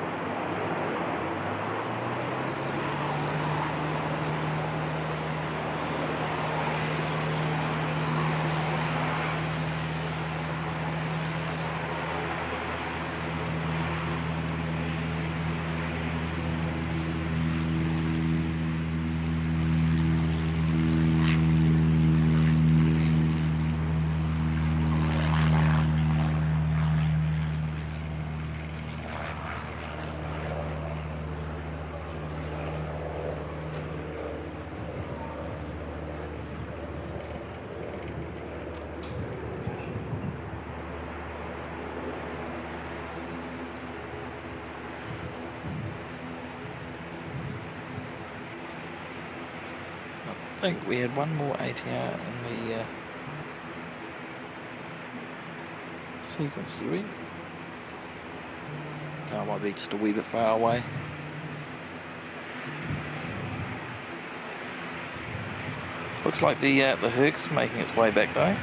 Speaker 1: I think we had one more ATR in the sequence, did we? Oh, it might be just a wee bit far away. Looks like the Herc's making its way back though.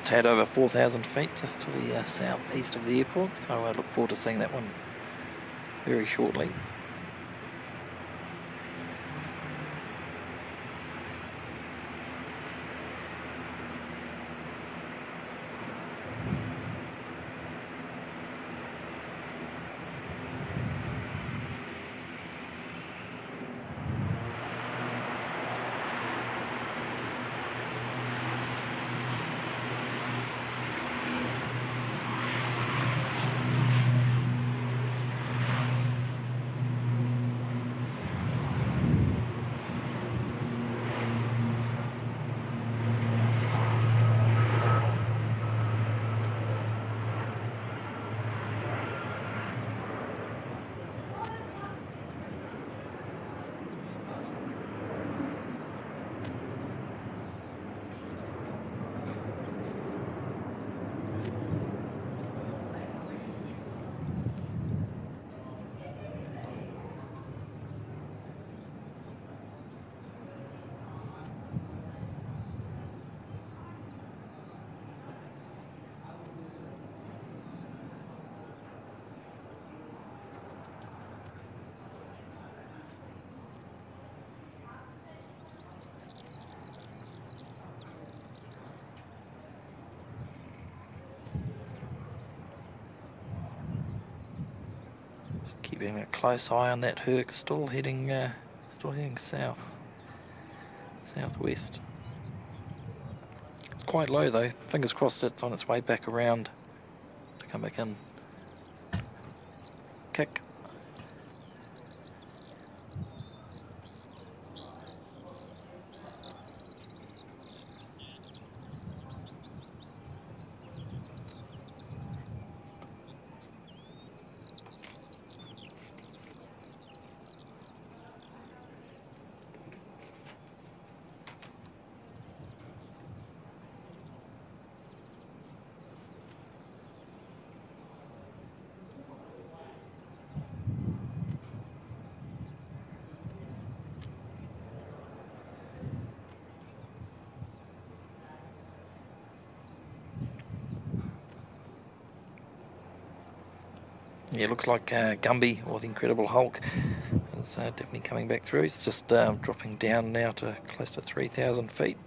Speaker 1: Tad over 4,000 feet, just to the southeast of the airport, so I look forward to seeing that one very shortly. Keeping a close eye on that Herc, still heading south, southwest. It's quite low though. Fingers crossed it's on its way back around to come back in. Kick. Yeah, looks like Gumby, or the Incredible Hulk, is definitely coming back through. It's just dropping down now to close to 3,000 feet.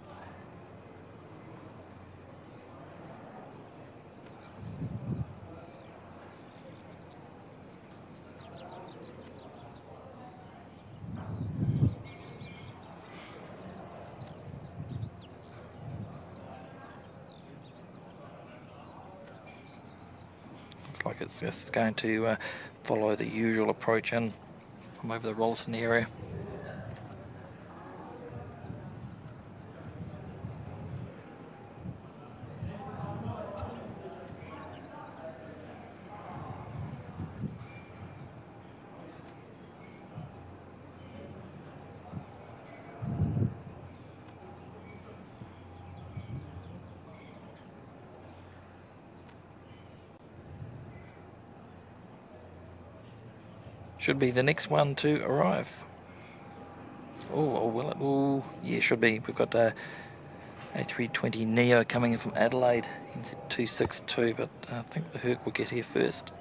Speaker 1: Looks like it's just going to follow the usual approach in from over the Rolleston area. Should be the next one to arrive. Oh, will it? Oh, yeah, should be. We've got A320 Neo coming in from Adelaide, NZ262, but I think the Herc will get here first.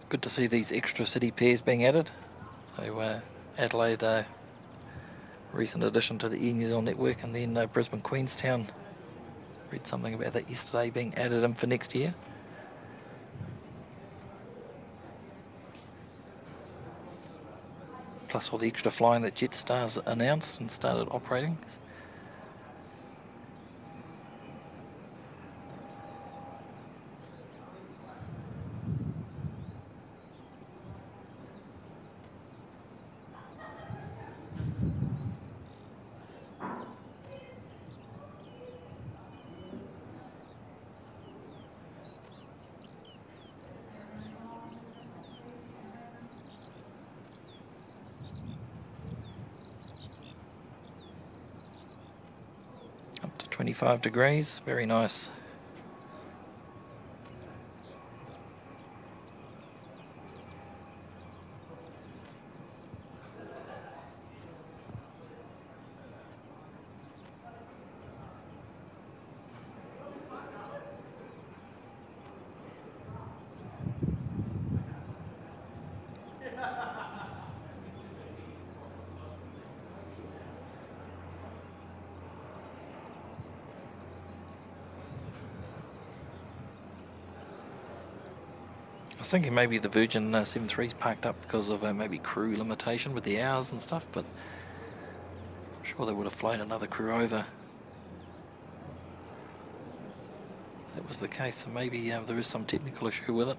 Speaker 1: Good to see these extra city pairs being added. So Adelaide, recent addition to the New Zealand network, and then Brisbane Queenstown. Read something about that yesterday, being added in for next year. Plus all the extra flying that Jetstar's announced and started operating. Up to 25 degrees, very nice. I was thinking maybe the Virgin 73's parked up because of maybe crew limitation with the hours and stuff, but I'm sure they would have flown another crew over. If that was the case, so maybe there is some technical issue with it.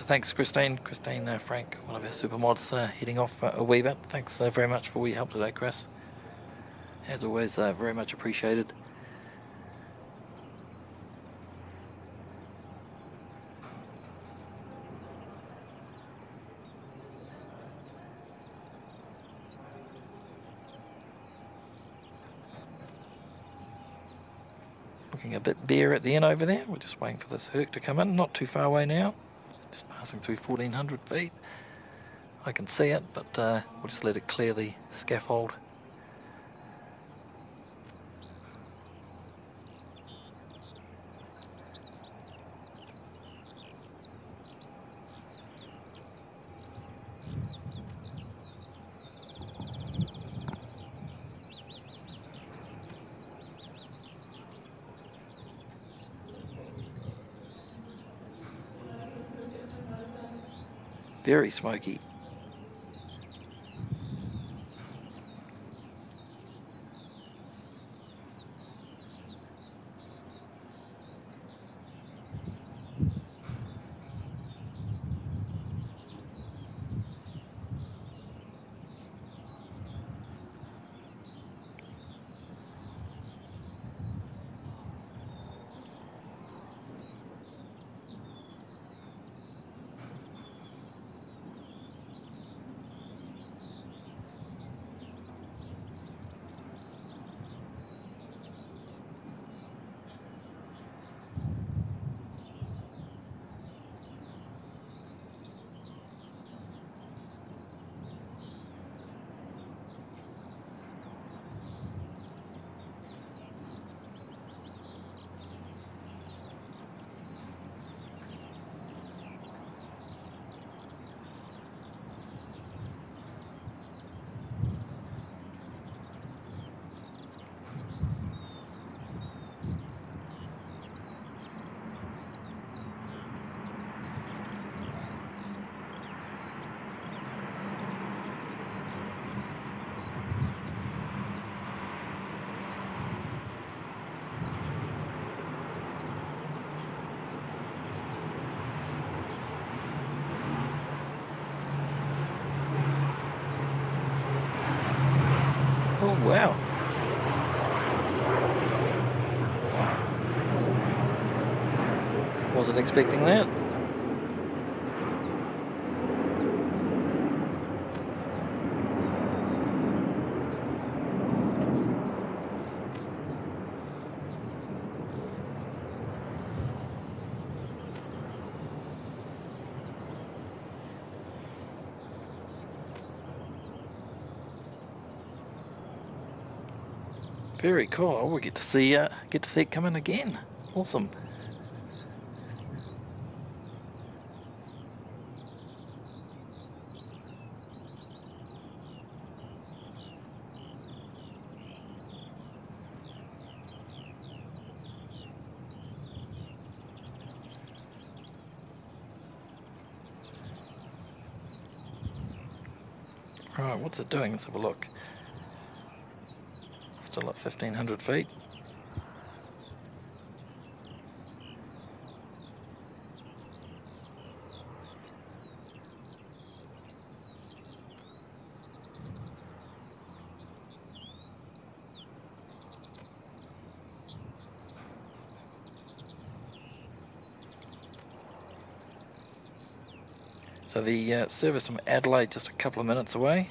Speaker 1: Thanks, Christine. Frank, one of our supermods, heading off a wee bit. Thanks very much for all your help today, Chris. As always, very much appreciated. Looking a bit bare at the end over there. We're just waiting for this Herc to come in. Not too far away now. Just passing through 1,400 feet. I can see it, but we'll just let it clear the scaffold. Very smoky. Oh wow. Wasn't expecting that. Very cool. Oh, we get to see it come in again. Awesome. Right, what's it doing? Let's have a look. Still at 1,500 feet. So the service from Adelaide just a couple of minutes away.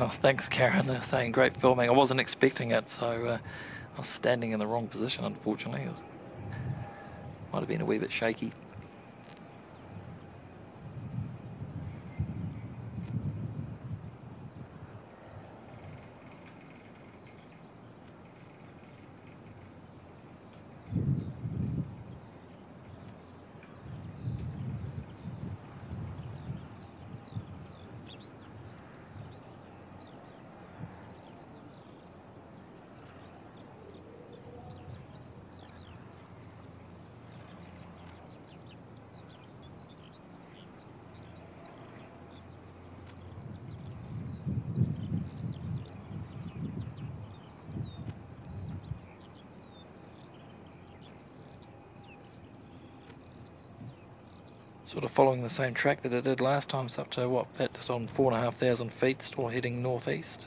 Speaker 1: Oh, thanks, Karen. They're saying great filming. I wasn't expecting it, so I was standing in the wrong position, unfortunately. It might have been a wee bit shaky. Sort of following the same track that it did last time. It's up to what, just on 4,500 feet, still heading northeast.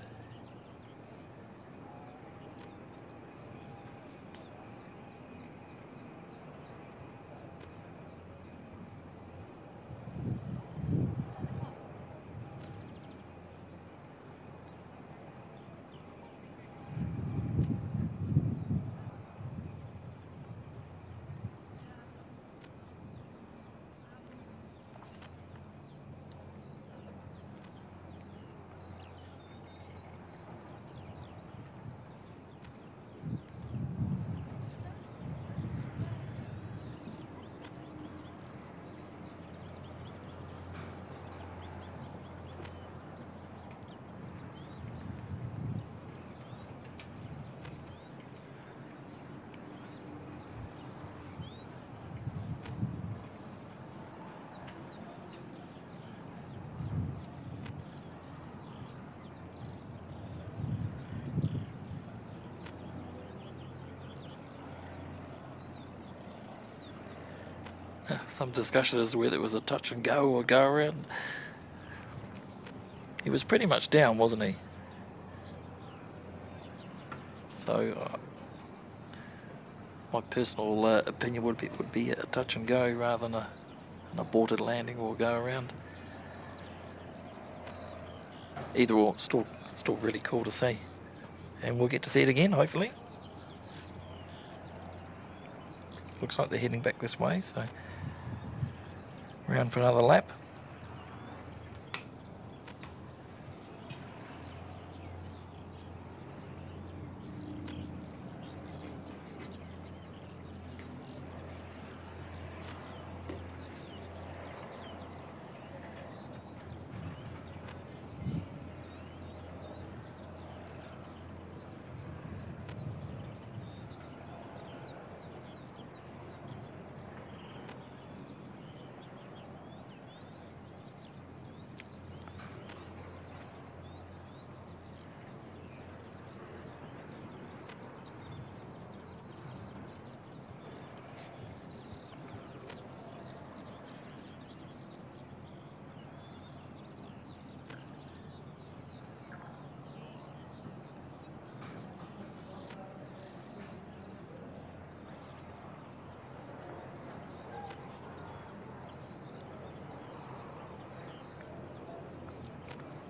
Speaker 1: Some discussion as to whether it was a touch and go or go around. He was pretty much down, wasn't he? So my personal opinion would be a touch and go rather than an aborted landing or go around. Either or, still really cool to see, and we'll get to see it again hopefully. Looks like they're heading back this way, so round for another lap.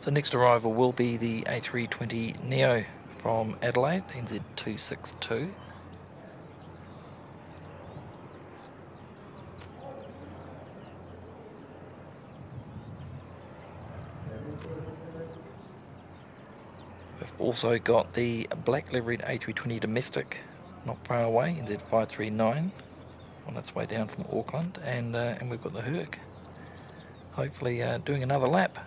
Speaker 1: So next arrival will be the A320 Neo from Adelaide, NZ262. We've also got the black liveried A320 domestic, not far away, NZ539, on its way down from Auckland, and we've got the Herc, hopefully doing another lap.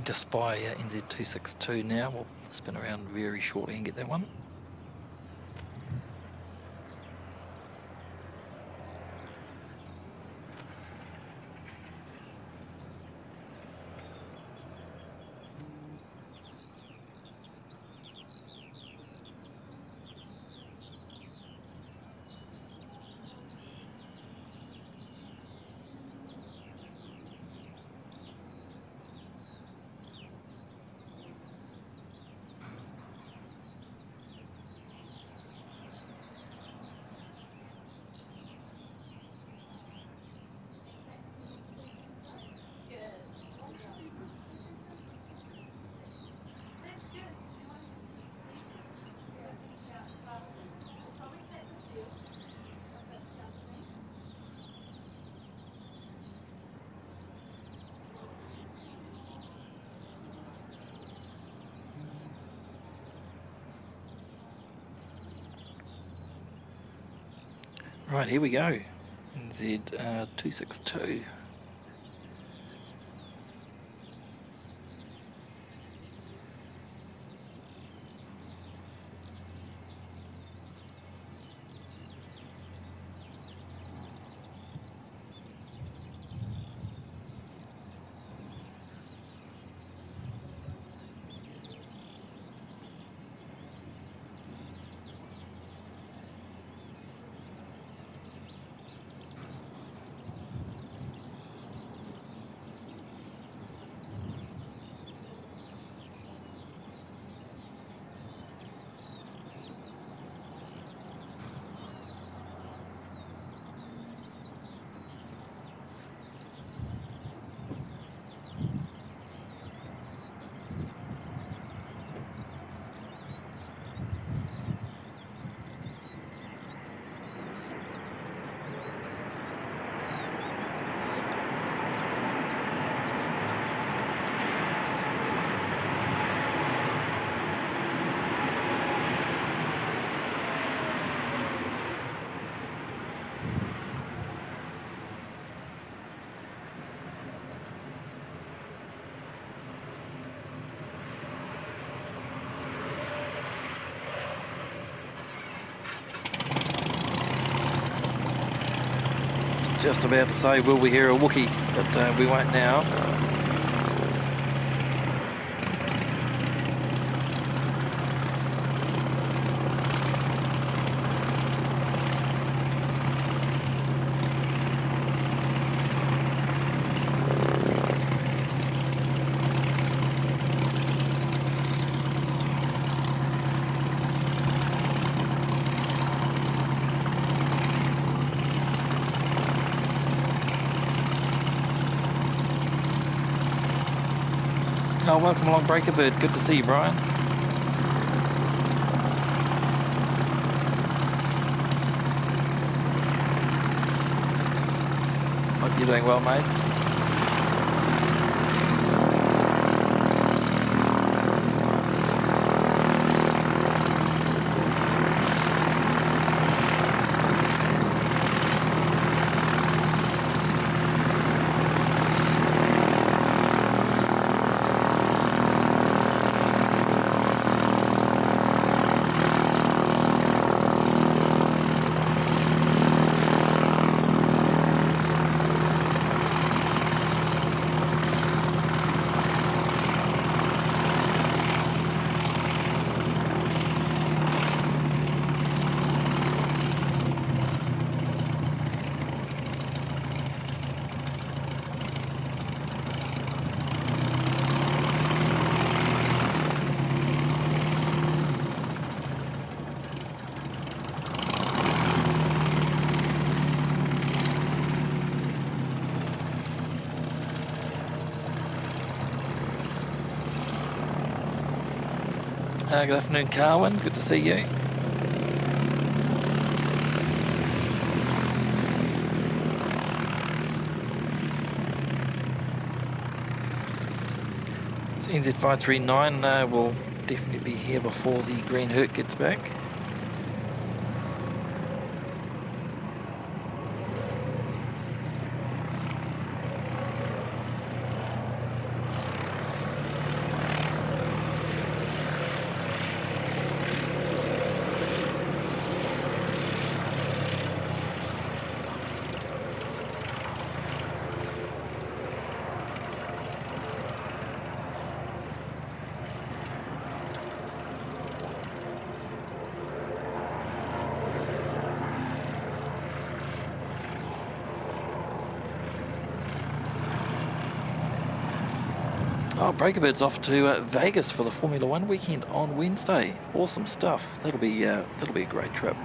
Speaker 1: Just spy NZ262 now. We'll spin around very shortly and get that one. Right, here we go. NZ262. Just about to say, will we hear a Wookiee? But we won't now. Oh, welcome along, Breaker Bird. Good to see you, Brian. Hope you're doing well, mate. Good afternoon, Carwin. Good to see you. So NZ539 will definitely be here before the green hurt gets back. Oh, Breakerbird's off to Vegas for the Formula One weekend on Wednesday. Awesome stuff. That'll be a great trip.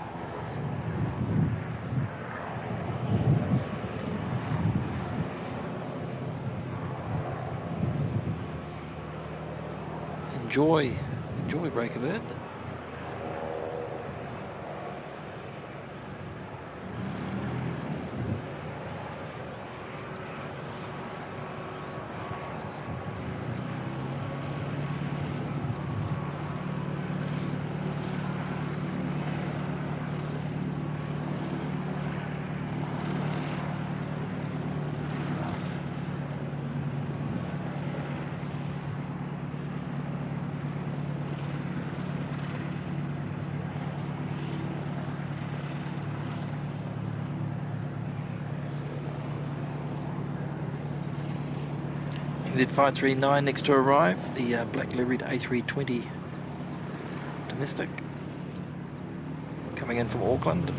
Speaker 1: Enjoy Breakerbird. NZ539 next to arrive, the black liveried A320 domestic coming in from Auckland.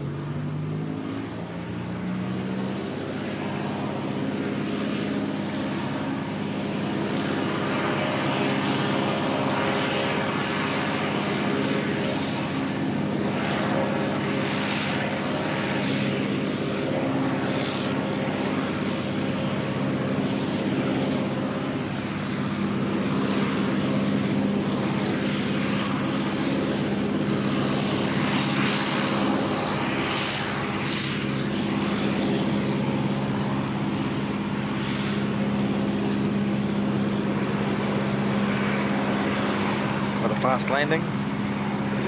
Speaker 1: Fast landing,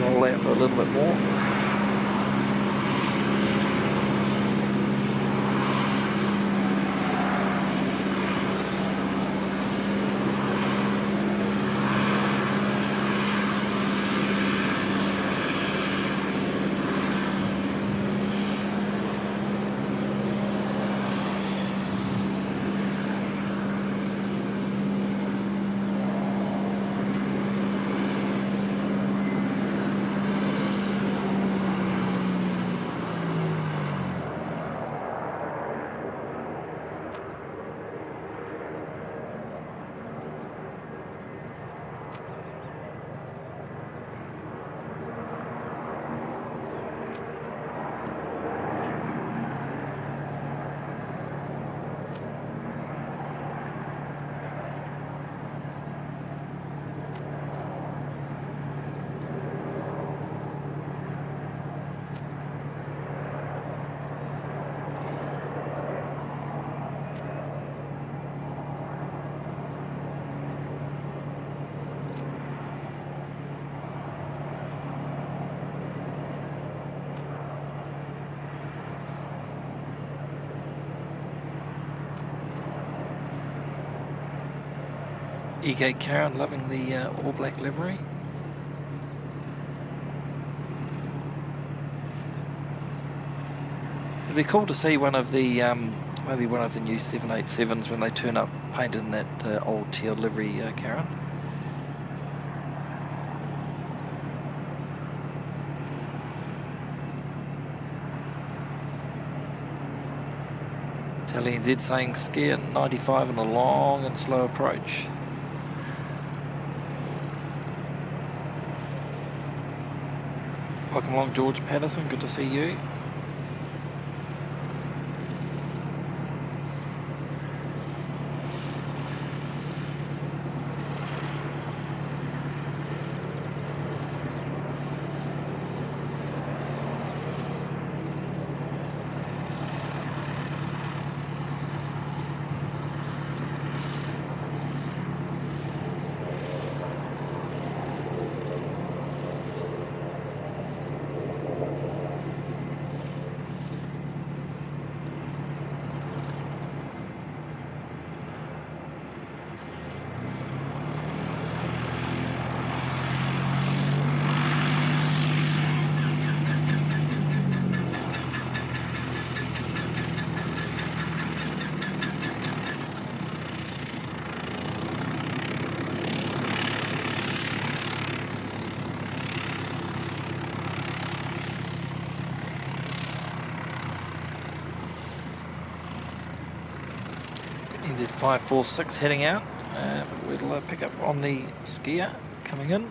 Speaker 1: roll out for a little bit more. E-Gate Karen loving the all black livery. It'd be cool to see one of the maybe one of the new 787s when they turn up painted in that old teal livery, Karen. Tally NZ saying ski at 95 and a long and slow approach. Welcome along, George Patterson. Good to see you. NZ546 heading out. We'll pick up on the skier coming in.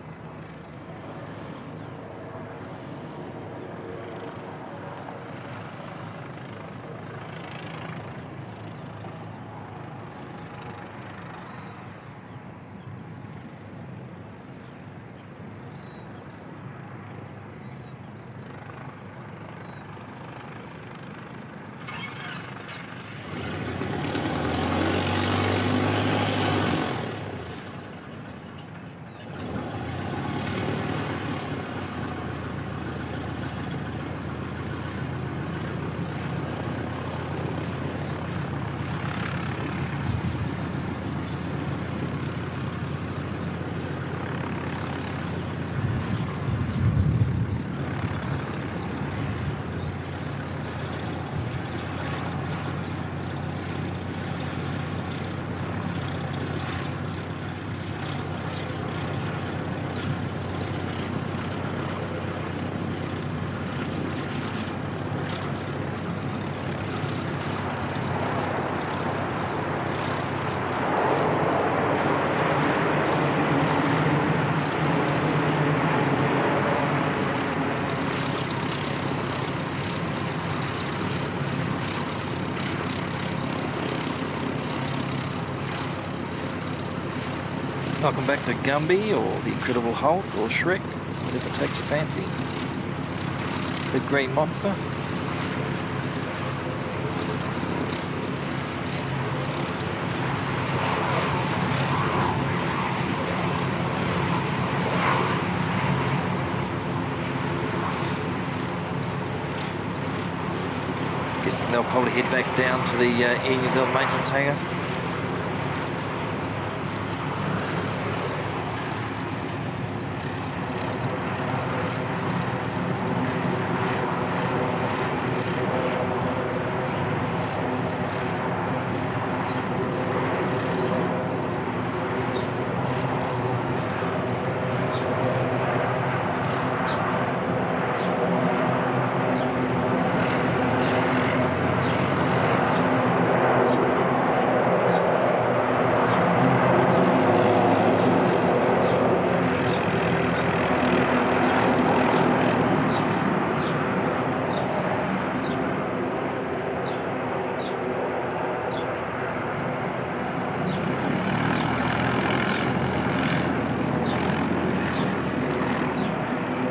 Speaker 1: Welcome back to Gumby, or the Incredible Hulk, or Shrek, whatever takes your fancy. Big green monster. Guessing they'll probably head back down to the Air New Zealand maintenance hangar.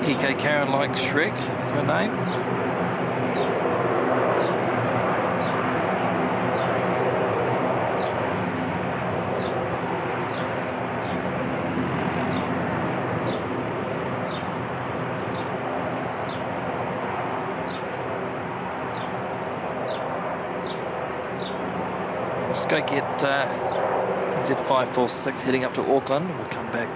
Speaker 1: EK Karen likes Shrek for a name. We'll just go get NZ546 heading up to Auckland. We'll come back.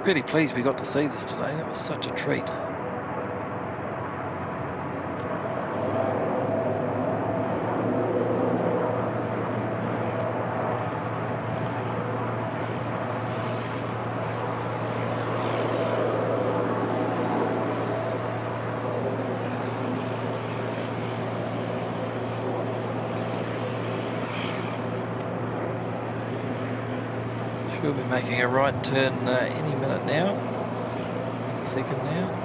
Speaker 1: Really pleased we got to see this today. That was such a treat. We'll be making a right turn any minute now, any second now.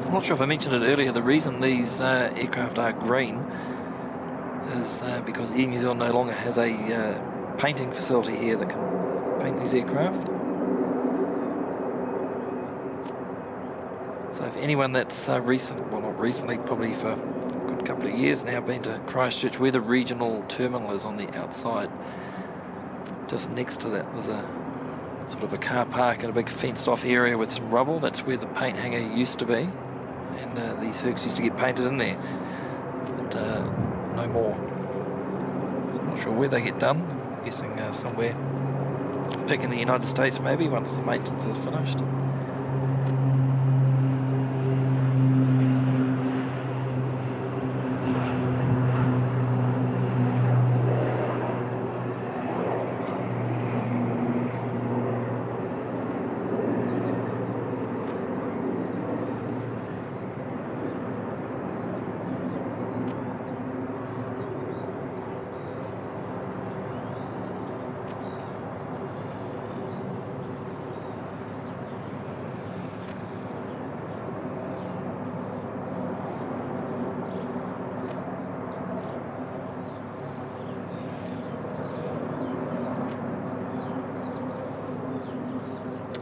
Speaker 1: I'm not sure if I mentioned it earlier, the reason these aircraft are green is because Air New Zealand no longer has a painting facility here that can paint these aircraft. So if anyone that's not recently, probably for a good couple of years now, been to Christchurch, where the regional terminal is on the outside, just next to that there's a sort of a car park and a big fenced off area with some rubble. That's where the paint hangar used to be. And these Hercs used to get painted in there, but no more. So I'm not sure where they get done. I'm guessing somewhere back in the United States maybe, once the maintenance is finished.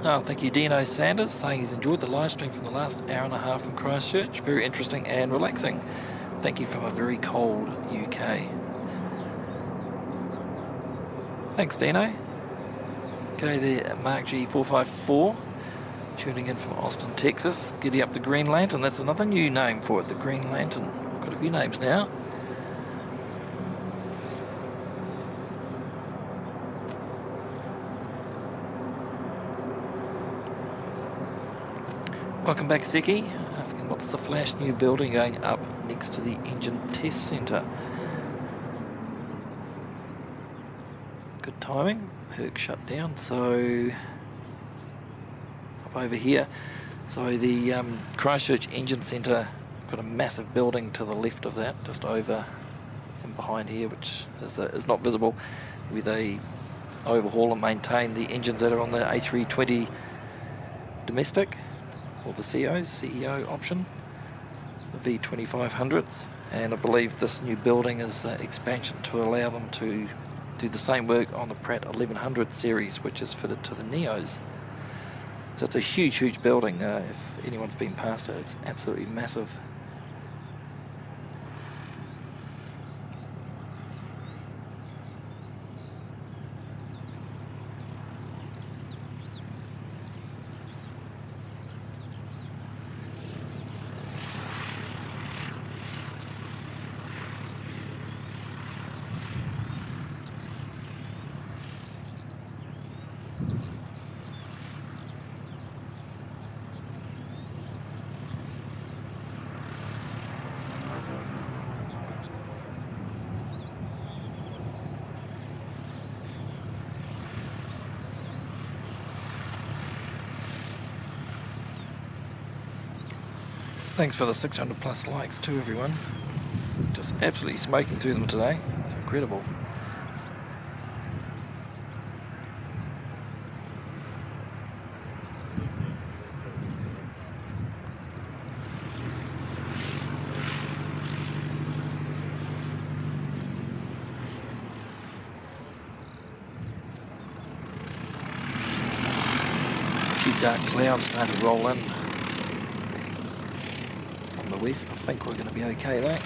Speaker 1: Oh, thank you, Dino Sanders, saying he's enjoyed the live stream from the last hour and a half from Christchurch. Very interesting and relaxing. Thank you from a very cold UK. Thanks, Dino. G'day there, Mark G454, tuning in from Austin, Texas. Giddy up the Green Lantern. That's another new name for it, the Green Lantern. Got a few names now. Welcome back, Seki. Asking what's the flash new building going up next to the engine test centre. Good timing. Herc shut down. So up over here. So the Christchurch Engine Centre got a massive building to the left of that, just over and behind here, which is not visible, where they overhaul and maintain the engines that are on the A320 domestic, or the CEO option, the V2500s, and I believe this new building is expansion to allow them to do the same work on the Pratt 1100 series, which is fitted to the Neos. So it's a huge, huge building. If anyone's been past it, it's absolutely massive. Thanks for the 600 plus likes too, everyone. just absolutely smoking through them today. It's incredible. Dark clouds starting to roll in from the west. I think we're going to be okay though.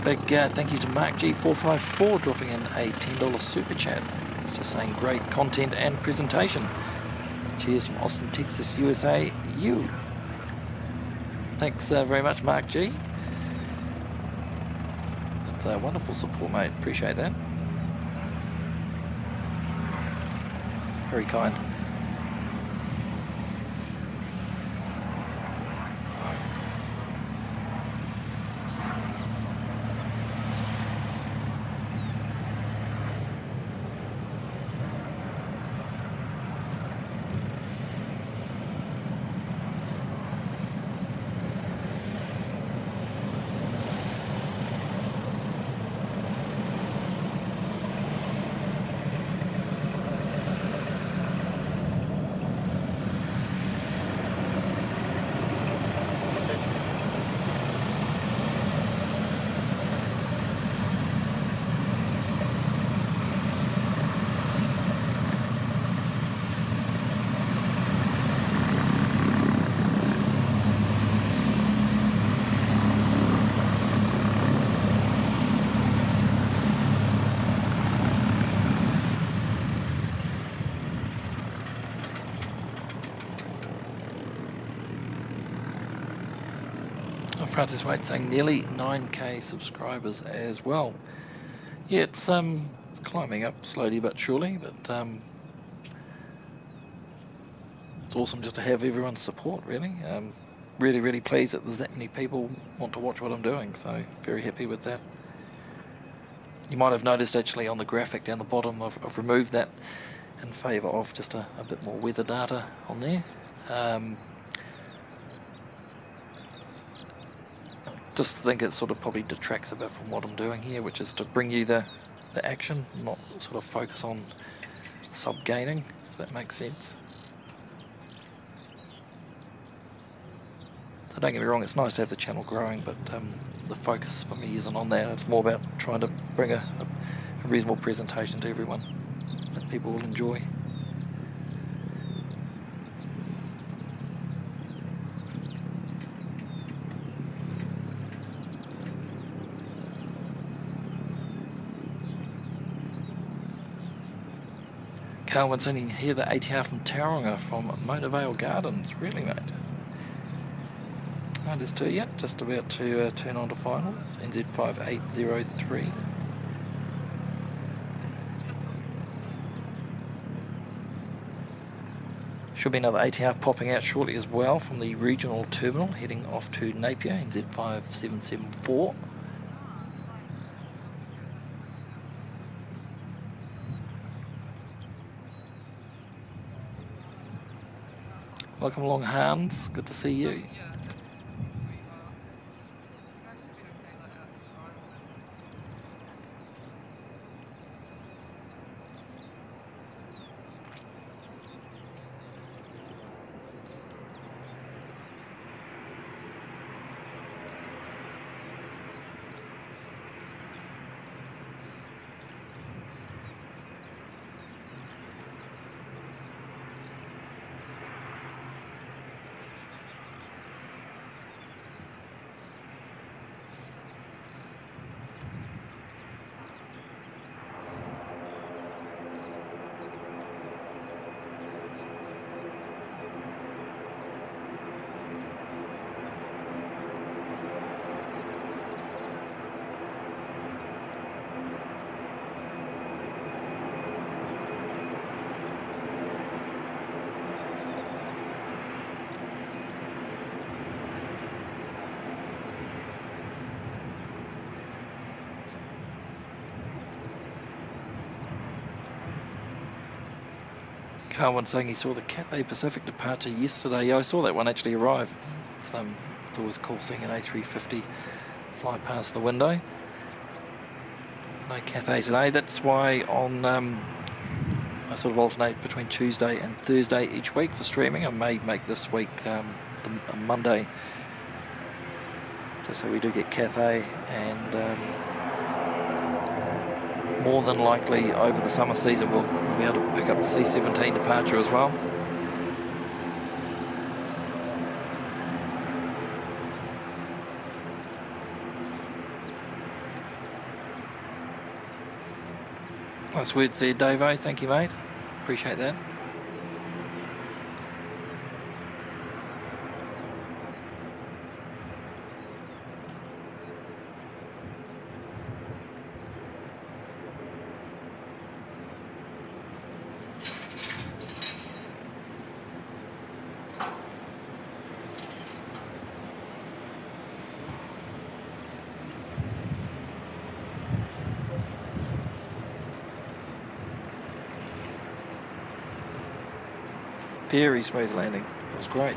Speaker 1: Big thank you to Mark G454 dropping in a $10 super chat. It's just saying great content and presentation. Cheers from Austin, Texas, USA. You. Thanks very much, Mark G. That's a wonderful support, mate. Appreciate that. Very kind. Francis Waite saying nearly 9k subscribers as well. Yeah, it's climbing up slowly but surely, but it's awesome just to have everyone's support, really. Really pleased that there's that many people want to watch what I'm doing, so very happy with that. You might have noticed actually on the graphic down the bottom I've removed that in favour of just a bit more weather data on there. Just think it sort of probably detracts a bit from what I'm doing here, which is to bring you the action, not sort of focus on sub-gaining, if that makes sense. So don't get me wrong, it's nice to have the channel growing, but the focus for me isn't on that. It's more about trying to bring a reasonable presentation to everyone that people will enjoy. Carlin sending here the ATR from Tauranga from Motorvale Gardens. Really, mate? No, just yet. Just about to turn on to finals. NZ5803. Should be another ATR popping out shortly as well from the regional terminal heading off to Napier, NZ5774. Welcome along, Hans. Good to see you. Carwin saying he saw the Cathay Pacific departure yesterday. Yeah, I saw that one actually arrive. It's always cool seeing an A350 fly past the window. No Cathay today. That's why on I sort of alternate between Tuesday and Thursday each week for streaming. I may make this week a Monday, just so we do get Cathay, and more than likely over the summer season we'll be able to pick up the C-17 departure as well. Nice words there, Davo. Thank you, mate. Appreciate that. Very smooth landing. It was great.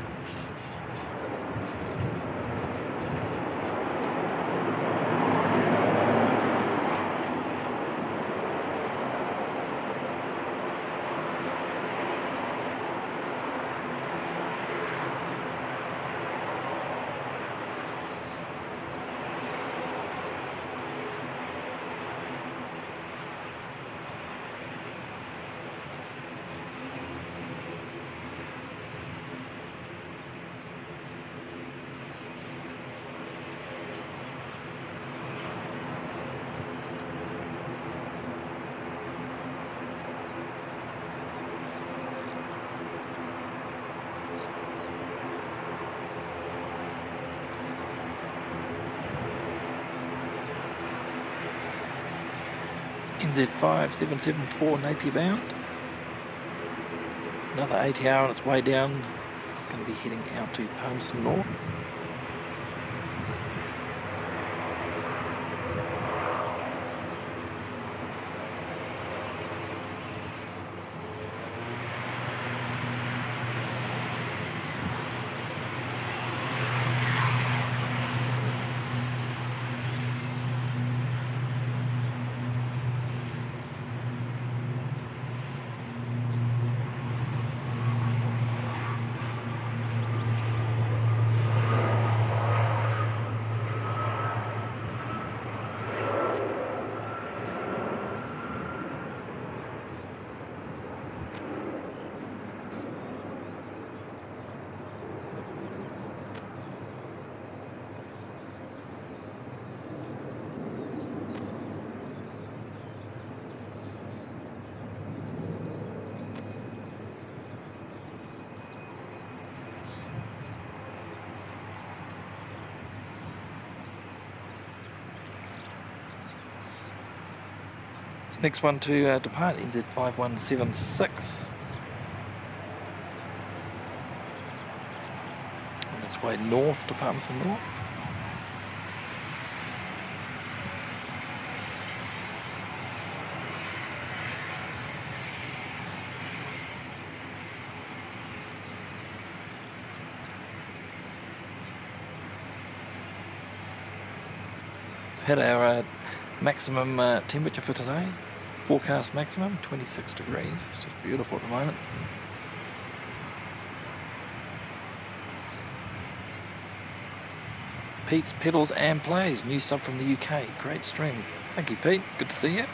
Speaker 1: NZ5774 Napier bound. Another ATR on its way down. It's going to be heading out to Palmerston North. Next one to depart, NZ5176. On its way north to Palmerston North. We've had our maximum temperature for today. Forecast maximum 26 degrees. It's just beautiful at the moment. Pete's Pedals and Plays, new sub from the UK. Great stream. Thank you, Pete. Good to see you.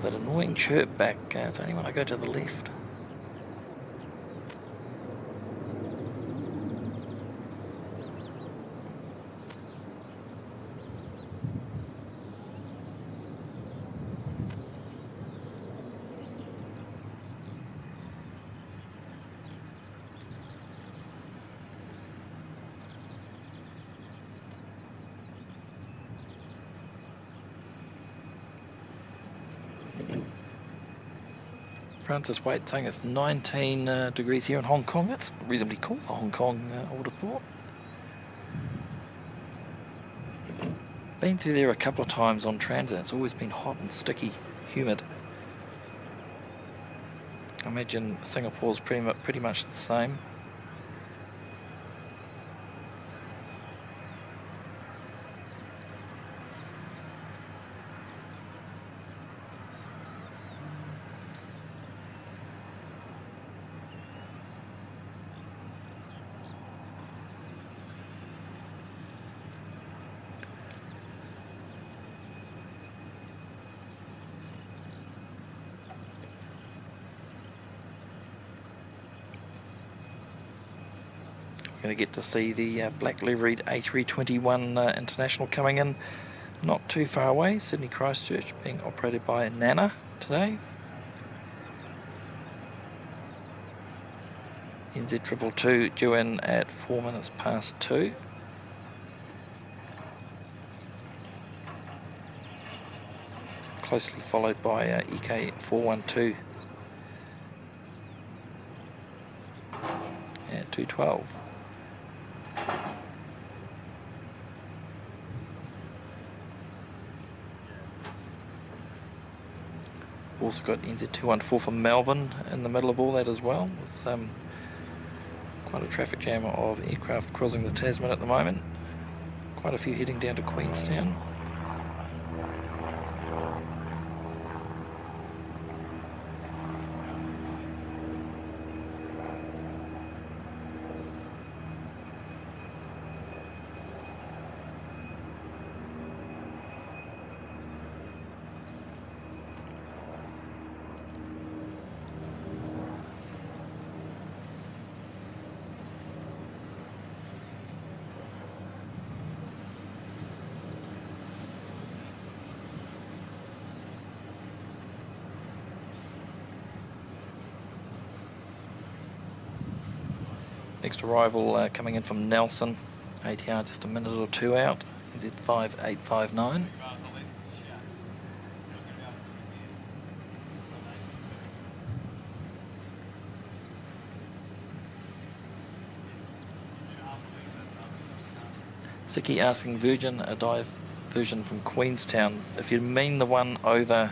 Speaker 1: that annoying chirp back. It's only when I go to the left. Francis Wade saying it's 19 degrees here in Hong Kong. That's reasonably cool for Hong Kong, I would have thought. Been through there a couple of times on transit. It's always been hot and sticky, humid. I imagine Singapore's pretty much the same. Going to get to see the black liveried A321 International coming in not too far away. Sydney Christchurch being operated by Nana today. NZ222 due in at 4 minutes past 2. Closely followed by EK412 at 2:12. Also got NZ214 from Melbourne in the middle of all that as well, with quite a traffic jam of aircraft crossing the Tasman at the moment. Quite a few heading down to Queenstown. Next arrival coming in from Nelson, ATR just a minute or two out, NZ5859. Siki asking Virgin a diversion from Queenstown. If you mean the one over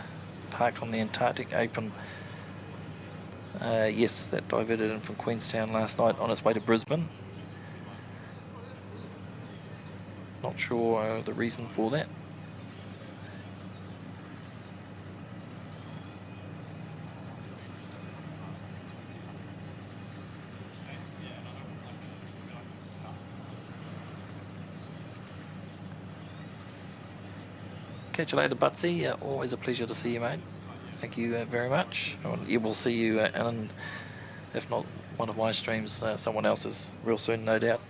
Speaker 1: parked on the Antarctic apron, yes, that diverted in from Queenstown last night on its way to Brisbane. Not sure the reason for that. Catch you later, Butsy. Always a pleasure to see you, mate. Thank you very much. You will see you, Alan, if not one of my streams, someone else's real soon, no doubt.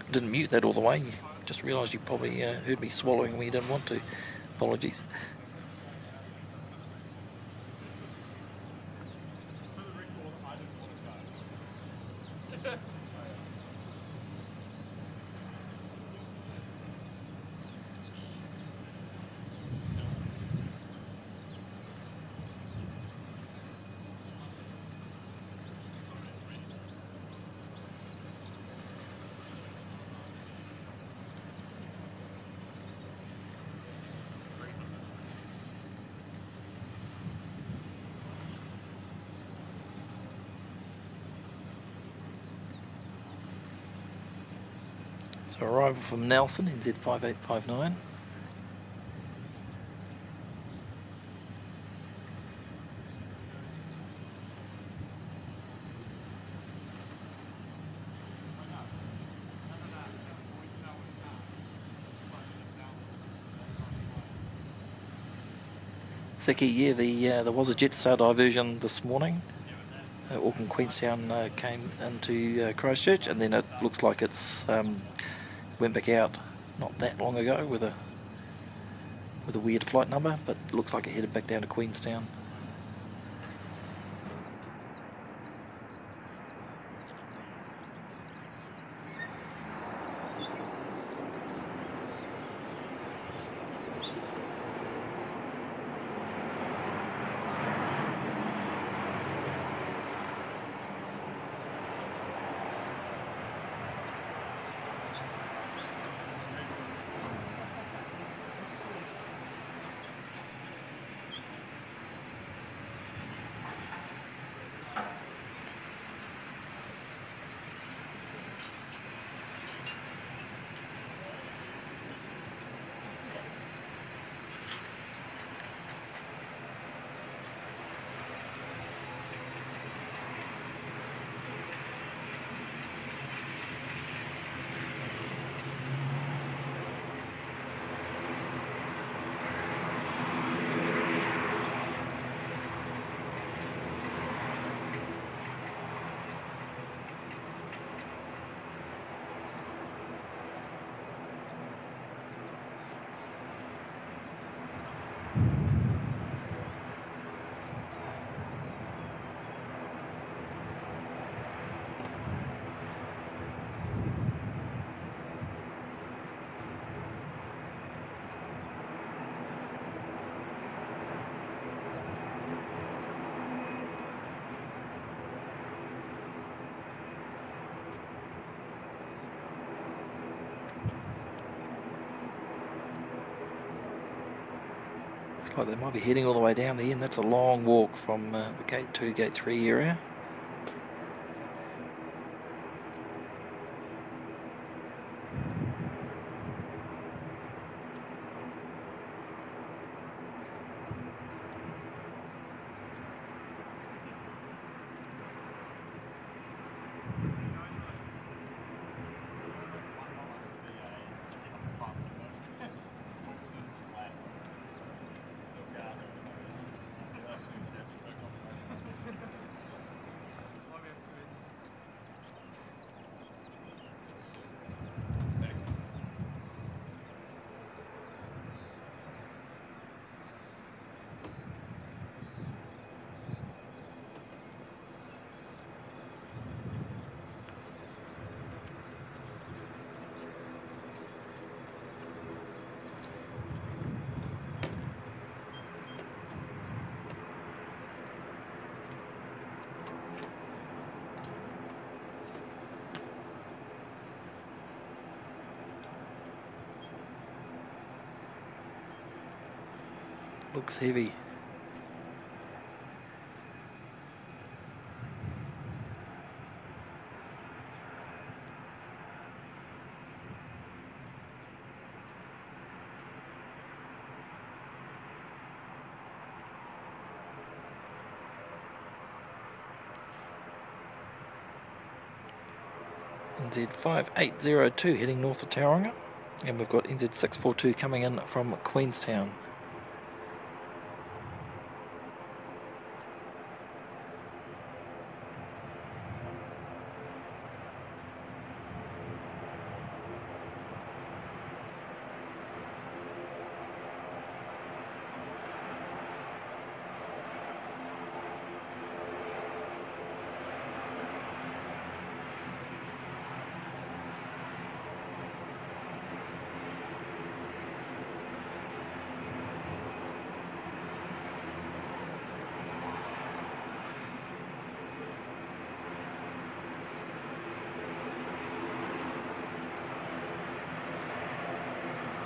Speaker 1: Didn't mute that all the way. Just realised you probably heard me swallowing when you didn't want to. Apologies. So arrival from Nelson, NZ5859. Seki, yeah, there was a Jetstar diversion this morning. Auckland Queenstown came into Christchurch, and then it looks like it's went back out not that long ago with a weird flight number, but it looks like it headed back down to Queenstown. Looks like they might be heading all the way down the end. That's a long walk from the Gate 2, Gate 3 area. Looks heavy. NZ5802 heading north of Tauranga, and we've got NZ642 coming in from Queenstown.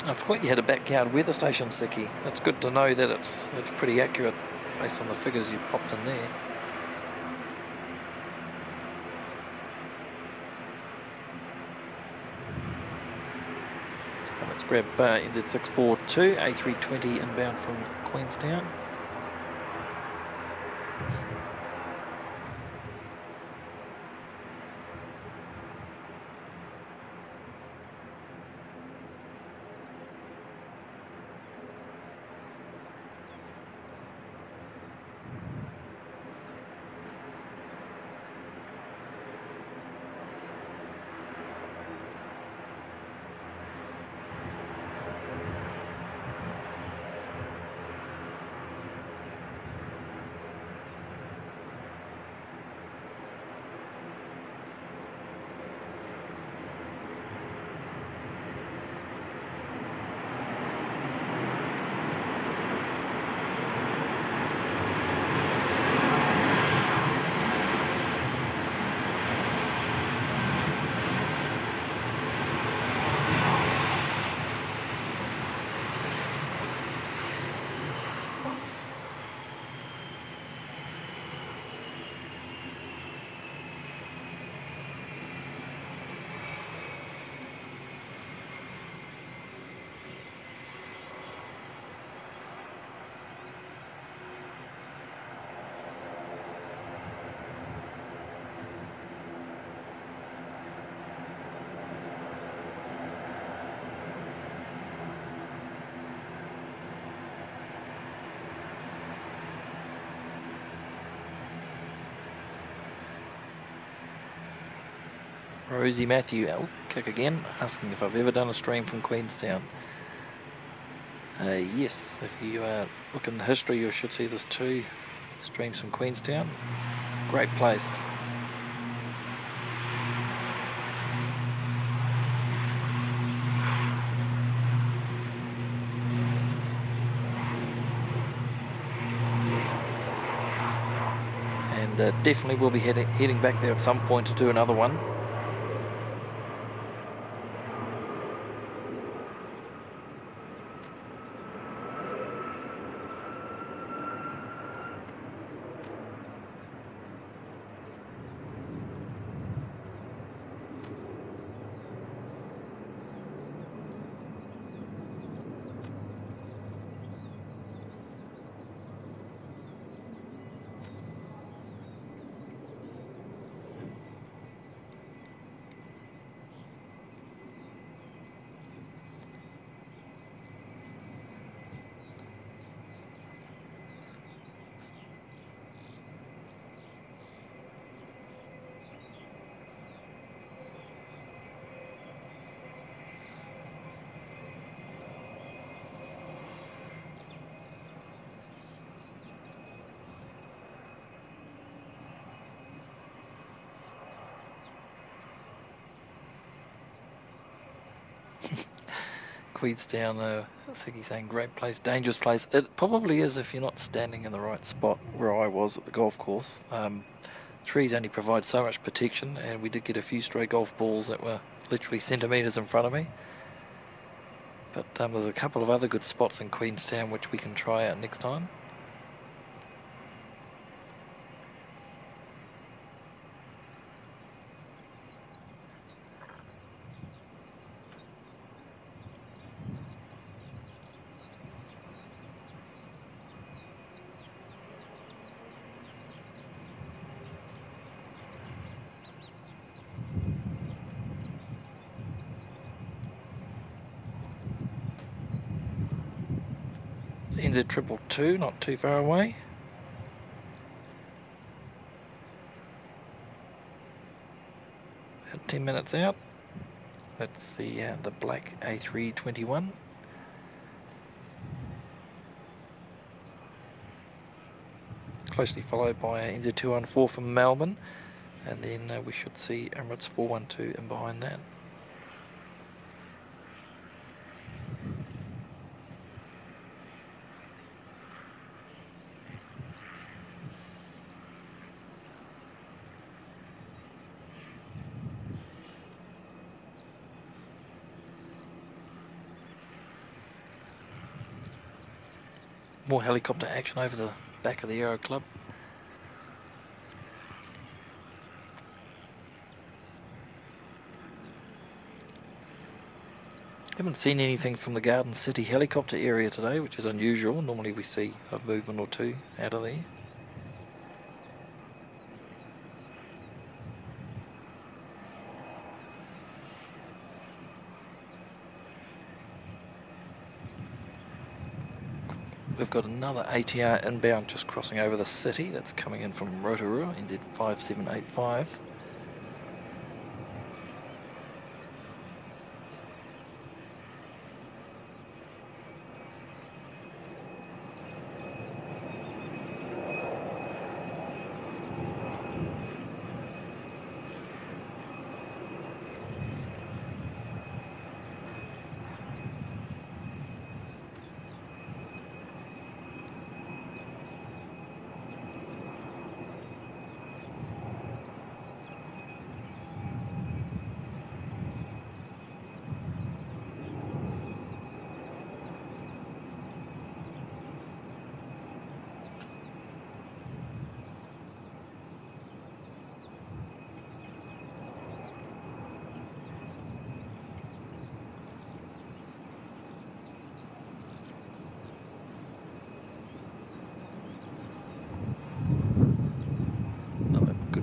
Speaker 1: I forgot you had a backyard weather station, Seki. It's good to know that it's pretty accurate based on the figures you've popped in there. Let's grab NZ642, A320 inbound from Queenstown. Rosie Matthew, kick again, asking if I've ever done a stream from Queenstown. Yes, if you look in the history, you should see there's 2 streams from Queenstown. Great place. And definitely will be heading back there at some point to do another one. Queenstown, Siggy saying great place, dangerous place. It probably is if you're not standing in the right spot where I was at the golf course. Trees only provide so much protection, and we did get a few stray golf balls that were literally centimetres in front of me. But there's a couple of other good spots in Queenstown which we can try out next time. NZ222, not too far away. About 10 minutes out. That's the black A321. Closely followed by NZ214 from Melbourne, and then we should see Emirates 412 in behind that. More helicopter action over the back of the Aero Club. Haven't seen anything from the Garden City helicopter area today, which is unusual. Normally we see a movement or two out of there. We've got another ATR inbound just crossing over the city. That's coming in from Rotorua, NZ 5785.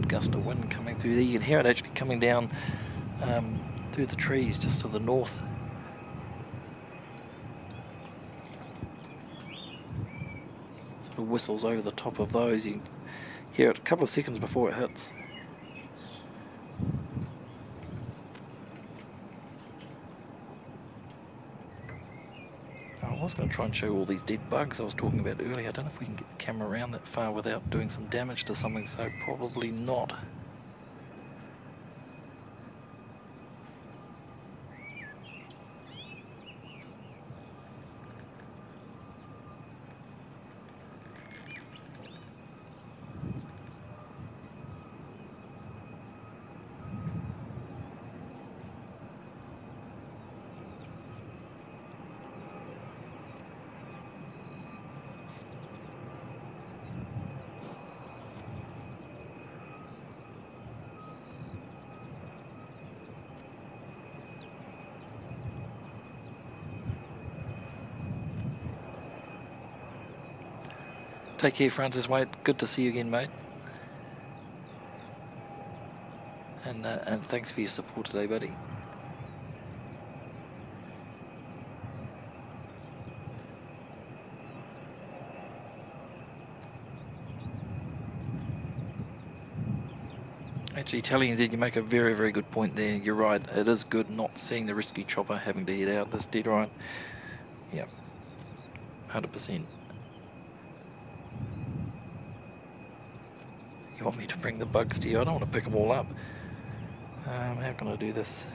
Speaker 1: Gust of wind coming through there. You can hear it actually coming down through the trees just to the north. Sort of whistles over the top of those. You can hear it a couple of seconds before it hits. I was going to try and show all these dead bugs I was talking about earlier. I don't know if we can get the camera around that far without doing some damage to something, so probably not. Take care, Francis Wade. Good to see you again, mate. And thanks for your support today, buddy. Actually, telling you, you make a very, very good point there. You're right. It is good not seeing the rescue chopper having to head out. That's dead right. Yep. 100%. You want me to bring the bugs to you? I don't want to pick them all up. How can I do this?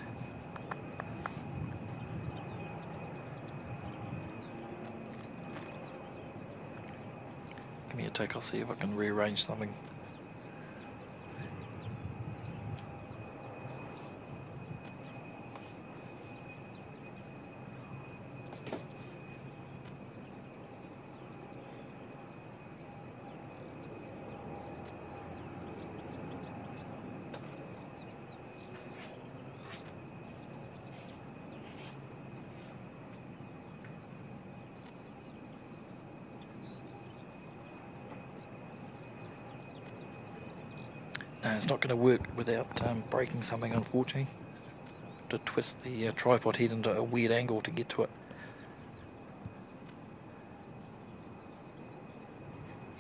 Speaker 1: Give me a tick, I'll see if I can rearrange something. No, it's not going to work without breaking something, unfortunately. To twist the tripod head into a weird angle to get to it.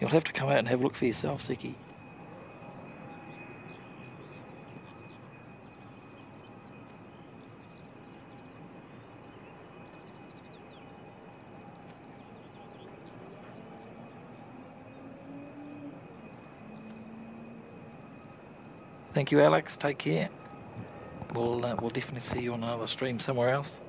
Speaker 1: You'll have to come out and have a look for yourself, Seki. Thank you, Alex. Take care. We'll definitely see you on another stream somewhere else.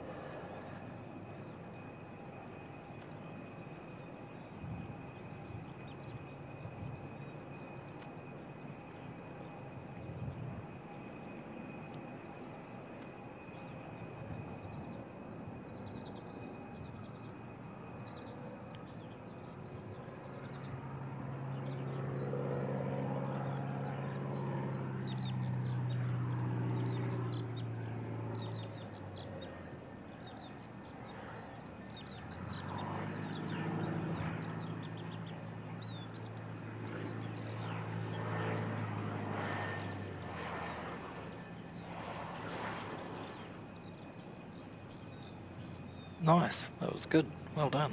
Speaker 1: Nice, that was good. Well done.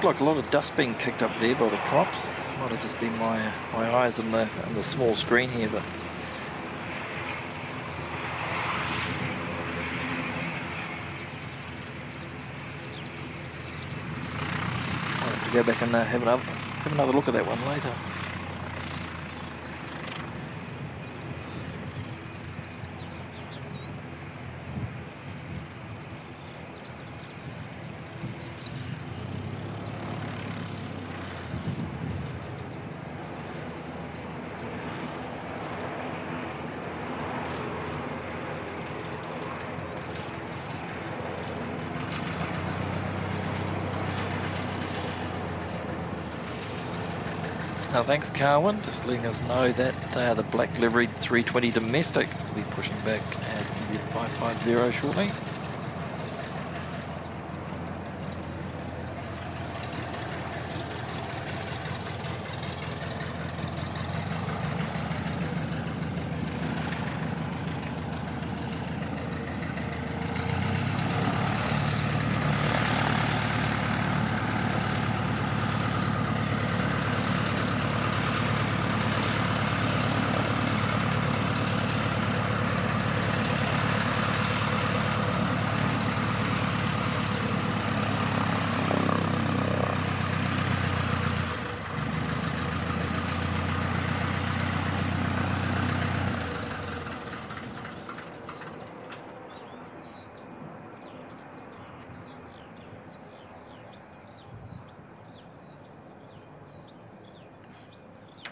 Speaker 1: Like a lot of dust being kicked up there by the props. Might have just been my eyes on the small screen here, but I'll have to go back and have another look at that one later. Thanks, Carwin, just letting us know that the black liveried 320 domestic will be pushing back as NZ550 shortly.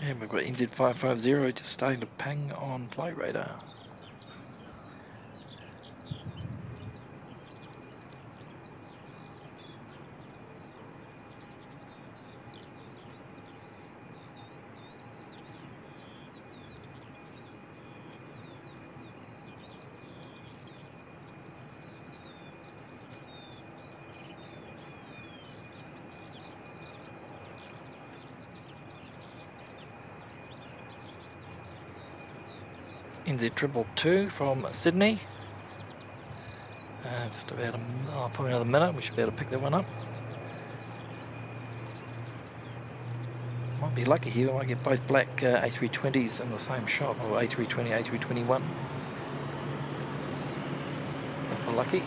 Speaker 1: And we've got NZ550 just starting to ping on flight radar. NZ222 from Sydney. Just about probably another minute. We should be able to pick that one up. Might be lucky here. We might get both black A320s in the same shot, or A320, A321. If we're lucky.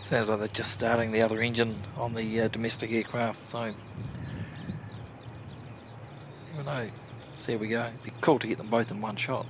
Speaker 1: Sounds like they're just starting the other engine on the domestic aircraft, so never know. So here we go. It'd be cool to get them both in one shot.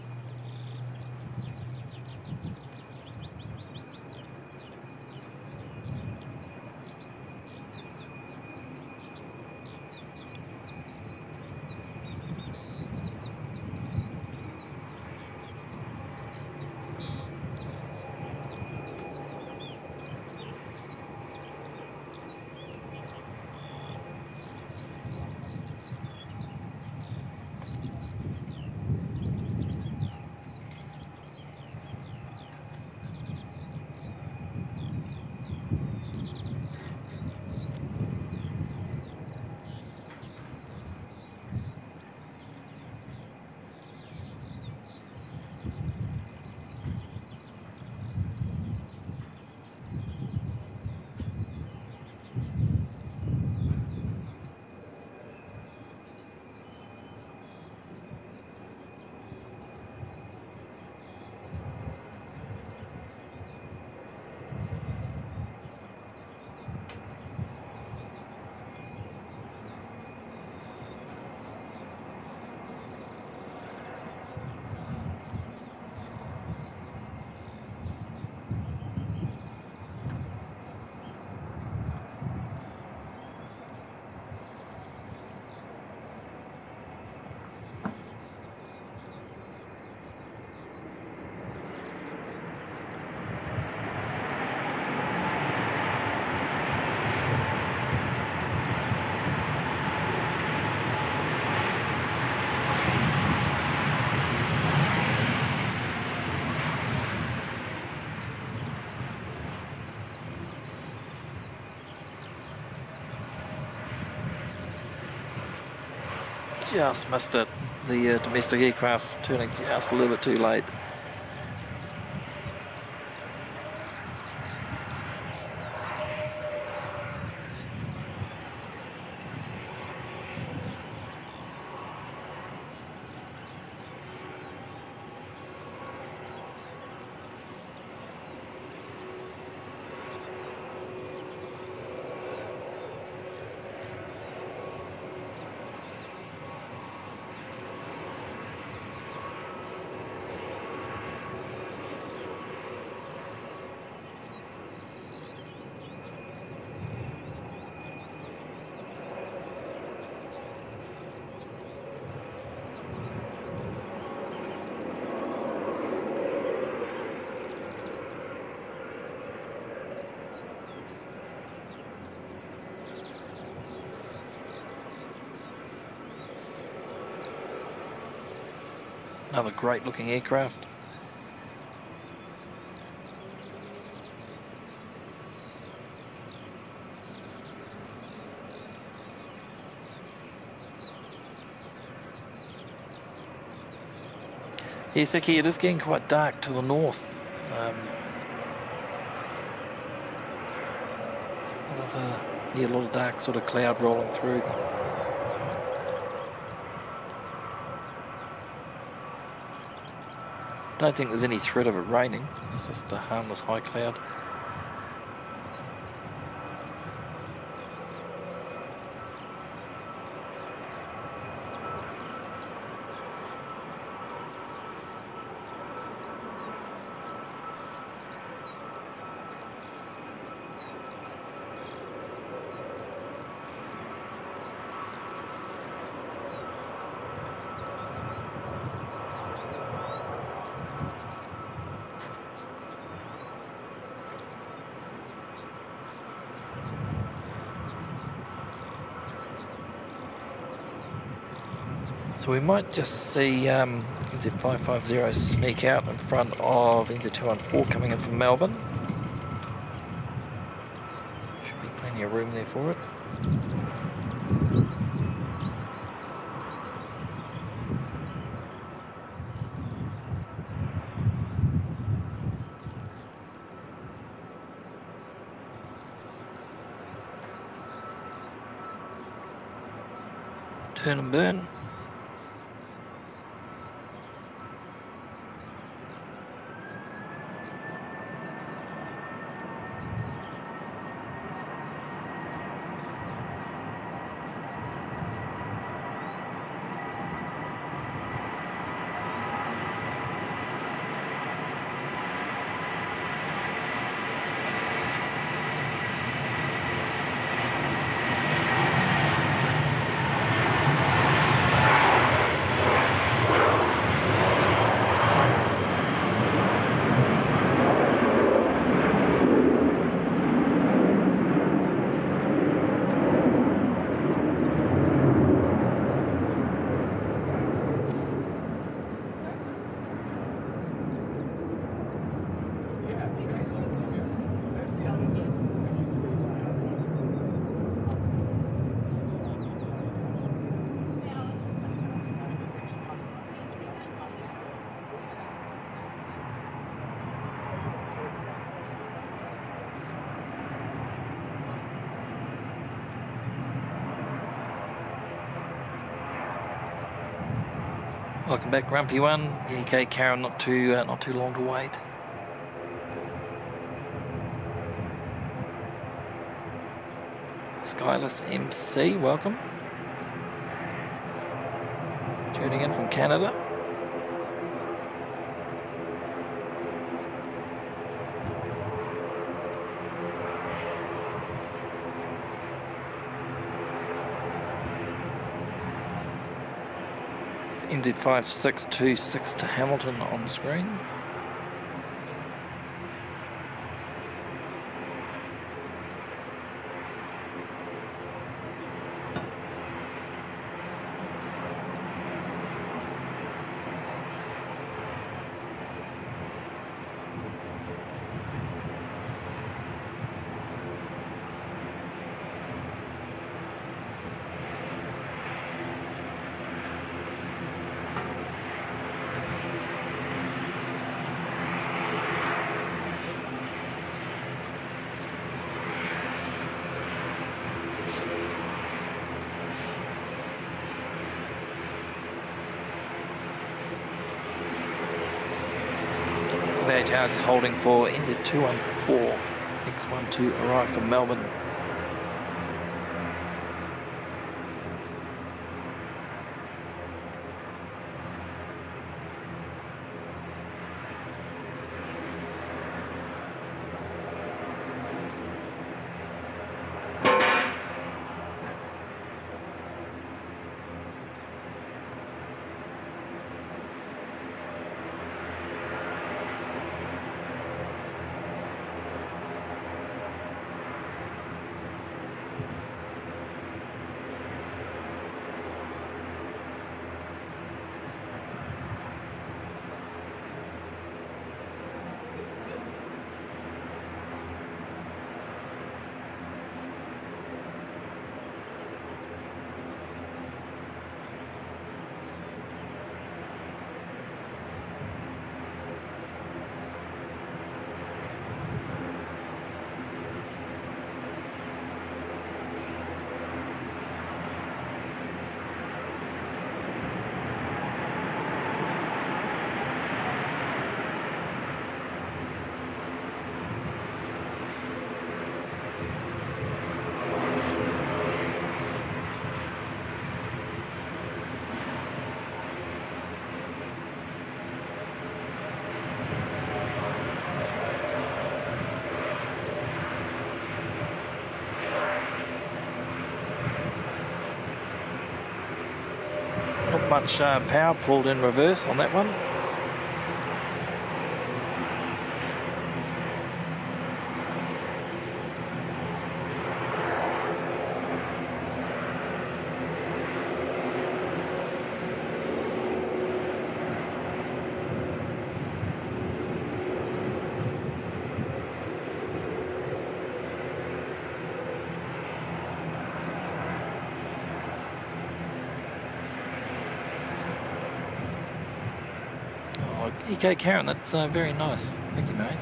Speaker 1: just missed it. The domestic aircraft turning just a little bit too late. Another great looking aircraft. Yes, Iki, it is getting quite dark to the north. A lot of dark sort of cloud rolling through. Don't think there's any threat of it raining. It's just a harmless high cloud. So we might just see NZ550 sneak out in front of NZ214 coming in from Melbourne. Should be plenty of room there for it. Turn and burn. Welcome back, Grumpy One. Yeah, okay, Karen, not too long to wait. Skyless MC, welcome. Tuning in from Canada. NZ5626 to Hamilton on screen. They are just holding for NZ214. Next one to arrive from Melbourne. Not much power pulled in reverse on that one. EK Karen, that's very nice. Thank you, mate.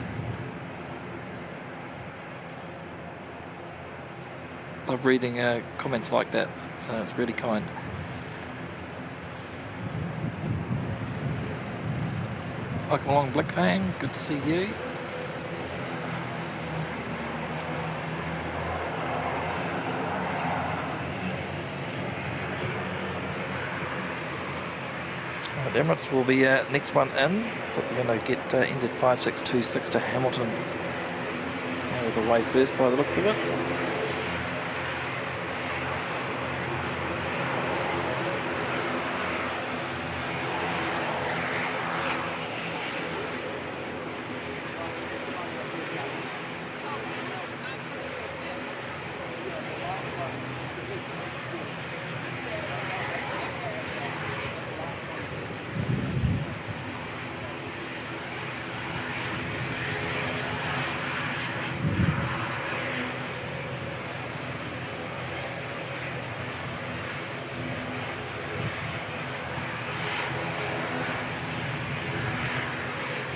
Speaker 1: Love reading comments like that. It's really kind. Welcome along, Blackfang. Good to see you. Emirates will be next one in, but we're going to get NZ5626 to Hamilton out of the way first by the looks of it.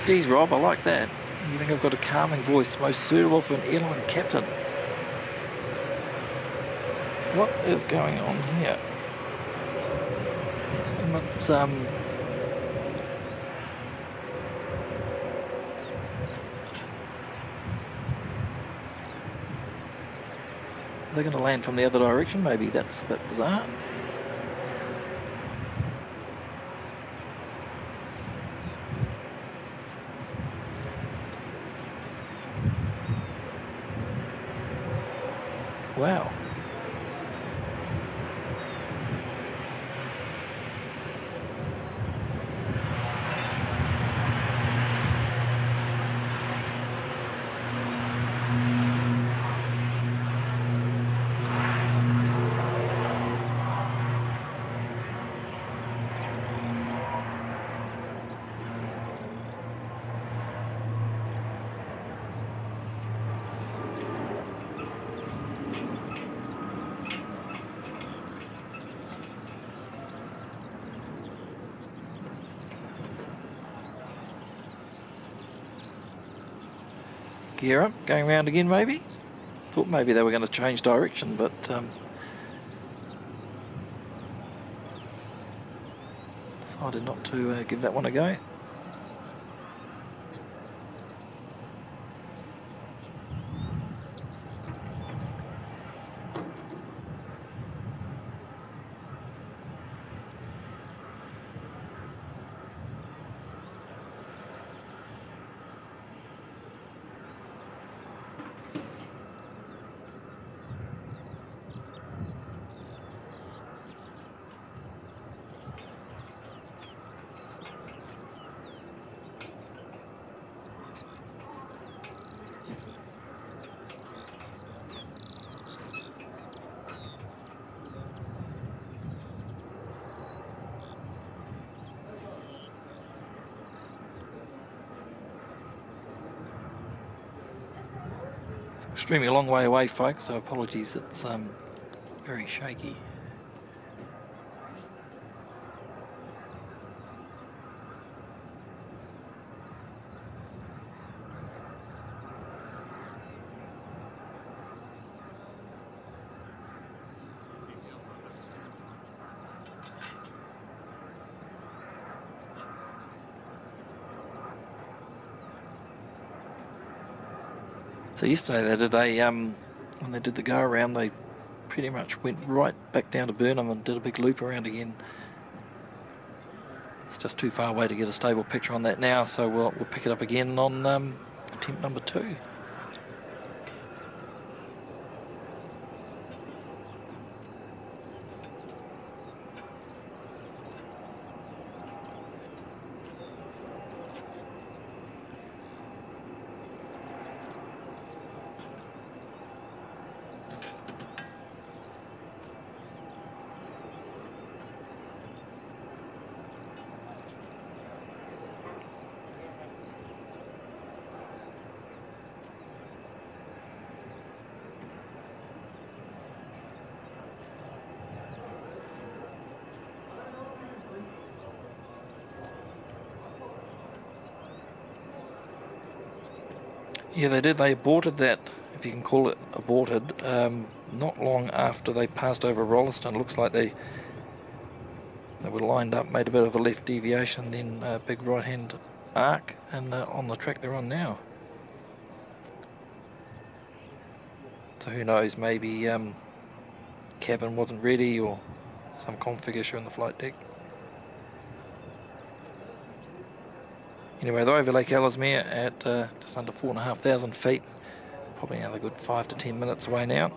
Speaker 1: Geez, Rob, I like that. You think I've got a calming voice, most suitable for an airline captain. What is going on here? It's, are they going to land from the other direction? Maybe that's a bit bizarre. Wow. Gear up, going round again maybe? Thought maybe they were going to change direction, but decided not to give that one a go. Streaming a long way away, folks, so apologies, it's very shaky. So yesterday they did when they did the go around, they pretty much went right back down to Burnham and did a big loop around again. It's just too far away to get a stable picture on that now, so we'll pick it up again on attempt number 2. Yeah, they did. They aborted that, if you can call it aborted, not long after they passed over Rolleston. Looks like they were lined up, made a bit of a left deviation, then a big right-hand arc, and on the track they're on now. So who knows, maybe cabin wasn't ready or some config issue on the flight deck. Anyway, they're over Lake Ellesmere at just under 4,500 feet. Probably another good 5 to 10 minutes away now.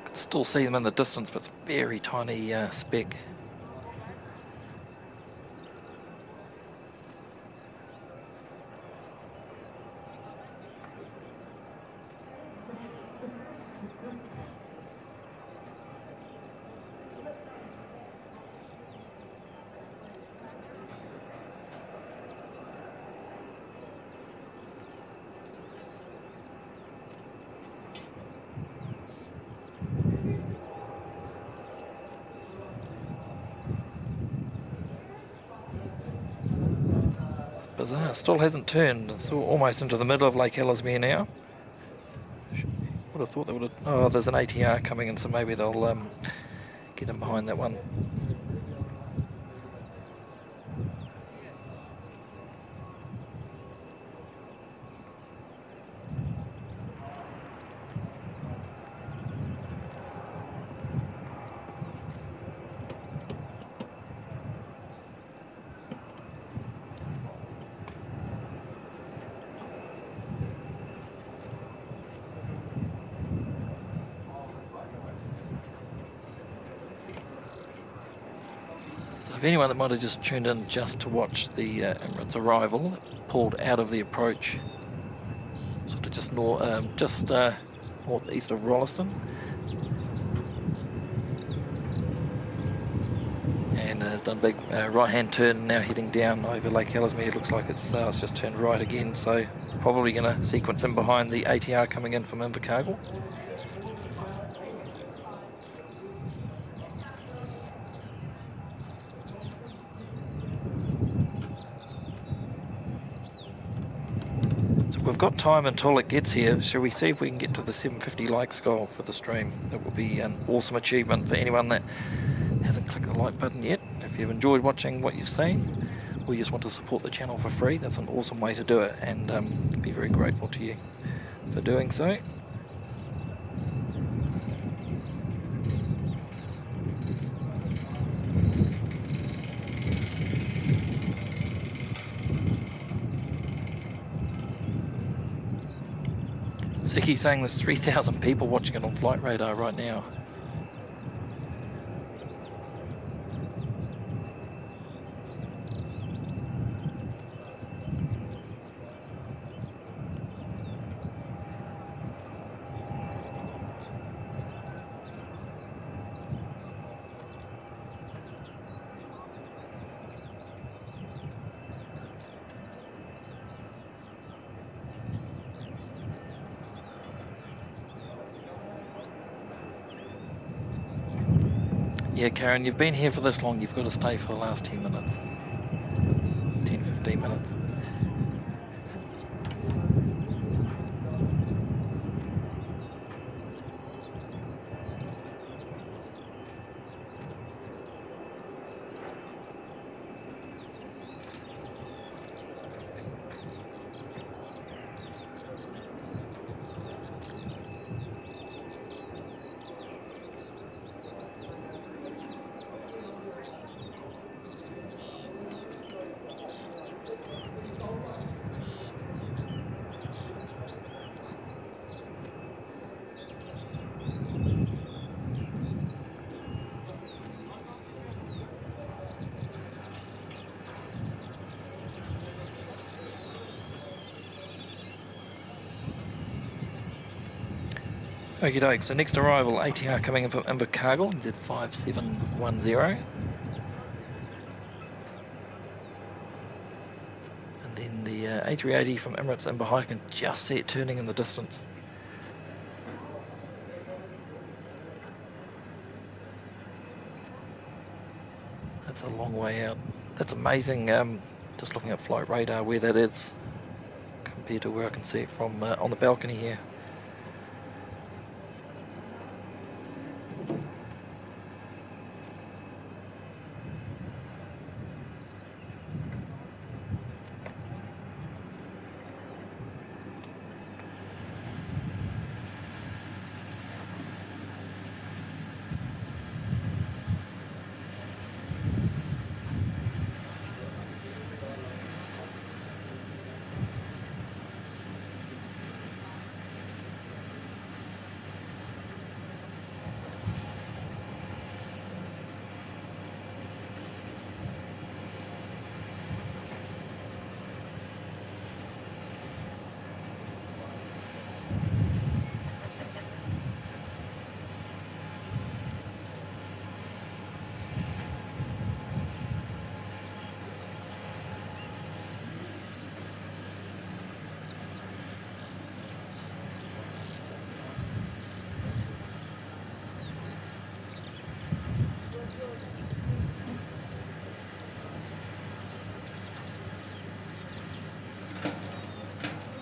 Speaker 1: Could still see them in the distance, but it's a very tiny speck. Bizarre, still hasn't turned. It's almost into the middle of Lake Ellesmere now. Would have thought they would have. Oh, there's an ATR coming in, so maybe they'll get in behind that one. If anyone that might have just tuned in just to watch the Emirates arrival, pulled out of the approach, sort of just northeast of Rolleston, and done a big right-hand turn, now heading down over Lake Ellesmere. It looks like it's just turned right again, so probably going to sequence in behind the ATR coming in from Invercargill. We've got time until it gets here. Shall we see if we can get to the 750 likes goal for the stream? That will be an awesome achievement for anyone that hasn't clicked the like button yet. If you've enjoyed watching what you've seen, or you just want to support the channel for free, that's an awesome way to do it, and be very grateful to you for doing so. Ziki's saying there's 3,000 people watching it on Flight Radar right now. here, Karen. You've been here for this long. You've got to stay for the last 10 minutes. 10, 15 minutes. Okie doke, so next arrival, ATR coming in from Invercargill, Z5710. And then the A380 from Emirates Invercargill can just see it turning in the distance. That's a long way out. That's amazing, just looking at flight radar where that is compared to where I can see it from on the balcony here.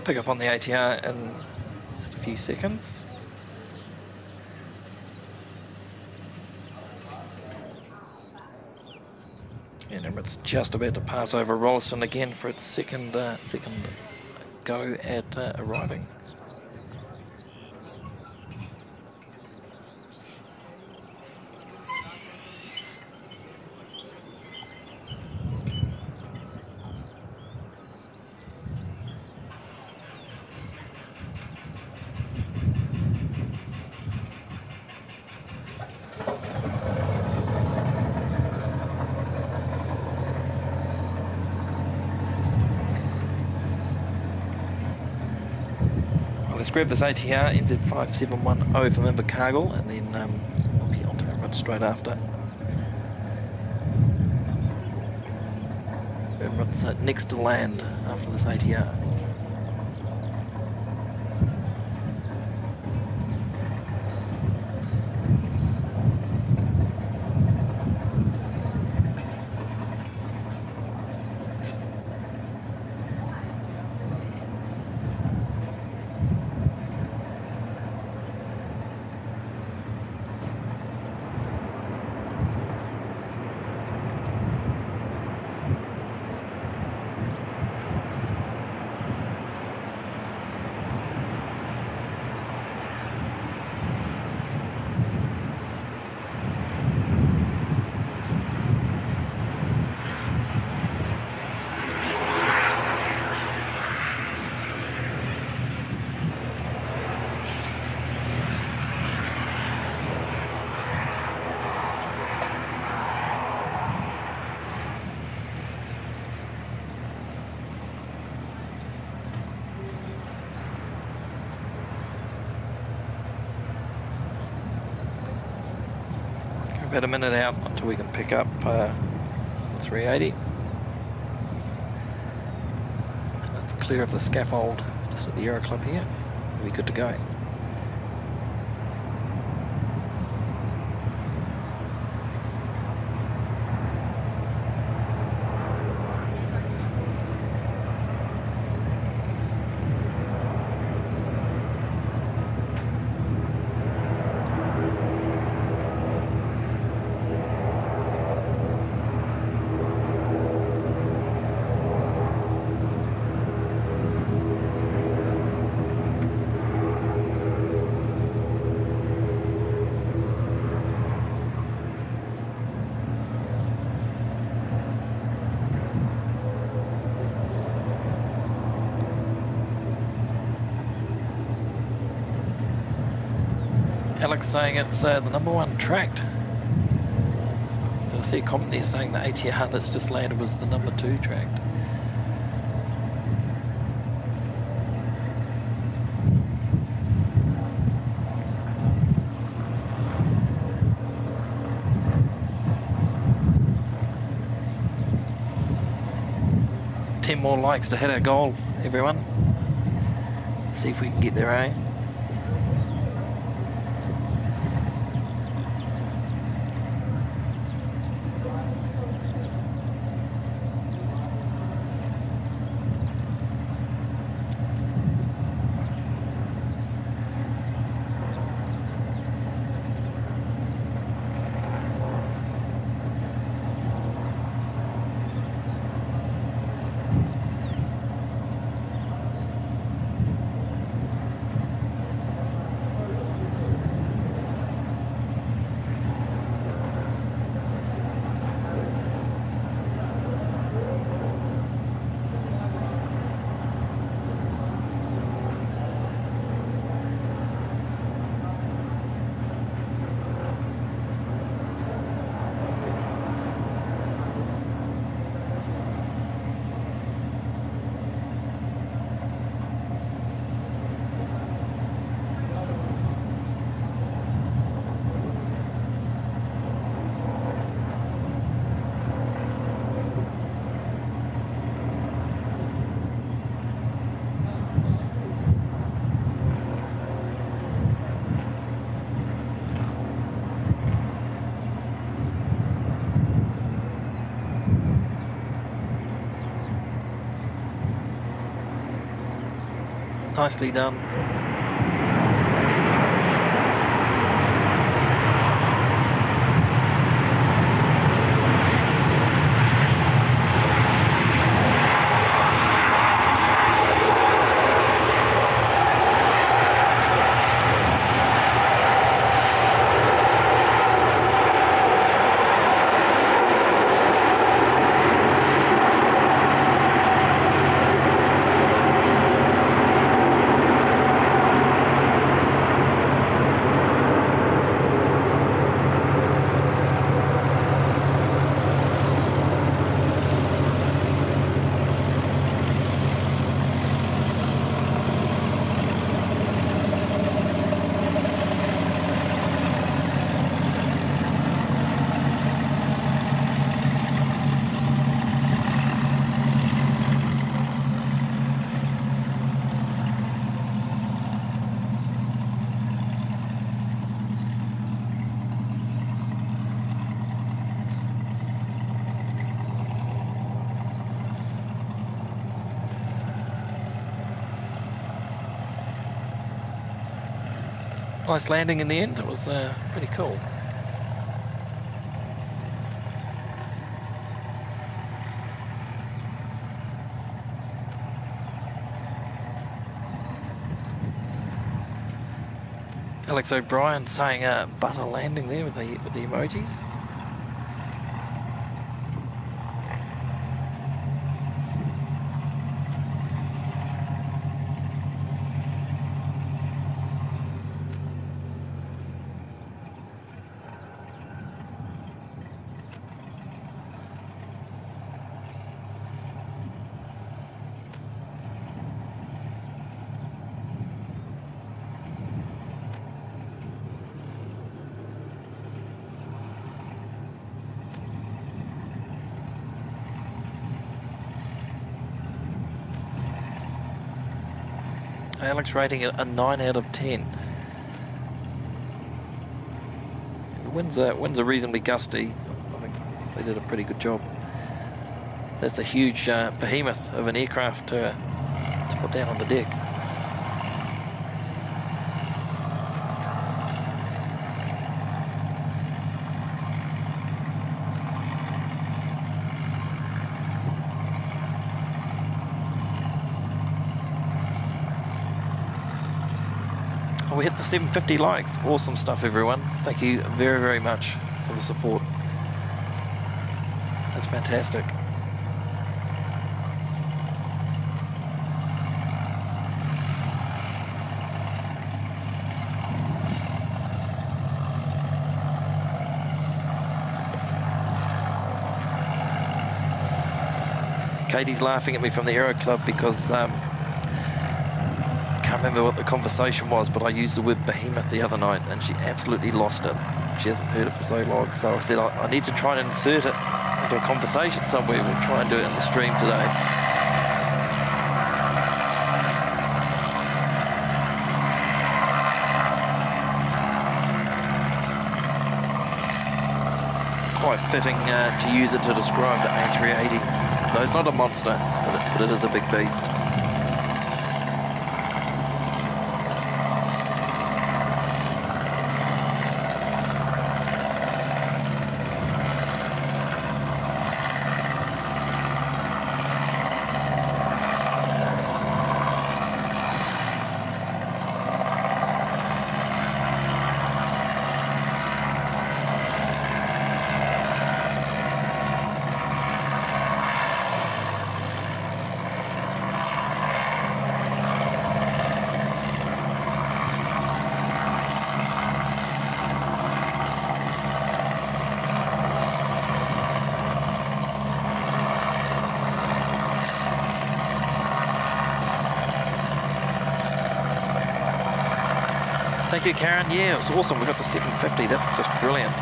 Speaker 1: Pick up on the ATR in just a few seconds. And Emirates just about to pass over Rolleston again for its second go at arriving. Let's grab this ATR NZ5710 from Invercargill, and then we'll be on to Emirates straight after. Emirates next to land after this ATR. About a minute out until we can pick up the 380. And it's clear of the scaffold just at the Aero Club here. We'll be good to go. Alex saying it's the #1 tracked. I see a comment there saying the ATR that's just landed was the #2 tracked. More likes to hit our goal, everyone. See if we can get there, eh? Nicely done. Nice landing in the end. It was pretty cool. Alex O'Brien saying butter landing there with the emojis. Alex rating it a 9 out of 10. The winds are reasonably gusty. I think they did a pretty good job. That's a huge behemoth of an aircraft to put down on the deck. We hit the 750 likes. Awesome stuff, everyone. Thank you very, very much for the support. That's fantastic. Katie's laughing at me from the Aero Club because can't remember what the conversation was, but I used the word behemoth the other night and she absolutely lost it. She hasn't heard it for so long, so I said I need to try and insert it into a conversation somewhere. We'll try and do it in the stream today. It's quite fitting to use it to describe the A380. No, it's not a monster, but it is a big beast. Thank you, Karen. Yeah, it was awesome. We got to 750. That's just brilliant.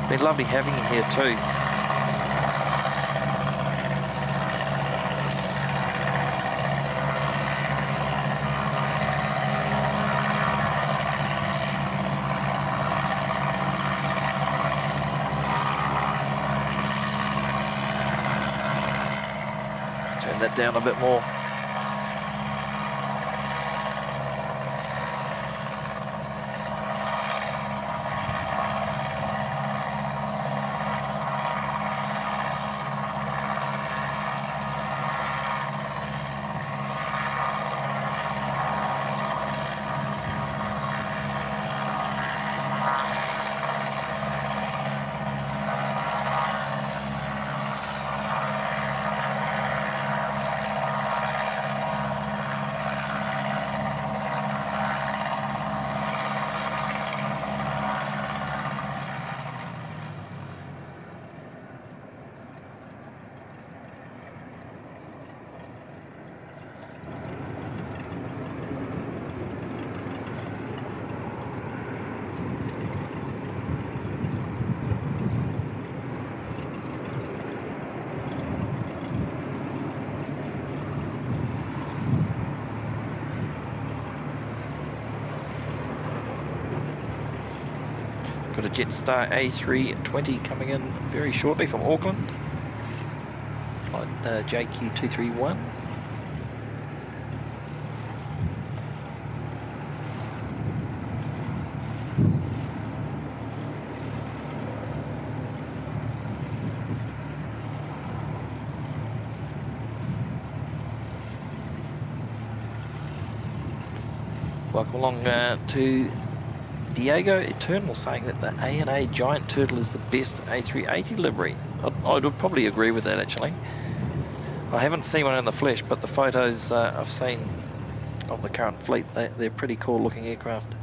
Speaker 1: Been lovely having you here too. Let's turn that down a bit more. Got a Jetstar A320 coming in very shortly from Auckland. Flight JQ231. Welcome along to Diego Eternal, saying that the A&A Giant Turtle is the best A380 livery. I would probably agree with that, actually. I haven't seen one in the flesh, but the photos I've seen of the current fleet, they're pretty cool looking aircraft.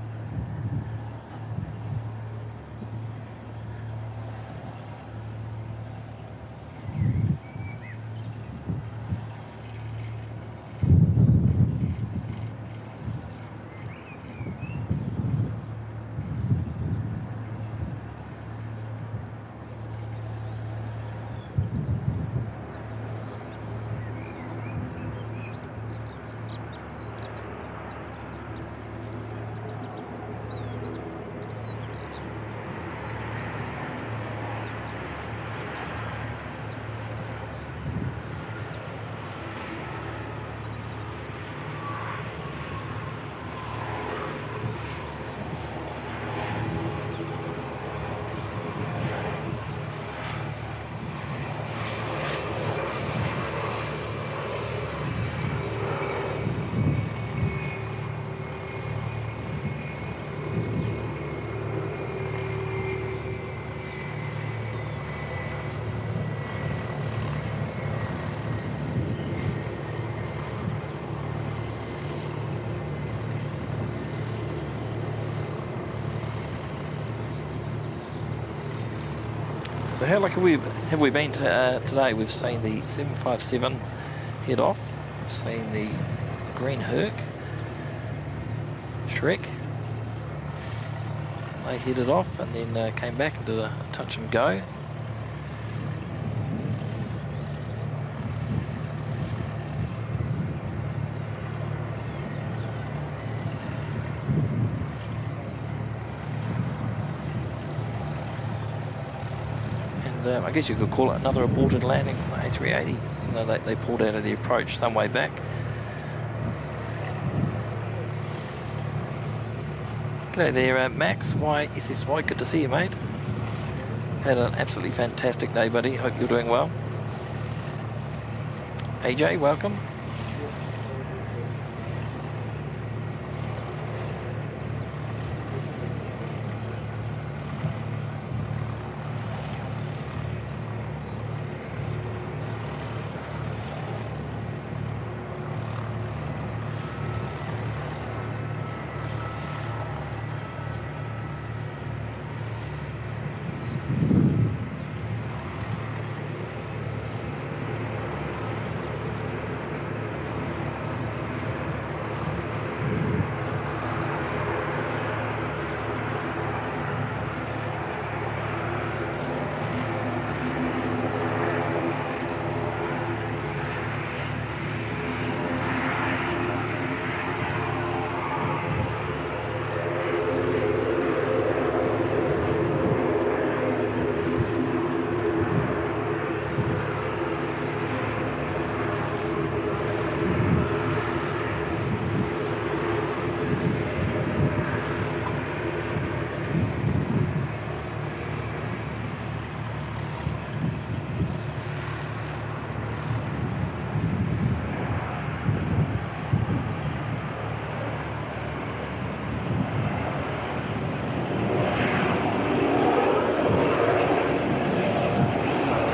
Speaker 1: So how lucky have we been today? We've seen the 757 head off. We've seen the Green Herc, Shrek. They headed off and then came back and did a touch and go. I guess you could call it another aborted landing from the A380. You know, they pulled out of the approach some way back. G'day there, Max, YSSY, good to see you, mate. Had an absolutely fantastic day, buddy. Hope you're doing well. AJ, welcome.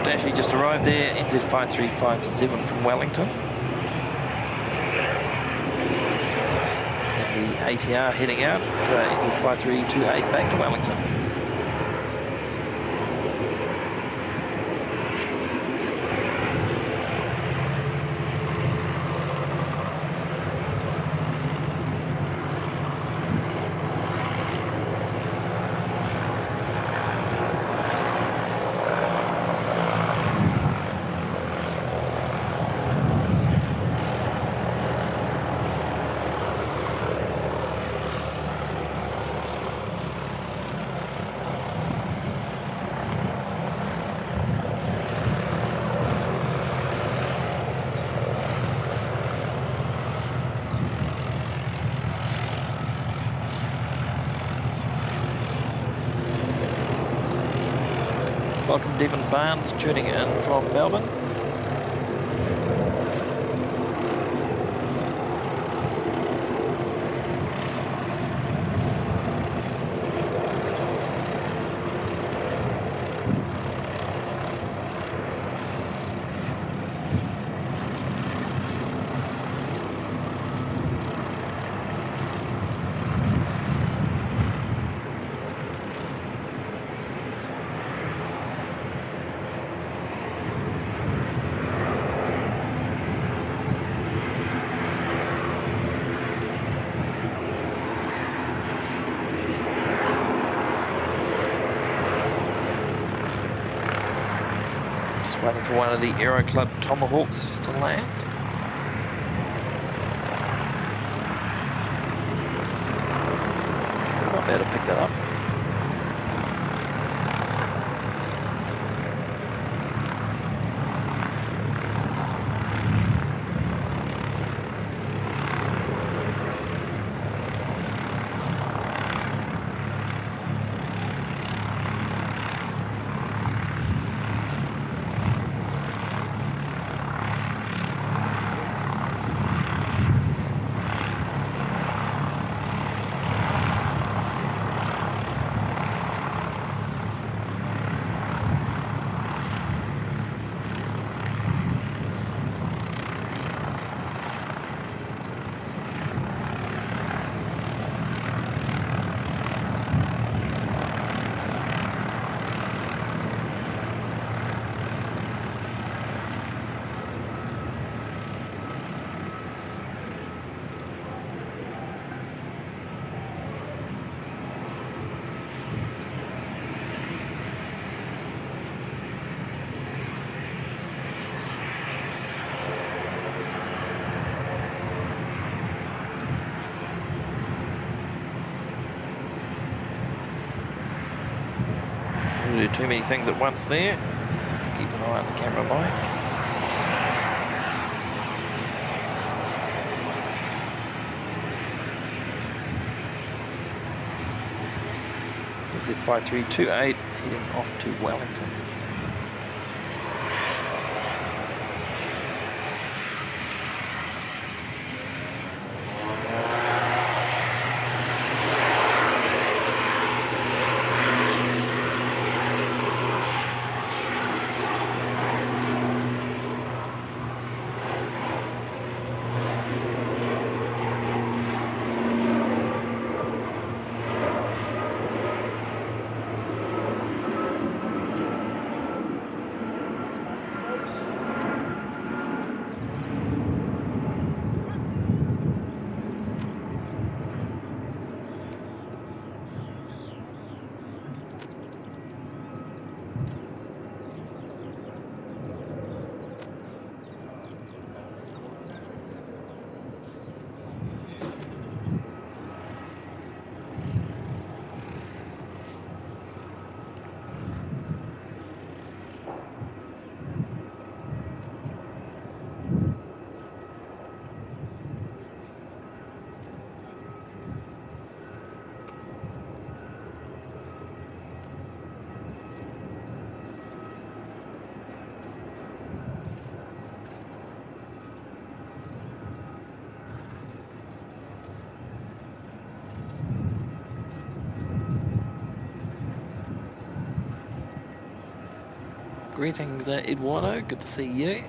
Speaker 1: Actually just arrived there, NZ5357 from Wellington. And the ATR heading out, NZ5328 back to Wellington. Welcome Devon Barnes, tuning in from Melbourne. Waiting for one of the Aero Club Tomahawks just to land. Might be able to pick that up. do too many things at once there. Keep an eye on the camera mic. Exit 5328 heading off to Wellington. Greetings, Eduardo. Good to see you.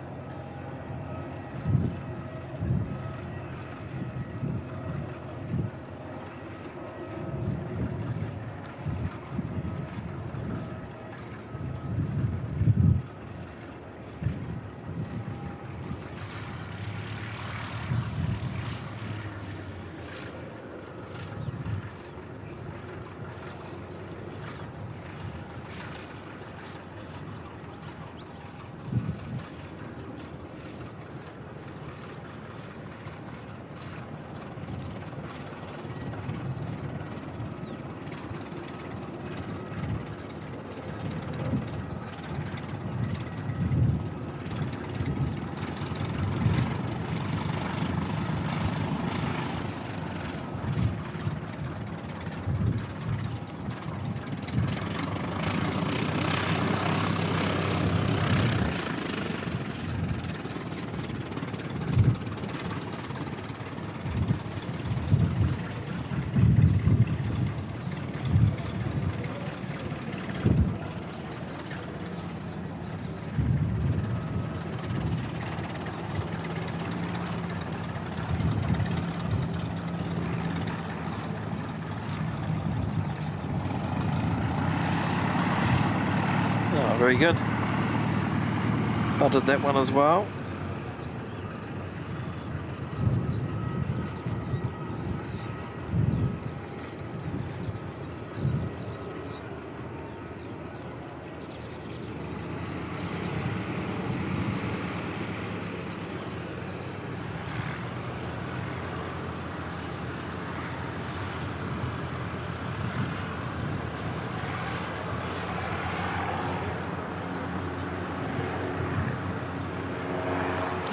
Speaker 1: Very good. I did that one as well.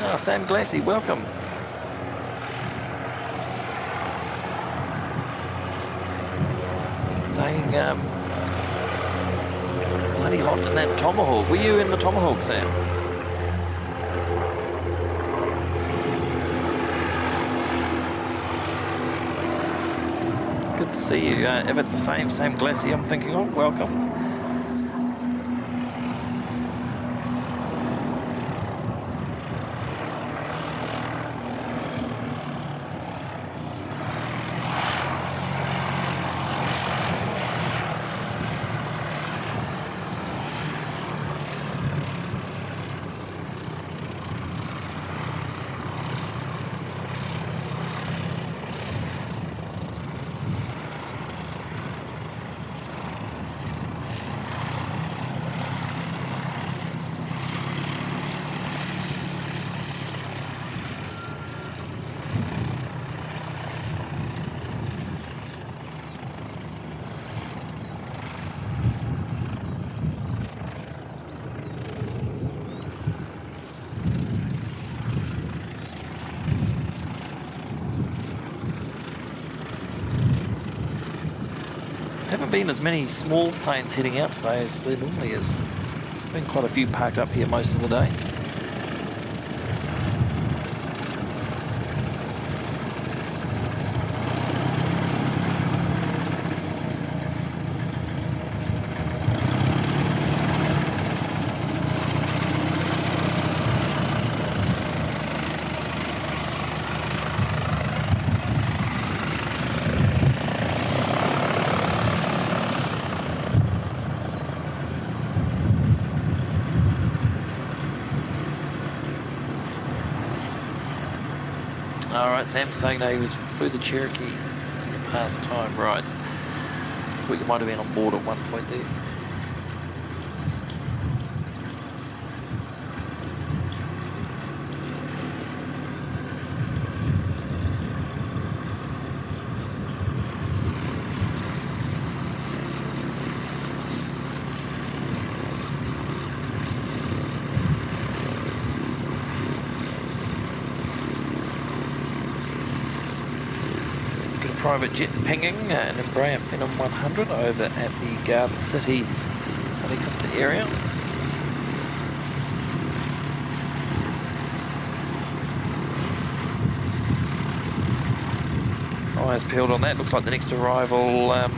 Speaker 1: Oh, Sam Glassy, welcome. Saying, bloody hot in that Tomahawk. Were you in the Tomahawk, Sam? Good to see you. If it's the same Sam Glassy I'm thinking of, welcome. haven't been as many small planes heading out today as there normally is. Been quite a few parked up here most of the day. Alright, Sam's saying that he was through the Cherokee in the past time, right. Thought you might have been on board at one point there. Private jet pinging an Embraer Phenom 100 over at the Garden City helicopter area. Eyes peeled on that. Looks like the next arrival will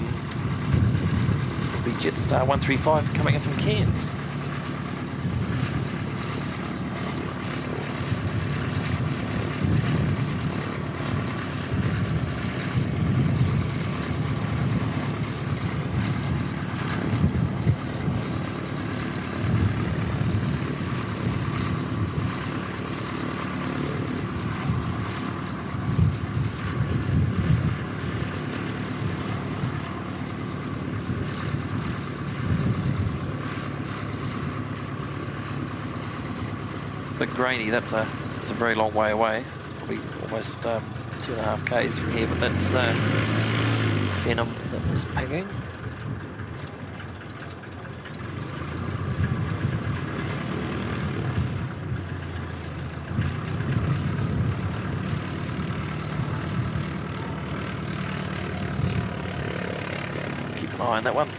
Speaker 1: be Jetstar 135 coming in from Cairns. Bit grainy, that's a very long way away, probably almost 2.5 k's from here, but that's Phenom that was pinging. Keep an eye on that one.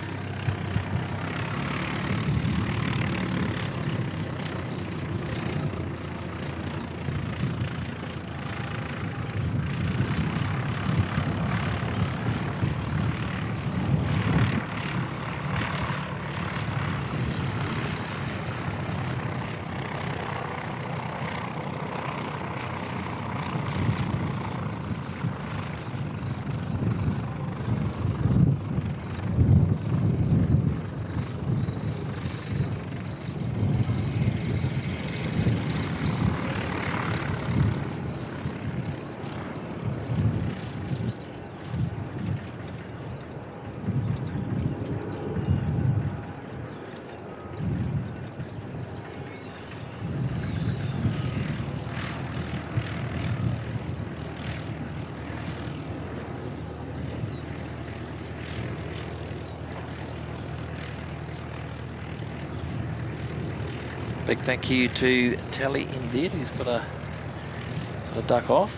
Speaker 1: Big thank you to Tally NZ, who's got a duck off.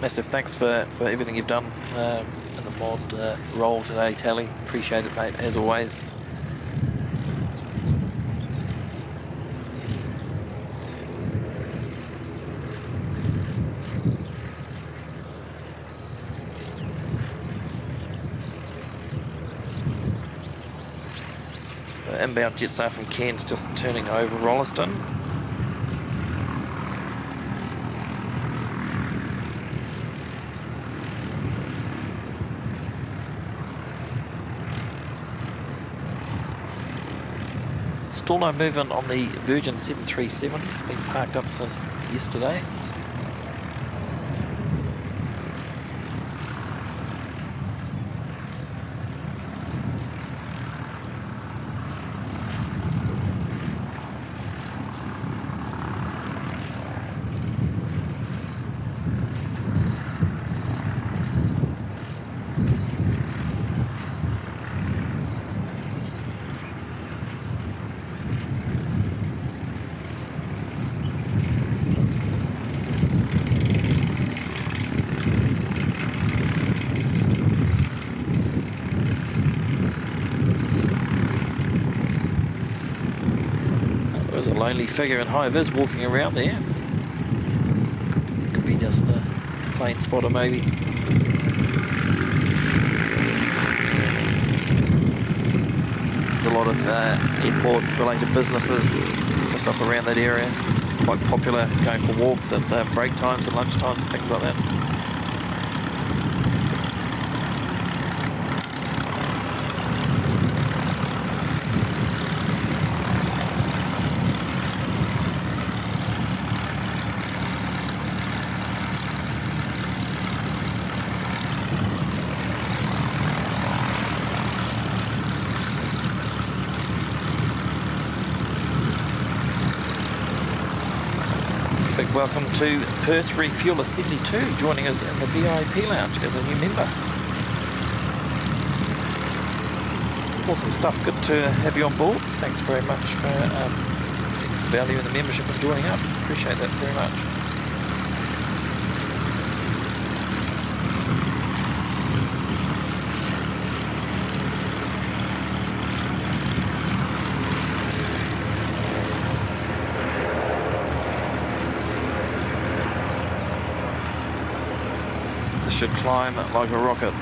Speaker 1: Massive thanks for everything you've done in the mod role today, Tally. Appreciate it, mate, as always. Inbound Jetstar from Cairns just turning over Rolleston. Still no movement on the Virgin 737. It's been parked up since yesterday. There's a lonely figure in high vis walking around there. Could be just a plane spotter maybe. There's a lot of airport related businesses just up around that area. It's quite popular going for walks at break times and lunch times and things like that. Big welcome to Perth Refueler 72 joining us in the VIP lounge as a new member. Awesome stuff, good to have you on board. Thanks very much for seeing some value in the membership and joining up. Appreciate that very much. Should climb like a rocket.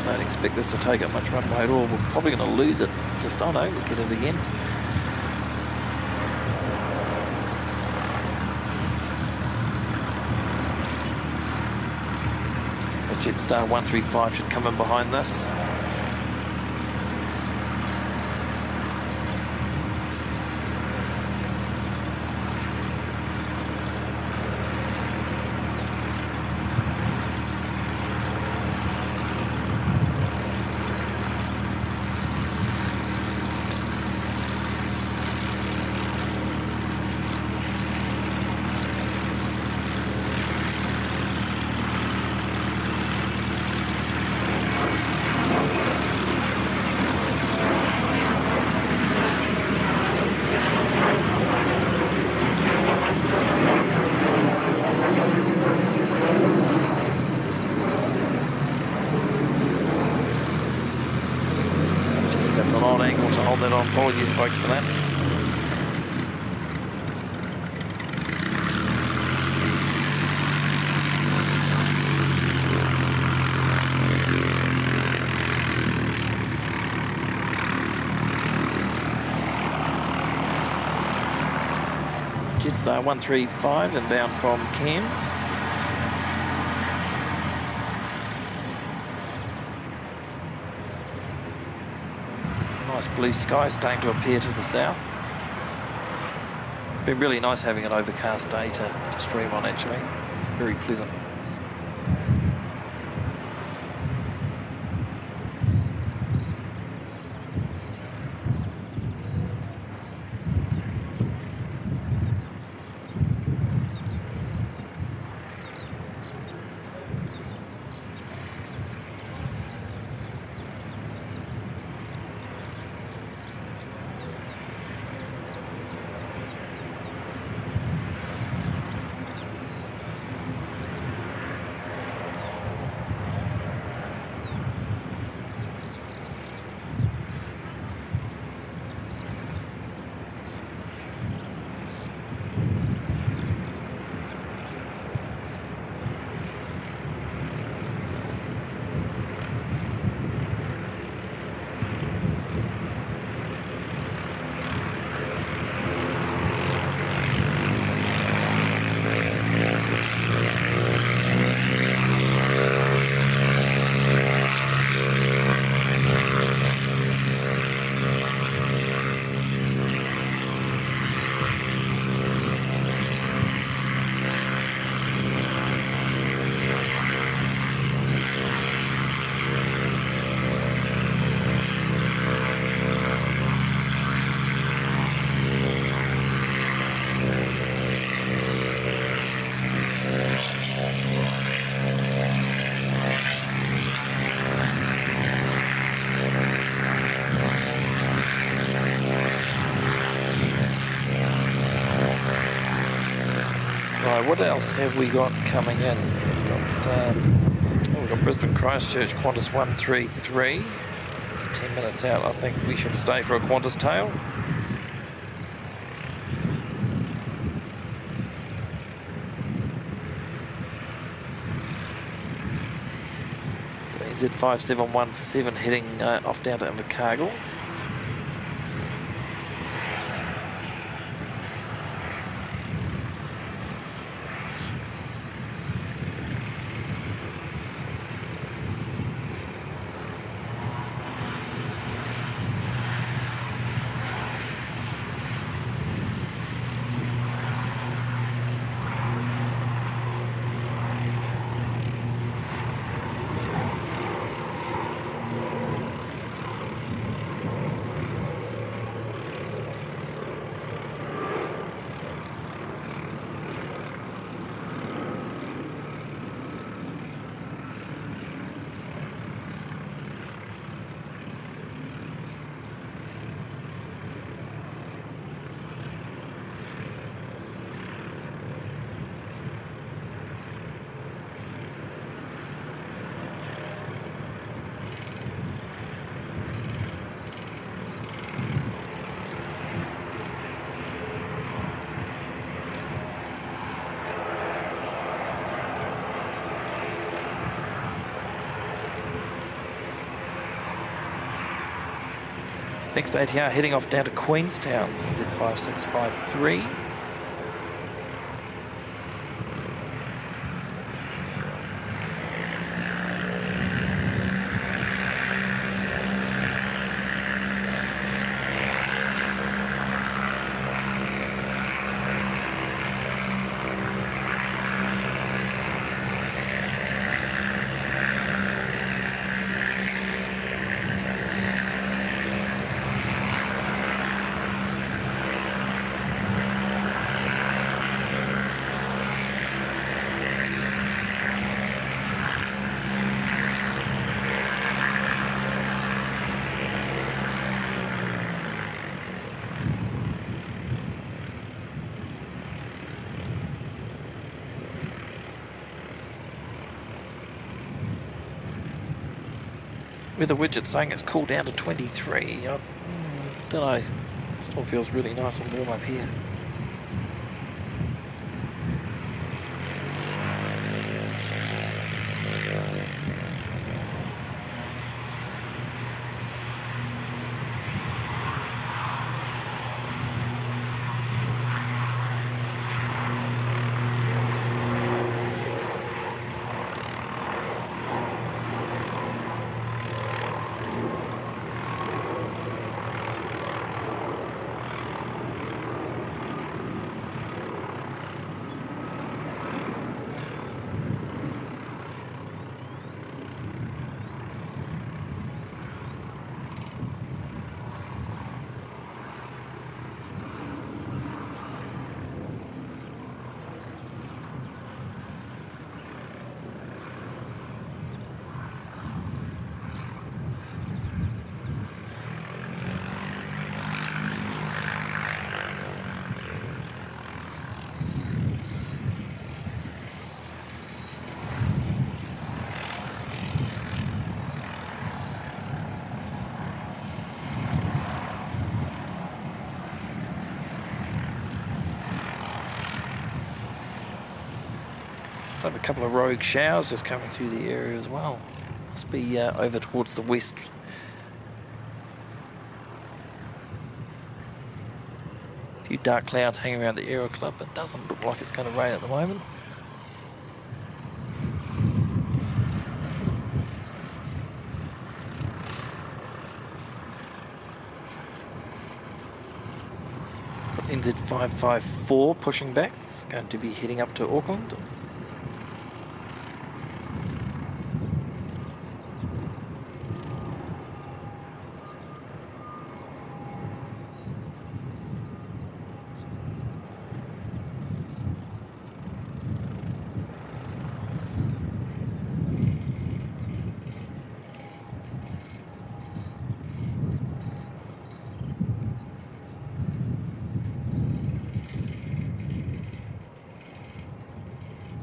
Speaker 1: Don't expect this to take up much runway at all. We're probably going to lose it. Just, oh no, we'll get it again. The Jetstar 135 should come in behind this. Apologies folks for that. Jetstar 135 inbound from Cairns. Nice blue sky starting to appear to the south. It's been really nice having an overcast day to stream on actually. It's very pleasant. What else have we got coming in? We've got Brisbane Christchurch Qantas 133. It's 10 minutes out. I think we should stay for a Qantas tail. NZ5717 heading off down to Invercargill. Next ATR heading off down to Queenstown, NZ5653. Weather widget saying it's cooled down to 23. I don't know. Still feels really nice and warm up here. I have a couple of rogue showers just coming through the area as well. Must be over towards the west. A few dark clouds hanging around the Aero Club, but doesn't look like it's going to rain at the moment. NZ554 pushing back. It's going to be heading up to Auckland.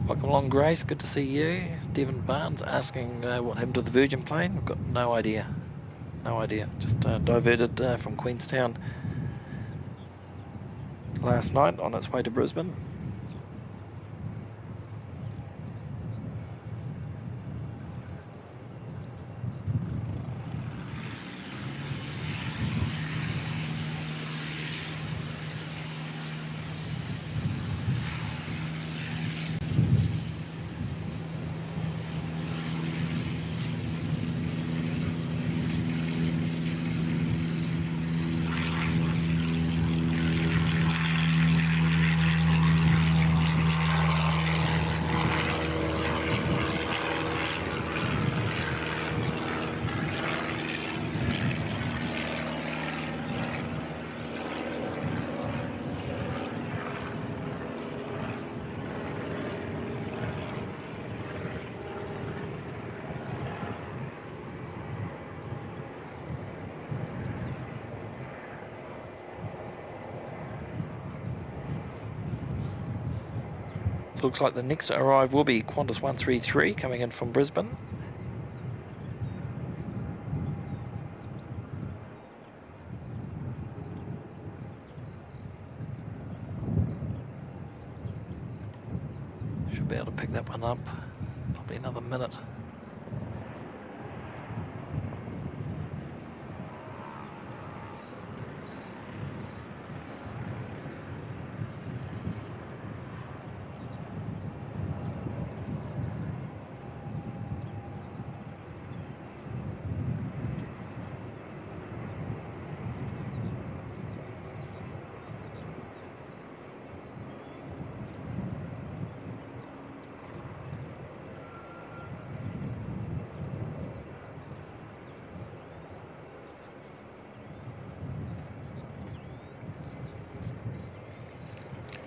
Speaker 1: Welcome along, Grace. Good to see you. Devon Barnes asking what happened to the Virgin plane. I've got no idea. No idea. Just diverted from Queenstown last night on its way to Brisbane. looks like the next to arrive will be Qantas 133 coming in from Brisbane. Should be able to pick that one up, probably another minute.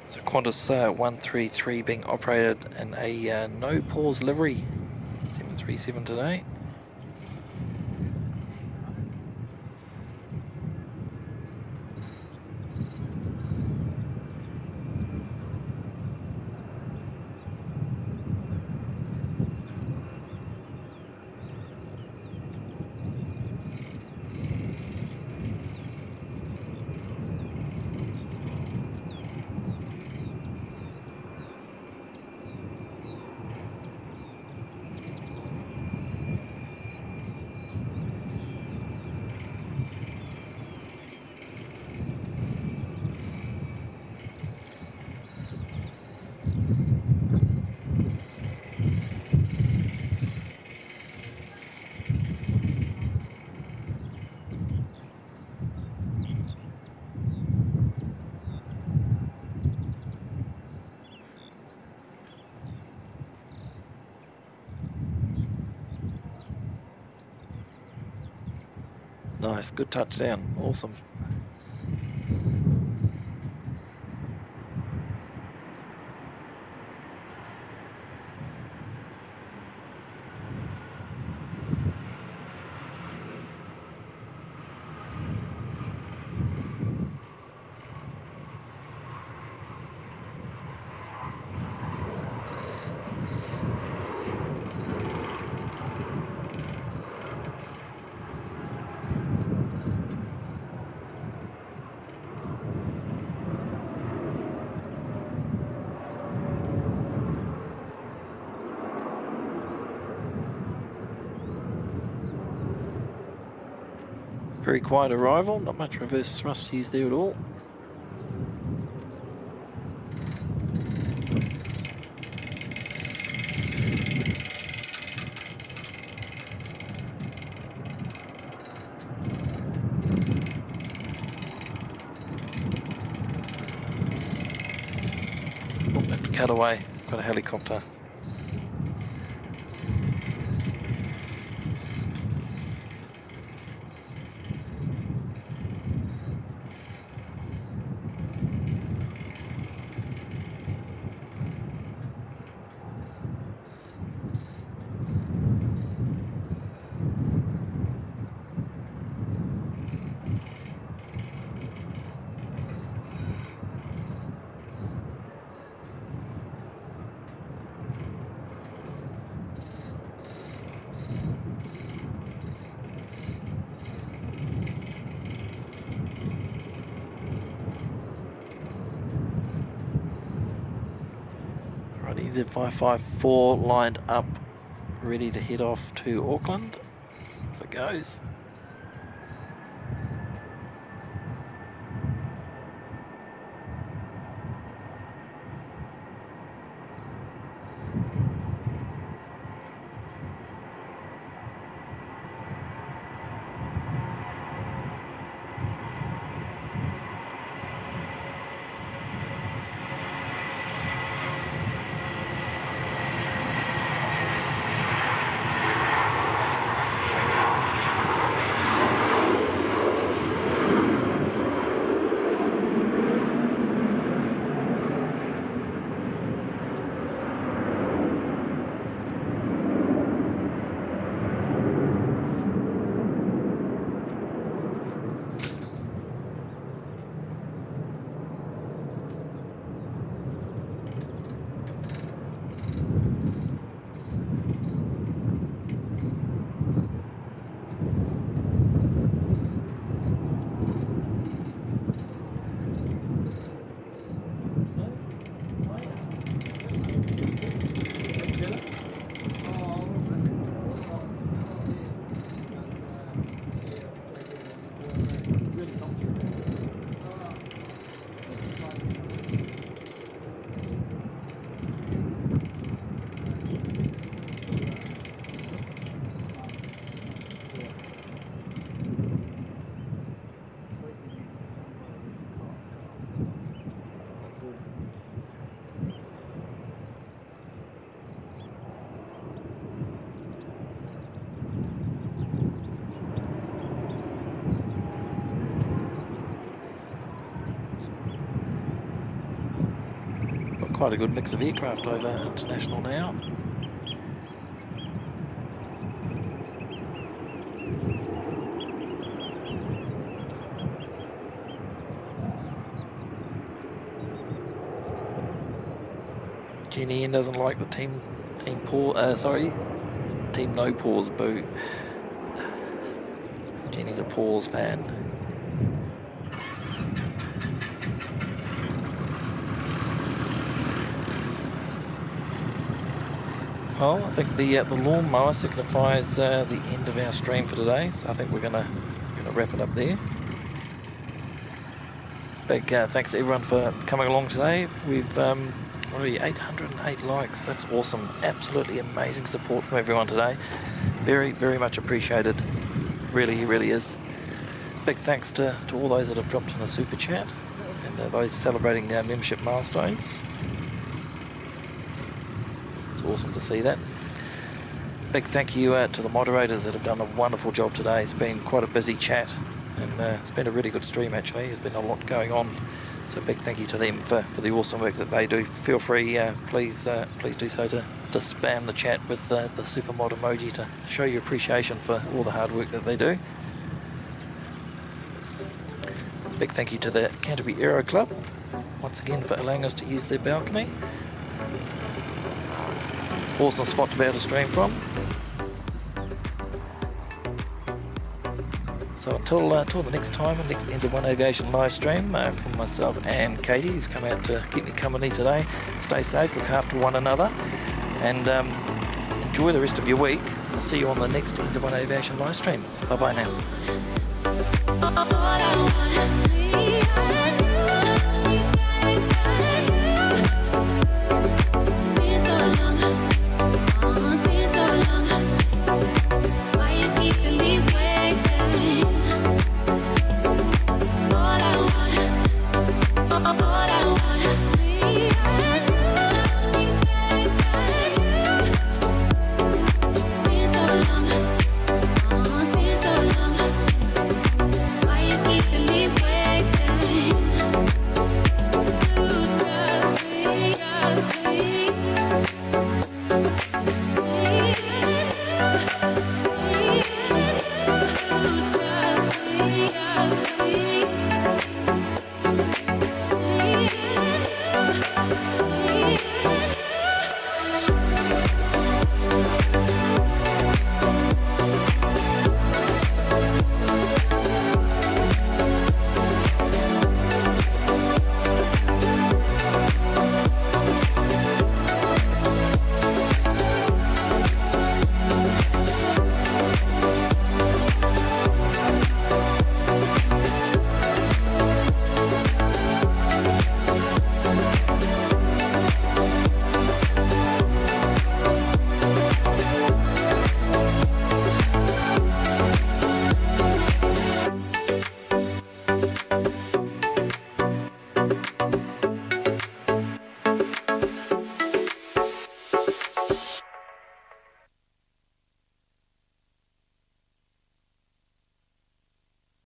Speaker 1: So Qantas 133 being operated in a no pause livery, 737 today. Nice, good touchdown, awesome. Very quiet arrival, not much reverse thrust used there at all. Oh, have to cut away, got a helicopter. Z554 lined up, ready to head off to Auckland. Off it goes. quite a good mix of aircraft over international now. Jenny Ian doesn't like the team no pause, boo. Jenny's a pause fan. Well, I think the lawnmower signifies the end of our stream for today, so I think we're gonna wrap it up there. Big thanks to everyone for coming along today. We've already 808 likes. That's awesome. Absolutely amazing support from everyone today. Very, very much appreciated. Really is. Big thanks to all those that have dropped in the super chat and those celebrating membership milestones. It's awesome to see that. Big thank you to the moderators that have done a wonderful job today. It's been quite a busy chat, and it's been a really good stream actually. There's been a lot going on. So big thank you to them for the awesome work that they do. Feel free, please do so to spam the chat with the super mod emoji to show your appreciation for all the hard work that they do. Big thank you to the Canterbury Aero Club once again for allowing us to use their balcony. Awesome spot to be able to stream from. So until the next time, the next NZ1 Aviation live stream from myself and Katie, who's come out to keep me company today. Stay safe, look after one another, and enjoy the rest of your week. I'll see you on the next NZ1 Aviation live stream. Bye bye now.